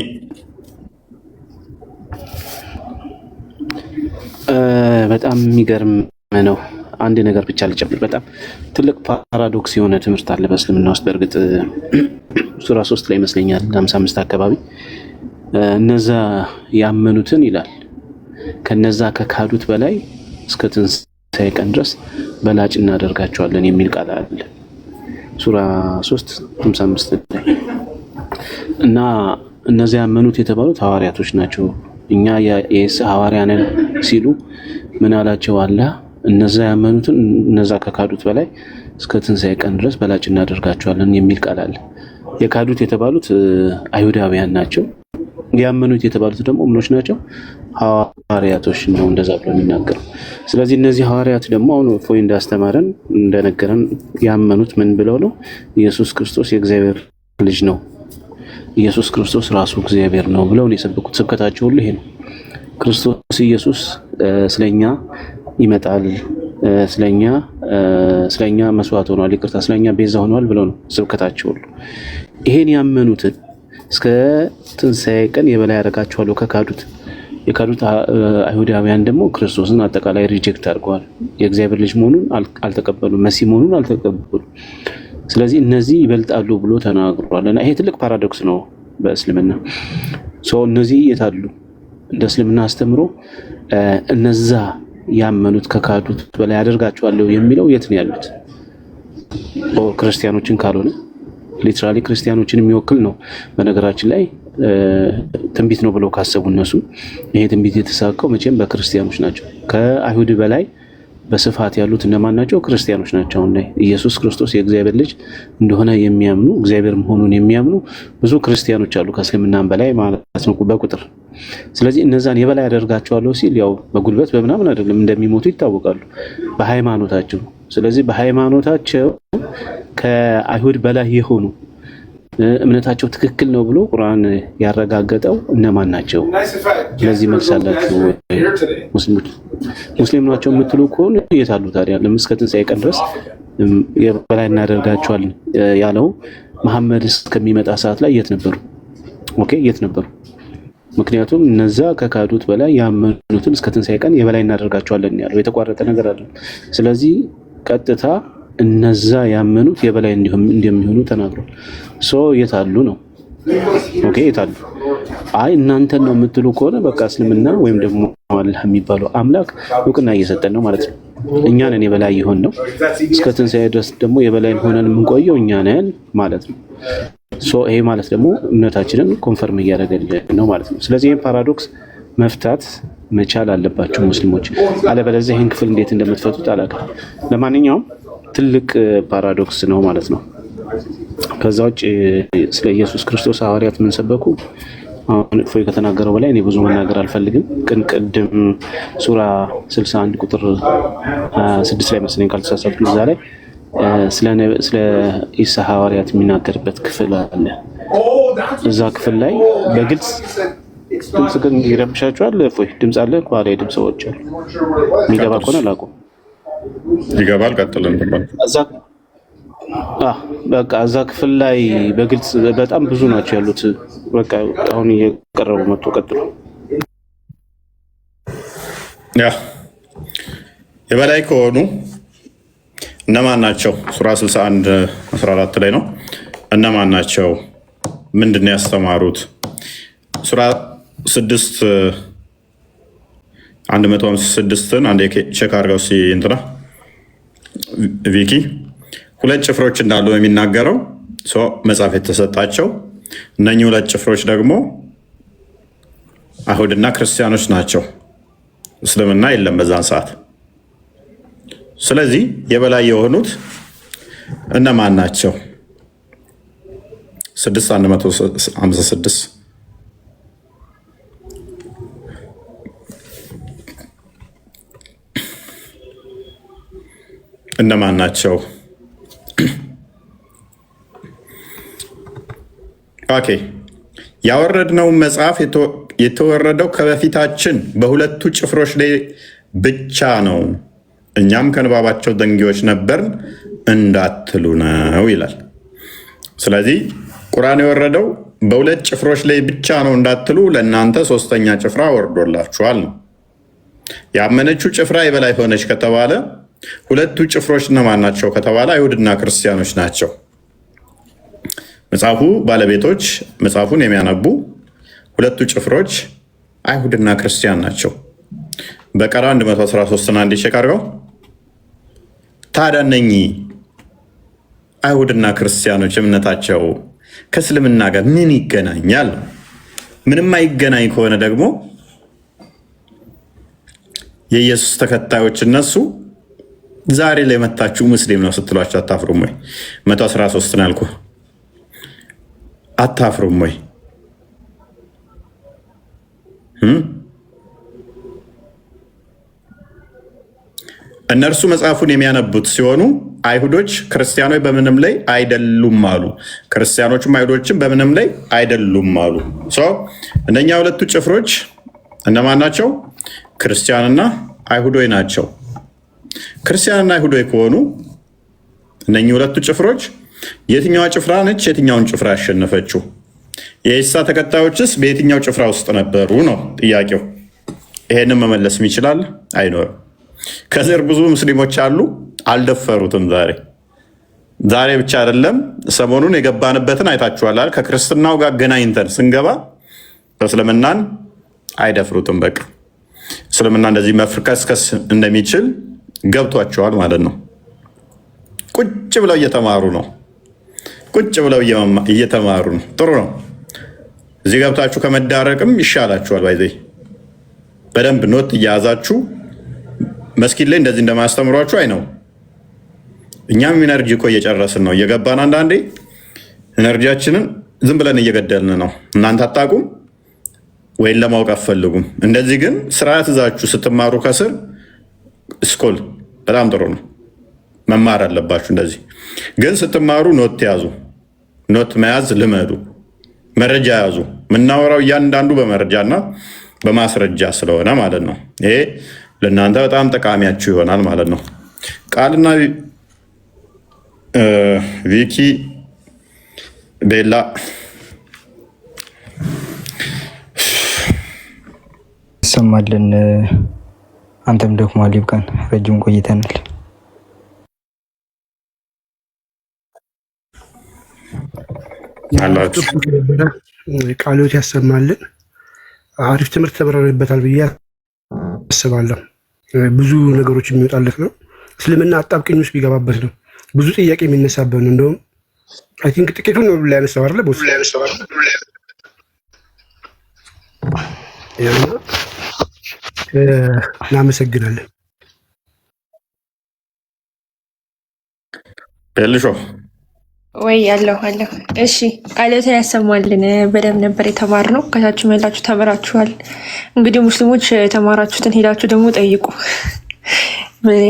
በጣም የሚገርም ነው። አንድ ነገር ብቻ ልጨምር። በጣም ትልቅ ፓራዶክስ የሆነ ትምህርት አለ በእስልምና ውስጥ። በእርግጥ ሱራ 3 ላይ ይመስለኛል 55 አካባቢ እነዛ ያመኑትን ይላል ከነዛ ከካዱት በላይ እስከ ትንሣኤ ቀን ድረስ በላጭ እናደርጋቸዋለን የሚል ቃል አለ ሱራ 3 55 ላይ እና እነዚያ ያመኑት የተባሉት ሐዋርያቶች ናቸው። እኛ ሐዋርያ ነን ሲሉ ምን አላቸው አላህ? እነዛ ያመኑትን እነዛ ከካዱት በላይ እስከ ትንሣኤ ቀን ድረስ በላጭ እናደርጋቸዋለን የሚል ቃል አለ። የካዱት የተባሉት አይሁዳውያን ናቸው። ያመኑት የተባሉት ደግሞ ምኖች ናቸው? ሐዋርያቶች ነው እንደዛ ብሎ የሚናገረው። ስለዚህ እነዚህ ሐዋርያት ደግሞ አሁን እፎይ እንዳስተማረን እንደነገረን ያመኑት ምን ብለው ነው? ኢየሱስ ክርስቶስ የእግዚአብሔር ልጅ ነው፣ ኢየሱስ ክርስቶስ ራሱ እግዚአብሔር ነው ብለው ነው የሰበኩት። ስብከታቸው ሁሉ ይሄ ነው። ክርስቶስ ኢየሱስ ስለኛ ይመጣል፣ ስለኛ መስዋዕት ሆኗል፣ ይቅርታ ስለኛ ቤዛ ሆኗል ብለው ነው ስብከታቸው ሁሉ። ይሄን ያመኑትን እስከ ትንሣኤ ቀን የበላይ ያደርጋቸዋለሁ ከካዱት የካዱት አይሁዳውያን ደግሞ ክርስቶስን አጠቃላይ ሪጀክት አድርገዋል። የእግዚአብሔር ልጅ መሆኑን አልተቀበሉም፣ መሲህ መሆኑን አልተቀበሉም። ስለዚህ እነዚህ ይበልጣሉ ብሎ ተናግሯል። እና ይሄ ትልቅ ፓራዶክስ ነው በእስልምና። እነዚህ የታሉ? እንደ እስልምና አስተምሮ እነዛ ያመኑት ከካዱት በላይ አደርጋቸዋለሁ የሚለው የት ነው ያሉት? ክርስቲያኖችን ካልሆነ ሊትራሊ ክርስቲያኖችን የሚወክል ነው። በነገራችን ላይ ትንቢት ነው ብለው ካሰቡ እነሱ ይሄ ትንቢት የተሳካው መቼም በክርስቲያኖች ናቸው። ከአይሁድ በላይ በስፋት ያሉት እነማን ናቸው? ክርስቲያኖች ናቸው። አሁን ላይ ኢየሱስ ክርስቶስ የእግዚአብሔር ልጅ እንደሆነ የሚያምኑ እግዚአብሔር መሆኑን የሚያምኑ ብዙ ክርስቲያኖች አሉ፣ ከእስልምናም በላይ ማለት ነው በቁጥር። ስለዚህ እነዛን የበላይ አደርጋቸዋለሁ ሲል ያው በጉልበት በምናምን አይደለም፣ እንደሚሞቱ ይታወቃሉ፣ በሃይማኖታቸው። ስለዚህ በሃይማኖታቸው ከአይሁድ በላይ የሆኑ እምነታቸው ትክክል ነው ብሎ ቁርአን ያረጋገጠው እነማን ናቸው? ለዚህ መልስ አላችሁ? ሙስሊም ናቸው የምትሉ ከሆነ የት አሉ ታዲያ? እስከ ትንሣኤ ቀን ድረስ የበላይ እናደርጋቸዋለን ያለው መሐመድ እስከሚመጣ ሰዓት ላይ የት ነበሩ? ኦኬ፣ የት ነበሩ? ምክንያቱም እነዛ ከካዱት በላይ ያመኑትን እስከ ትንሣኤ ቀን የበላይ እናደርጋቸዋለን ያለው የተቋረጠ ነገር አለ። ስለዚህ ቀጥታ እነዛ ያመኑት የበላይ እንደሚሆኑ ተናግሯል። የታሉ ነው? ኦኬ፣ የታሉ? አይ እናንተን ነው የምትሉ ከሆነ በቃ እስልምና ወይም ደግሞ አላህ የሚባለው አምላክ እውቅና እየሰጠን ነው ማለት ነው። እኛ ነን የበላይ ይሆን ነው። እስከ ትንሣኤ ድረስ ደግሞ የበላይ ሆነን የምንቆየው እኛ ነን ማለት ነው። ይሄ ማለት ደግሞ እምነታችንን ኮንፈርም እያደረገልን ነው ማለት ነው። ስለዚህ ይህን ፓራዶክስ መፍታት መቻል አለባቸው ሙስሊሞች። አለበለዚያ ይህን ክፍል እንዴት እንደምትፈቱት አላውቅም። ለማንኛውም ትልቅ ፓራዶክስ ነው ማለት ነው። ከዛ ውጭ ስለ ኢየሱስ ክርስቶስ ሐዋርያት ምን ሰበኩ? አሁን እፎይ ከተናገረው በላይ እኔ ብዙ መናገር አልፈልግም። ቅድም ሱራ 61 ቁጥር 6 ላይ መስለኝ ካልተሳሳትኩ እዛ ላይ ስለ ኢሳ ሐዋርያት የሚናገርበት ክፍል አለ። እዛ ክፍል ላይ በግልጽ ድምጽ ግን ይረብሻቸዋል። እፎይ ድምጽ አለ ከኋላ የድምጽ ሰዎች አሉ። የሚገባ ከሆነ ላቁም። ይገባል። ቀጥልን። በቃ እዛ ክፍል ላይ በግልጽ በጣም ብዙ ናቸው ያሉት። በቃ አሁን እየቀረቡ መጥቶ ቀጥሉ። የበላይ ከሆኑ እነማን ናቸው? ሱራ 61:14 ላይ ነው። እነማን ናቸው? ምንድነው ያስተማሩት? ሱራ 156ን አንዴ ቼክ አድርገው እንትና ቪኪ ሁለት ጭፍሮች እንዳሉ የሚናገረው መጽሐፍ የተሰጣቸው እነኚህ ሁለት ጭፍሮች ደግሞ አይሁድና ክርስቲያኖች ናቸው። እስልምና የለም በዛን ሰዓት። ስለዚህ የበላይ የሆኑት እነማን ናቸው? 6156 እነማን ናቸው? ኦኬ፣ ያወረድነው መጽሐፍ የተወረደው ከበፊታችን በሁለቱ ጭፍሮች ላይ ብቻ ነው፣ እኛም ከንባባቸው ደንጊዎች ነበርን እንዳትሉ ነው ይላል። ስለዚህ ቁርአን የወረደው በሁለት ጭፍሮች ላይ ብቻ ነው እንዳትሉ ለእናንተ ሶስተኛ ጭፍራ ወርዶላችኋል ነው። ያመነችው ጭፍራ የበላይ ሆነች ከተባለ ሁለቱ ጭፍሮች እነማን ናቸው ከተባለ አይሁድና ክርስቲያኖች ናቸው። መጽሐፉ ባለቤቶች መጽሐፉን የሚያነቡ ሁለቱ ጭፍሮች አይሁድና ክርስቲያን ናቸው። በቀራ 113 አንድ ቼክ አድርገው። ታዲያ እነኚህ አይሁድና ክርስቲያኖች እምነታቸው ከእስልምና ጋር ምን ይገናኛል? ምንም አይገናኝ ከሆነ ደግሞ የኢየሱስ ተከታዮች እነሱ ዛሬ ላይ መታችሁ ሙስሊም ነው ስትሏቸው አታፍሩም ወይ? 113 ነው ያልኩህ። አታፍሩም ወይ? እነርሱ መጽሐፉን የሚያነቡት ሲሆኑ አይሁዶች ክርስቲያኖች በምንም ላይ አይደሉም አሉ። ክርስቲያኖችም አይሁዶችም በምንም ላይ አይደሉም አሉ። እነኛ ሁለቱ ጭፍሮች እነማን ናቸው? ክርስቲያንና አይሁዶች ናቸው። ክርስቲያንና አይሁዶች ከሆኑ እነኚህ ሁለቱ ጭፍሮች የትኛዋ ጭፍራ ነች የትኛውን ጭፍራ ያሸነፈችው? የኢሳ ተከታዮችስ በየትኛው ጭፍራ ውስጥ ነበሩ ነው ጥያቄው። ይሄንን መመለስ ይችላል? አይኖርም። ከስር ብዙ ሙስሊሞች አሉ፣ አልደፈሩትም። ዛሬ ብቻ አይደለም፣ ሰሞኑን የገባንበትን አይታችኋል። ከክርስትናው ጋር ገናኝተን ስንገባ እስልምናን አይደፍሩትም። በቃ እስልምና እንደዚህ መፍርከስከስ እንደሚችል ገብቷቸዋል ማለት ነው። ቁጭ ብለው እየተማሩ ነው። ጥሩ ነው። እዚህ ገብታችሁ ከመዳረቅም ይሻላችኋል። ባይዘይ በደንብ ኖት እያያዛችሁ መስጊድ ላይ እንደዚህ እንደማያስተምሯችሁ አይ ነው። እኛም ኢነርጂ እኮ እየጨረስን ነው፣ እየገባን አንዳንዴ ኢነርጂያችንን ዝም ብለን እየገደልን ነው። እናንተ አታውቁም ወይም ለማወቅ አትፈልጉም። እንደዚህ ግን ስርዓት ይዛችሁ ስትማሩ ከስር ስኮል በጣም ጥሩ ነው፣ መማር አለባችሁ። እንደዚህ ግን ስትማሩ ኖት ያዙ፣ ኖት መያዝ ልመዱ፣ መረጃ ያዙ። የምናወራው እያንዳንዱ በመረጃና በማስረጃ ስለሆነ ማለት ነው። ይሄ ለእናንተ በጣም ጠቃሚያችሁ ይሆናል ማለት ነው። ቃልና ቪኪ ቤላ ይሰማልን። አንተም ደክሟል፣ ይብቃን። ረጅም ቆይተናል። ቃሎት ያሰማልን። አሪፍ ትምህርት ተምረንበታል ብዬ አስባለሁ። ብዙ ነገሮች የሚወጣለት ነው። እስልምና አጣብቂኝ ውስጥ ቢገባበት ነው ብዙ ጥያቄ የሚነሳበት ነው። እንደውም አይ ቲንክ ጥቂቱን ነው ላይ ያነሳው አይደለ? ቦስ እናመሰግናለን። ልሾ ወይ አለሁ። እሺ ቃሎትን ያሰማልን። በደንብ ነበር የተማርነው። ከታችሁ መላችሁ ተምራችኋል። እንግዲህ ሙስሊሞች የተማራችሁትን ሄዳችሁ ደግሞ ጠይቁ።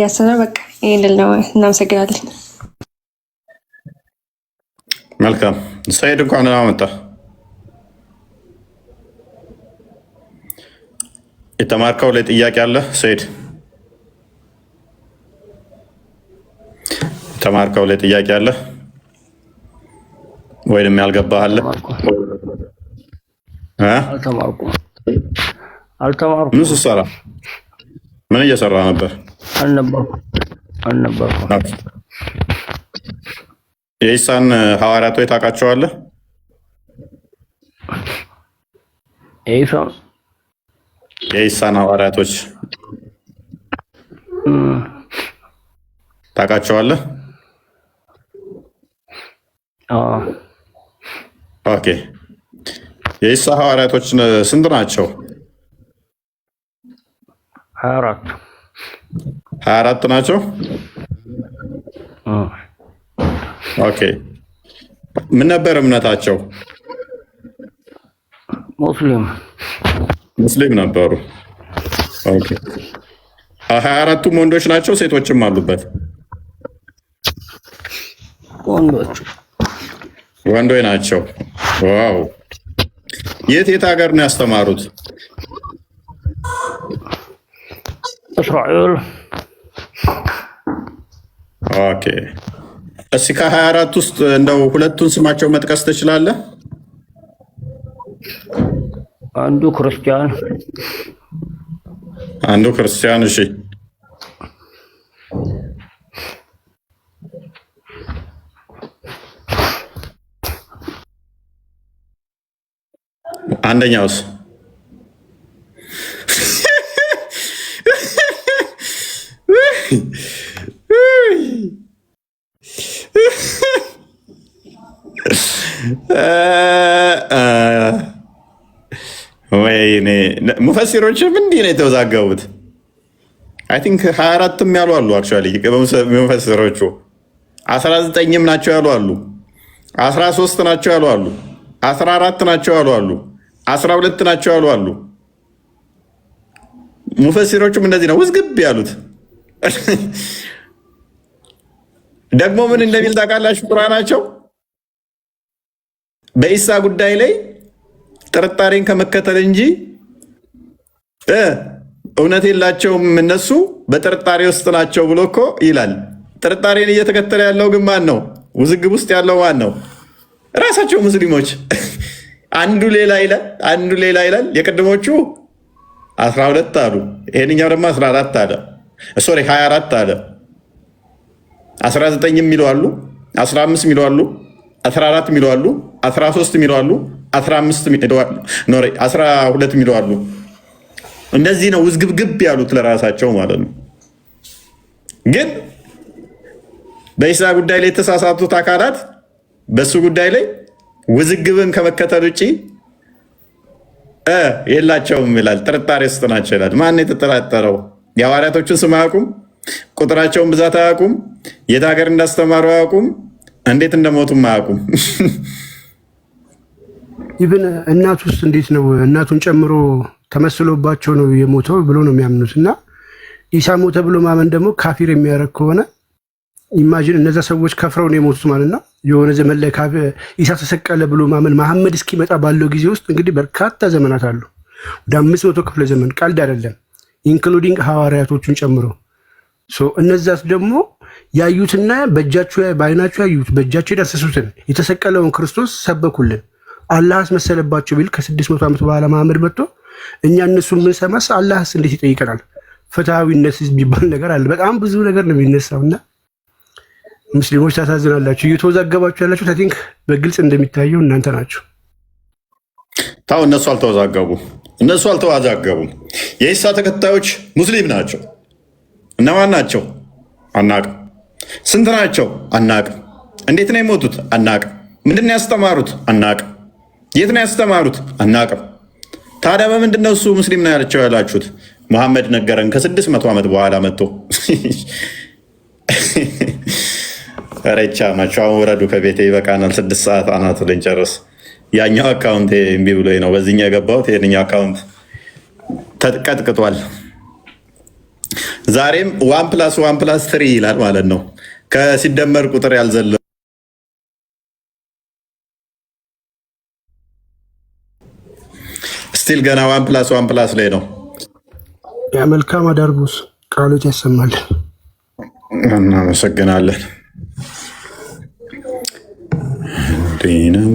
ያሰነ በቃ ይህን ነው። እናመሰግናለን። መልካም ሰይድ እንኳን መጣ። የተማርከው ላይ ጥያቄ አለ ሰይድ? የተማርከው ላይ ጥያቄ አለ ወይንም ያልገባህ አለ? አልተማርኩም። ምን ስትሰራ ምን እየሰራ ነበር? አልነበርኩም። የኢሳን ሐዋርያቶች ታውቃቸዋለህ? የኢሳን ሐዋርያቶች ታውቃቸዋለህ? ኦኬ። የኢሳ ሐዋርያቶች ስንት ናቸው? 24 ናቸው። ኦኬ። ምን ነበር እምነታቸው? ሙስሊም ነበሩ። ኦኬ። 24ቱም ወንዶች ናቸው? ሴቶችም አሉበት? ወንዶች ናቸው። ዋው። የት ሀገር ነው ያስተማሩት? እስራኤል። ኦኬ። እስኪ ከ24 ውስጥ እንደው ሁለቱን ስማቸው መጥቀስ ትችላለህ? አንዱ ክርስቲያን። እሺ። አንደኛውስ? ወይኔ ሙፈሲሮችም እንዲህ ነው የተወዛገቡት። አይ ቲንክ 24ም ያሉ አሉ። አክቹዋሊ ሙፈሲሮቹ 19ም ናቸው ያሉ አሉ። 13 ናቸው ያሉ አሉ። 14 ናቸው ያሉ አሉ። 12 ናቸው ያሉ አሉ። ሙፈሲሮቹም እንደዚህ ነው ውዝግብ ያሉት። ደግሞ ምን እንደሚል ታውቃላችሁ? ቁርአናቸው በኢሳ ጉዳይ ላይ ጥርጣሬን ከመከተል እንጂ እውነት የላቸውም፣ እነሱ በጥርጣሬ ውስጥ ናቸው ብሎ እኮ ይላል። ጥርጣሬን እየተከተለ ያለው ግን ማን ነው? ውዝግብ ውስጥ ያለው ማን ነው? ራሳቸው ሙስሊሞች። አንዱ ሌላ ይላል፣ የቅድሞቹ 12 አሉ። ይሄንኛው ደግሞ 14 አለ። ሶሪ 24 አለ። 19 የሚሉ አሉ፣ 15 የሚሉ አሉ፣ 14 የሚሉ አሉ፣ 13 የሚሉ አሉ፣ 15 12 የሚሉ አሉ። እነዚህ ነው ውዝግብግብ ያሉት ለራሳቸው ማለት ነው። ግን በኢሳ ጉዳይ ላይ የተሳሳቱት አካላት በሱ ጉዳይ ላይ ውዝግብን ከመከተል ውጭ የላቸውም ይላል። ጥርጣሬ ውስጥ ናቸው ይላል። ማን የተጠራጠረው? የሐዋርያቶችን ስም አያውቁም፣ ቁጥራቸውን ብዛት አያውቁም፣ የት ሀገር እንዳስተማሩ አያውቁም፣ እንዴት እንደሞቱም አያውቁም። ኢብን እናት ውስጥ እንዴት ነው እናቱን ጨምሮ ተመስሎባቸው ነው የሞተው ብሎ ነው የሚያምኑት። እና ኢሳ ሞተ ብሎ ማመን ደግሞ ካፊር የሚያደርግ ከሆነ ኢማጂን እነዛ ሰዎች ከፍረው ነው የሞቱት ማለት ነው። የሆነ ዘመን ላይ ኢሳ ተሰቀለ ብሎ ማመን መሐመድ እስኪመጣ ባለው ጊዜ ውስጥ እንግዲህ በርካታ ዘመናት አሉ። ወደ 500 ክፍለ ዘመን ቀልድ አይደለም፣ ኢንክሉዲንግ ሐዋርያቶቹን ጨምሮ። እነዛስ ደግሞ ያዩትና በእጃቸው በአይናቸው ያዩት በእጃቸው የዳሰሱትን የተሰቀለውን ክርስቶስ ሰበኩልን። አላህ አስመሰለባቸው ቢል ከ600 ዓመት በኋላ መሐመድ መጥቶ እኛ እነሱን የምንሰማስ አላህስ እንዴት ይጠይቀናል? ፍትሐዊነት የሚባል ነገር አለ። በጣም ብዙ ነገር ነው የሚነሳውና ሙስሊሞች ታሳዝናላችሁ። እየተወዛገባችሁ ያላችሁ ቲንክ በግልጽ እንደሚታየው እናንተ ናችሁ። ታው እነሱ አልተዋዛገቡም። የኢሳ ተከታዮች ሙስሊም ናቸው። እነማን ናቸው? አናቅም። ስንት ናቸው? አናቅም። እንዴት ነው የሞቱት? አናቅም። ምንድን ነው ያስተማሩት? አናቅም። የት ነው ያስተማሩት? አናቅም። ታዲያ በምንድን ነው እሱ ሙስሊም ነው ያላቸው ያላችሁት? መሐመድ ነገረን ከ600 ዓመት በኋላ መጥቶ ረቻ ማቻውን ወረዱ ከቤቴ ይበቃናል። 6 ሰዓት አናቱ ልንጨርስ። ያኛው አካውንት እምቢ ብሎኝ ነው በዚህኛው የገባሁት። ይሄንኛው አካውንት ተቀጥቅጧል። ዛሬም 1+1+3 ይላል ማለት ነው። ከሲደመር ቁጥር ያልዘለ ስቲል ገና 1+1+ ላይ ነው። ያ መልካም አዳርጉስ ቃሎት ያሰማልን። እናመሰግናለን። ነው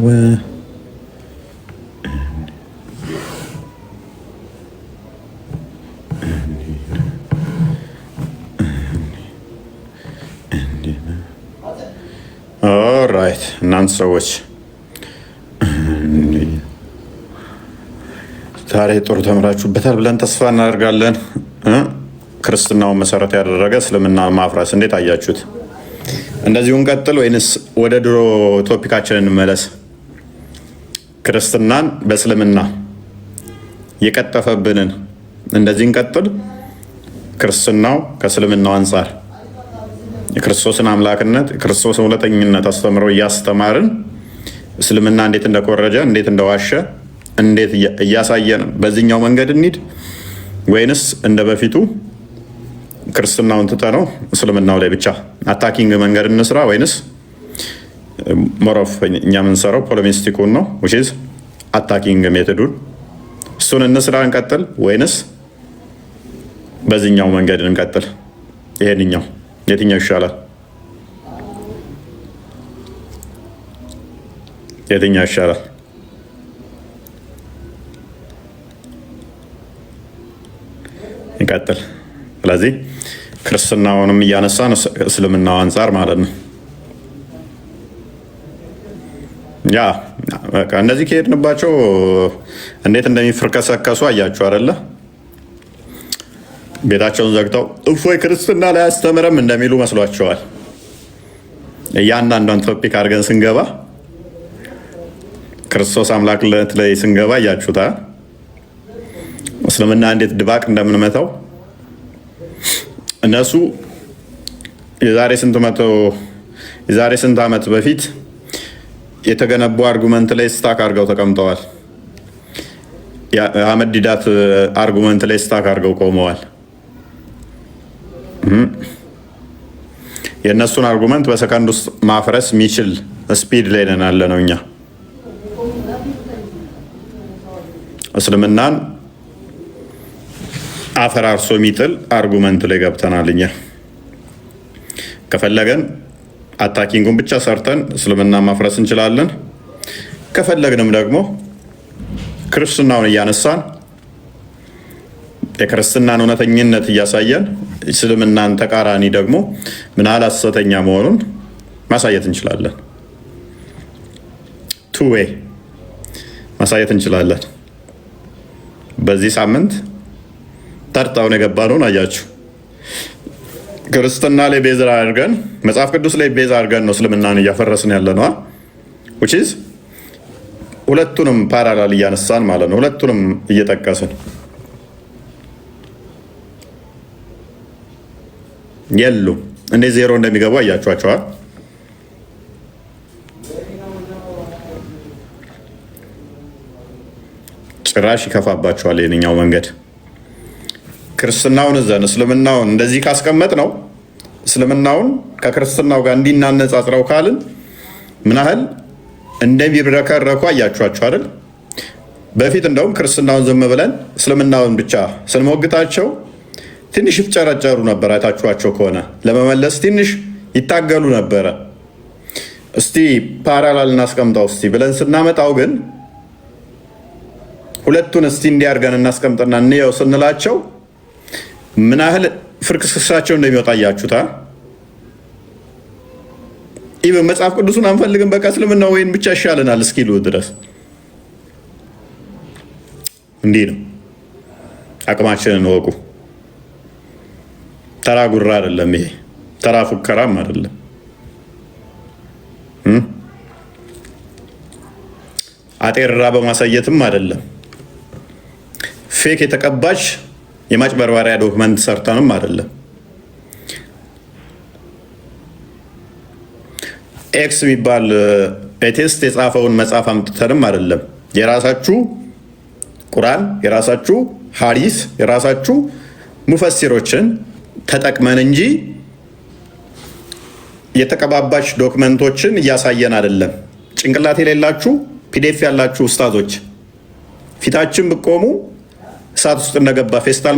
ኦራይት እናንተ ሰዎች ዛሬ ጥሩ ተምራችሁበታል ብለን ተስፋ እናደርጋለን። ክርስትናውን መሰረት ያደረገ እስልምና ማፍረስ እንዴት አያችሁት? እንደዚሁ እንቀጥል ወይንስ ወደ ድሮ ቶፒካችን እንመለስ? ክርስትናን በእስልምና የቀጠፈብንን እንደዚህ እንቀጥል? ክርስትናው ከእስልምናው አንጻር የክርስቶስን አምላክነት የክርስቶስን ሁለተኝነት አስተምሮ እያስተማርን እስልምና እንዴት እንደኮረጀ እንዴት እንደዋሸ እንዴት እያሳየን በዚህኛው መንገድ እንሂድ ወይንስ እንደ በፊቱ ክርስትናውን ትተነው እስልምናው ላይ ብቻ አታኪንግ መንገድ እንስራ? ወይንስ ሞሮፍ እኛ የምንሰራው ፖለሚስቲኩን ነው ዊችዝ አታኪንግ ሜቶዱን እሱን እንስራ እንቀጥል? ወይንስ በዚህኛው መንገድ እንቀጥል? ይሄንኛው የትኛው ይሻላል? የትኛው ይሻላል? ይቀጥል። ስለዚህ ክርስትናውንም እያነሳን እስልምናው አንጻር ማለት ነው። ያ እንደዚህ ከሄድንባቸው እንዴት እንደሚፈርከሰከሱ አያችሁ አይደለ? ቤታቸውን ዘግተው እፎይ ክርስትና ላይ አስተምረም እንደሚሉ መስሏቸዋል። እያንዳንዷን ቶፒክ አድርገን ስንገባ ክርስቶስ አምላክነት ላይ ስንገባ እያችሁታ እስልምና እንዴት ድባቅ እንደምንመታው እነሱ የዛሬ ስንት ዓመት በፊት የተገነቡ አርጉመንት ላይ ስታክ አድርገው ተቀምጠዋል። የአህመድ ዲዳት አርጉመንት ላይ ስታክ አድርገው ቆመዋል። የእነሱን አርጉመንት በሰከንድ ውስጥ ማፍረስ የሚችል ስፒድ ላይ ነን ያለ ነው። እኛ እስልምናን አፈራርሶ የሚጥል አርጉመንት ላይ ገብተናል። እኛ ከፈለገን አታኪንጉን ብቻ ሰርተን እስልምና ማፍረስ እንችላለን። ከፈለግንም ደግሞ ክርስትናውን እያነሳን የክርስትናን እውነተኝነት እያሳየን እስልምናን ተቃራኒ ደግሞ ምን ያህል ሐሰተኛ መሆኑን ማሳየት እንችላለን። ቱዌ ማሳየት እንችላለን። በዚህ ሳምንት ተርታውን የገባነውን አያችሁ። ክርስትና ላይ ቤዛ አድርገን መጽሐፍ ቅዱስ ላይ ቤዛ አድርገን ነው እስልምናን እያፈረስን ያለ ነው። which is ሁለቱንም ፓራላል እያነሳን ማለት ነው። ሁለቱንም እየጠቀስን የሉም። እንደ ዜሮ እንደሚገቡ አያችኋቸዋል። ጭራሽ ይከፋባቸዋል የኛው መንገድ። ክርስትናውን እዘን እስልምናውን እንደዚህ ካስቀመጥ ነው እስልምናውን ከክርስትናው ጋር እንዲናነጻጽረው ካልን ምን ያህል እንደሚብረከረኩ አያችኋቸው አይደል? በፊት እንደውም ክርስትናውን ዝም ብለን እስልምናውን ብቻ ስንሞግታቸው ትንሽ ይፍጨረጨሩ ነበር። አይታችኋቸው ከሆነ ለመመለስ ትንሽ ይታገሉ ነበረ። እስቲ ፓራላል እናስቀምጠው እስቲ ብለን ስናመጣው ግን ሁለቱን እስቲ እንዲያርገን እናስቀምጥና እንየው ስንላቸው ምን ያህል ፍርክስክሳቸው እንደሚወጣ አያችሁታ። ኢቨን መጽሐፍ ቅዱስን አንፈልግም በቃ እስልምና ወይን ብቻ ይሻለናል እስኪሉ ድረስ እንዲህ ነው። አቅማችንን ወቁ። ተራ ጉራ አይደለም ይሄ፣ ተራ ፉከራም አይደለም። አጤራ በማሳየትም አይደለም። ፌክ የተቀባች የማጭበርበሪያ ዶክመንት ሰርተንም አይደለም። ኤክስ የሚባል ኤቴስት የጻፈውን መጽሐፍ አምጥተንም አይደለም። የራሳችሁ ቁርአን፣ የራሳችሁ ሐዲስ፣ የራሳችሁ ሙፈሲሮችን ተጠቅመን እንጂ የተቀባባች ዶክመንቶችን እያሳየን አይደለም። ጭንቅላት የሌላችሁ ፒዲኤፍ ያላችሁ ኡስታዞች ፊታችን ብቆሙ እሳት ውስጥ እንደገባ ፌስታል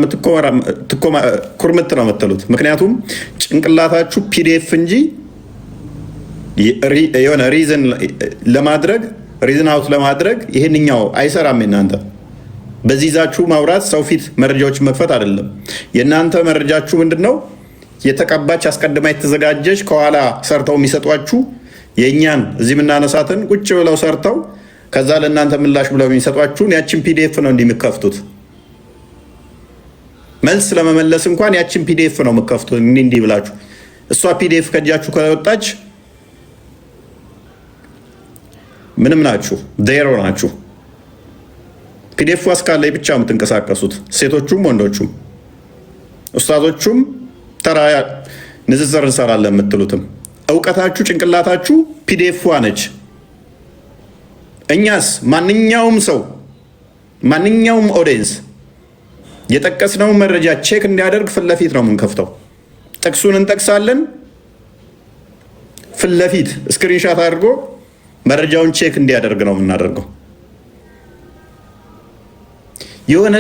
ኩርምት ነው የምትሉት። ምክንያቱም ጭንቅላታችሁ ፒዲኤፍ እንጂ የሆነ ሪዝን ለማድረግ ሪዝን አውት ለማድረግ ይሄንኛው አይሰራም። እናንተ በዚህ ይዛችሁ ማውራት ሰው ፊት መረጃዎች መክፈት አይደለም። የእናንተ መረጃችሁ ምንድን ነው? የተቀባች አስቀድማ የተዘጋጀች ከኋላ ሰርተው የሚሰጧችሁ የእኛን እዚህ የምናነሳትን ቁጭ ብለው ሰርተው ከዛ ለእናንተ ምላሽ ብለው የሚሰጧችሁን ያችን ፒዲኤፍ ነው እንዲህ መልስ ለመመለስ እንኳን ያችን ፒዲኤፍ ነው የምከፍቱት እንዲህ ብላችሁ። እሷ ፒዲኤፍ ከእጃችሁ ከወጣች ምንም ናችሁ፣ ዜሮ ናችሁ። ፒዲኤፍ እስካለ ብቻ የምትንቀሳቀሱት ሴቶቹም ወንዶቹም ኡስታዞቹም ተራ ንጽጽር እንሰራለን የምትሉትም እውቀታችሁ ጭንቅላታችሁ ፒዲኤፍ ነች። እኛስ ማንኛውም ሰው ማንኛውም ኦዲየንስ የጠቀስነው መረጃ ቼክ እንዲያደርግ ፊት ለፊት ነው የምንከፍተው። ጥቅሱን እንጠቅሳለን፣ ፊት ለፊት ስክሪንሻት አድርጎ መረጃውን ቼክ እንዲያደርግ ነው የምናደርገው። የሆነ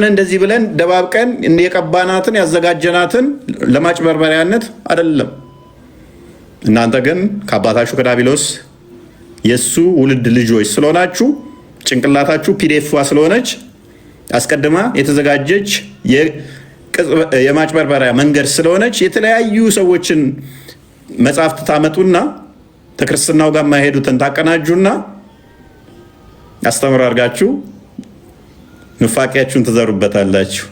እንደዚህ ብለን ደባብቀን የቀባናትን ያዘጋጀናትን ለማጭበርበሪያነት አይደለም። እናንተ ግን ከአባታችሁ ከዳቢሎስ የእሱ ውልድ ልጆች ስለሆናችሁ ጭንቅላታችሁ ፒዲኤፍ ስለሆነች አስቀድማ የተዘጋጀች የማጭበርበሪያ መንገድ ስለሆነች የተለያዩ ሰዎችን መጽሐፍት ታመጡና ከክርስትናው ጋር ማይሄዱትን ታቀናጁና አስተምሮ አድርጋችሁ ንፋቂያችሁን ትዘሩበታላችሁ።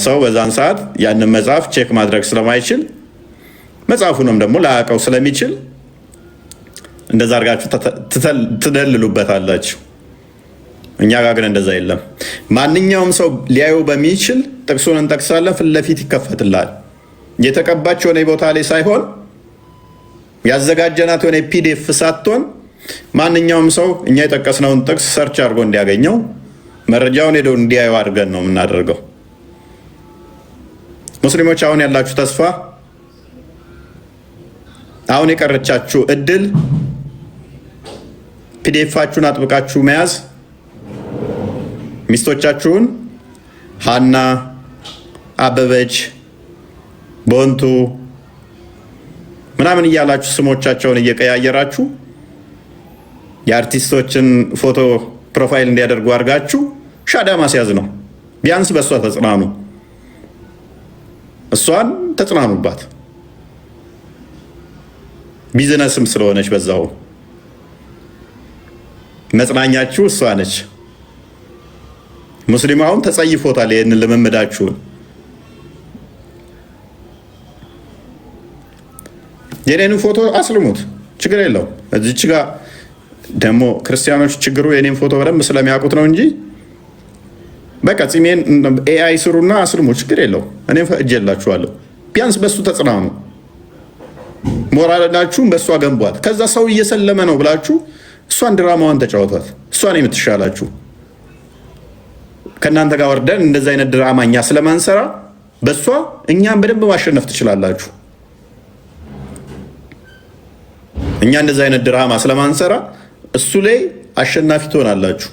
ሰው በዛን ሰዓት ያንን መጽሐፍ ቼክ ማድረግ ስለማይችል መጽሐፉንም ደግሞ ላያውቀው ስለሚችል እንደዛ አድርጋችሁ ትደልሉበታላችሁ። እኛ ጋር ግን እንደዛ የለም። ማንኛውም ሰው ሊያዩ በሚችል ጥቅሱን እንጠቅሳለን፣ ፊት ለፊት ይከፈትላል። የተቀባች የሆነ ቦታ ላይ ሳይሆን ያዘጋጀናት የሆነ ፒዲኤፍ ሳትሆን ማንኛውም ሰው እኛ የጠቀስነውን ጥቅስ ሰርች አድርጎ እንዲያገኘው መረጃውን ሄደው እንዲያዩ አድርገን ነው የምናደርገው። ሙስሊሞች አሁን ያላችሁ ተስፋ፣ አሁን የቀረቻችሁ እድል ፒዲኤፋችሁን አጥብቃችሁ መያዝ፣ ሚስቶቻችሁን ሀና፣ አበበች፣ ቦንቱ ምናምን እያላችሁ ስሞቻቸውን እየቀያየራችሁ የአርቲስቶችን ፎቶ ፕሮፋይል እንዲያደርጉ አድርጋችሁ ሻዳ ማስያዝ ነው። ቢያንስ በእሷ ተጽናኑ፣ እሷን ተጽናኑባት። ቢዝነስም ስለሆነች በዛው መጽናኛችሁ እሷ ነች። ሙስሊማውን ተጸይፎታል ይህንን ልምምዳችሁን። የኔንም ፎቶ አስልሙት፣ ችግር የለው። እዚች ጋር ደግሞ ክርስቲያኖች ችግሩ የኔን ፎቶ በደንብ ስለሚያውቁት ነው እንጂ በቃ ጺሜን ኤአይ ስሩና አስልሙ፣ ችግር የለው። እኔም ፈእጄላችኋለሁ። ቢያንስ በሱ ተጽናኑ፣ ሞራላችሁን በእሷ ገንቧት። ከዛ ሰው እየሰለመ ነው ብላችሁ እሷን ድራማዋን ተጫወቷት። እሷን የምትሻላችሁ ከእናንተ ጋር ወርደን እንደዚ አይነት ድራማ እኛ ስለማንሰራ በእሷ እኛም በደንብ ማሸነፍ ትችላላችሁ። እኛ እንደዚ አይነት ድራማ ስለማንሰራ እሱ ላይ አሸናፊ ትሆናላችሁ።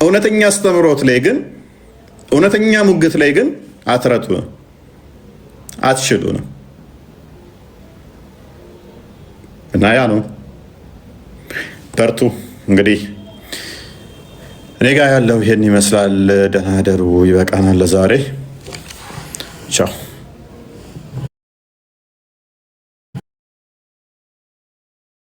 እውነተኛ አስተምሮት ላይ ግን እውነተኛ ሙግት ላይ ግን አትረቱ፣ አትችሉንም። እና ያ ነው። በርቱ። እንግዲህ እኔ ጋ ያለው ይሄን ይመስላል። ደህና ደሩ። ይበቃናል ለዛሬ። ቻው።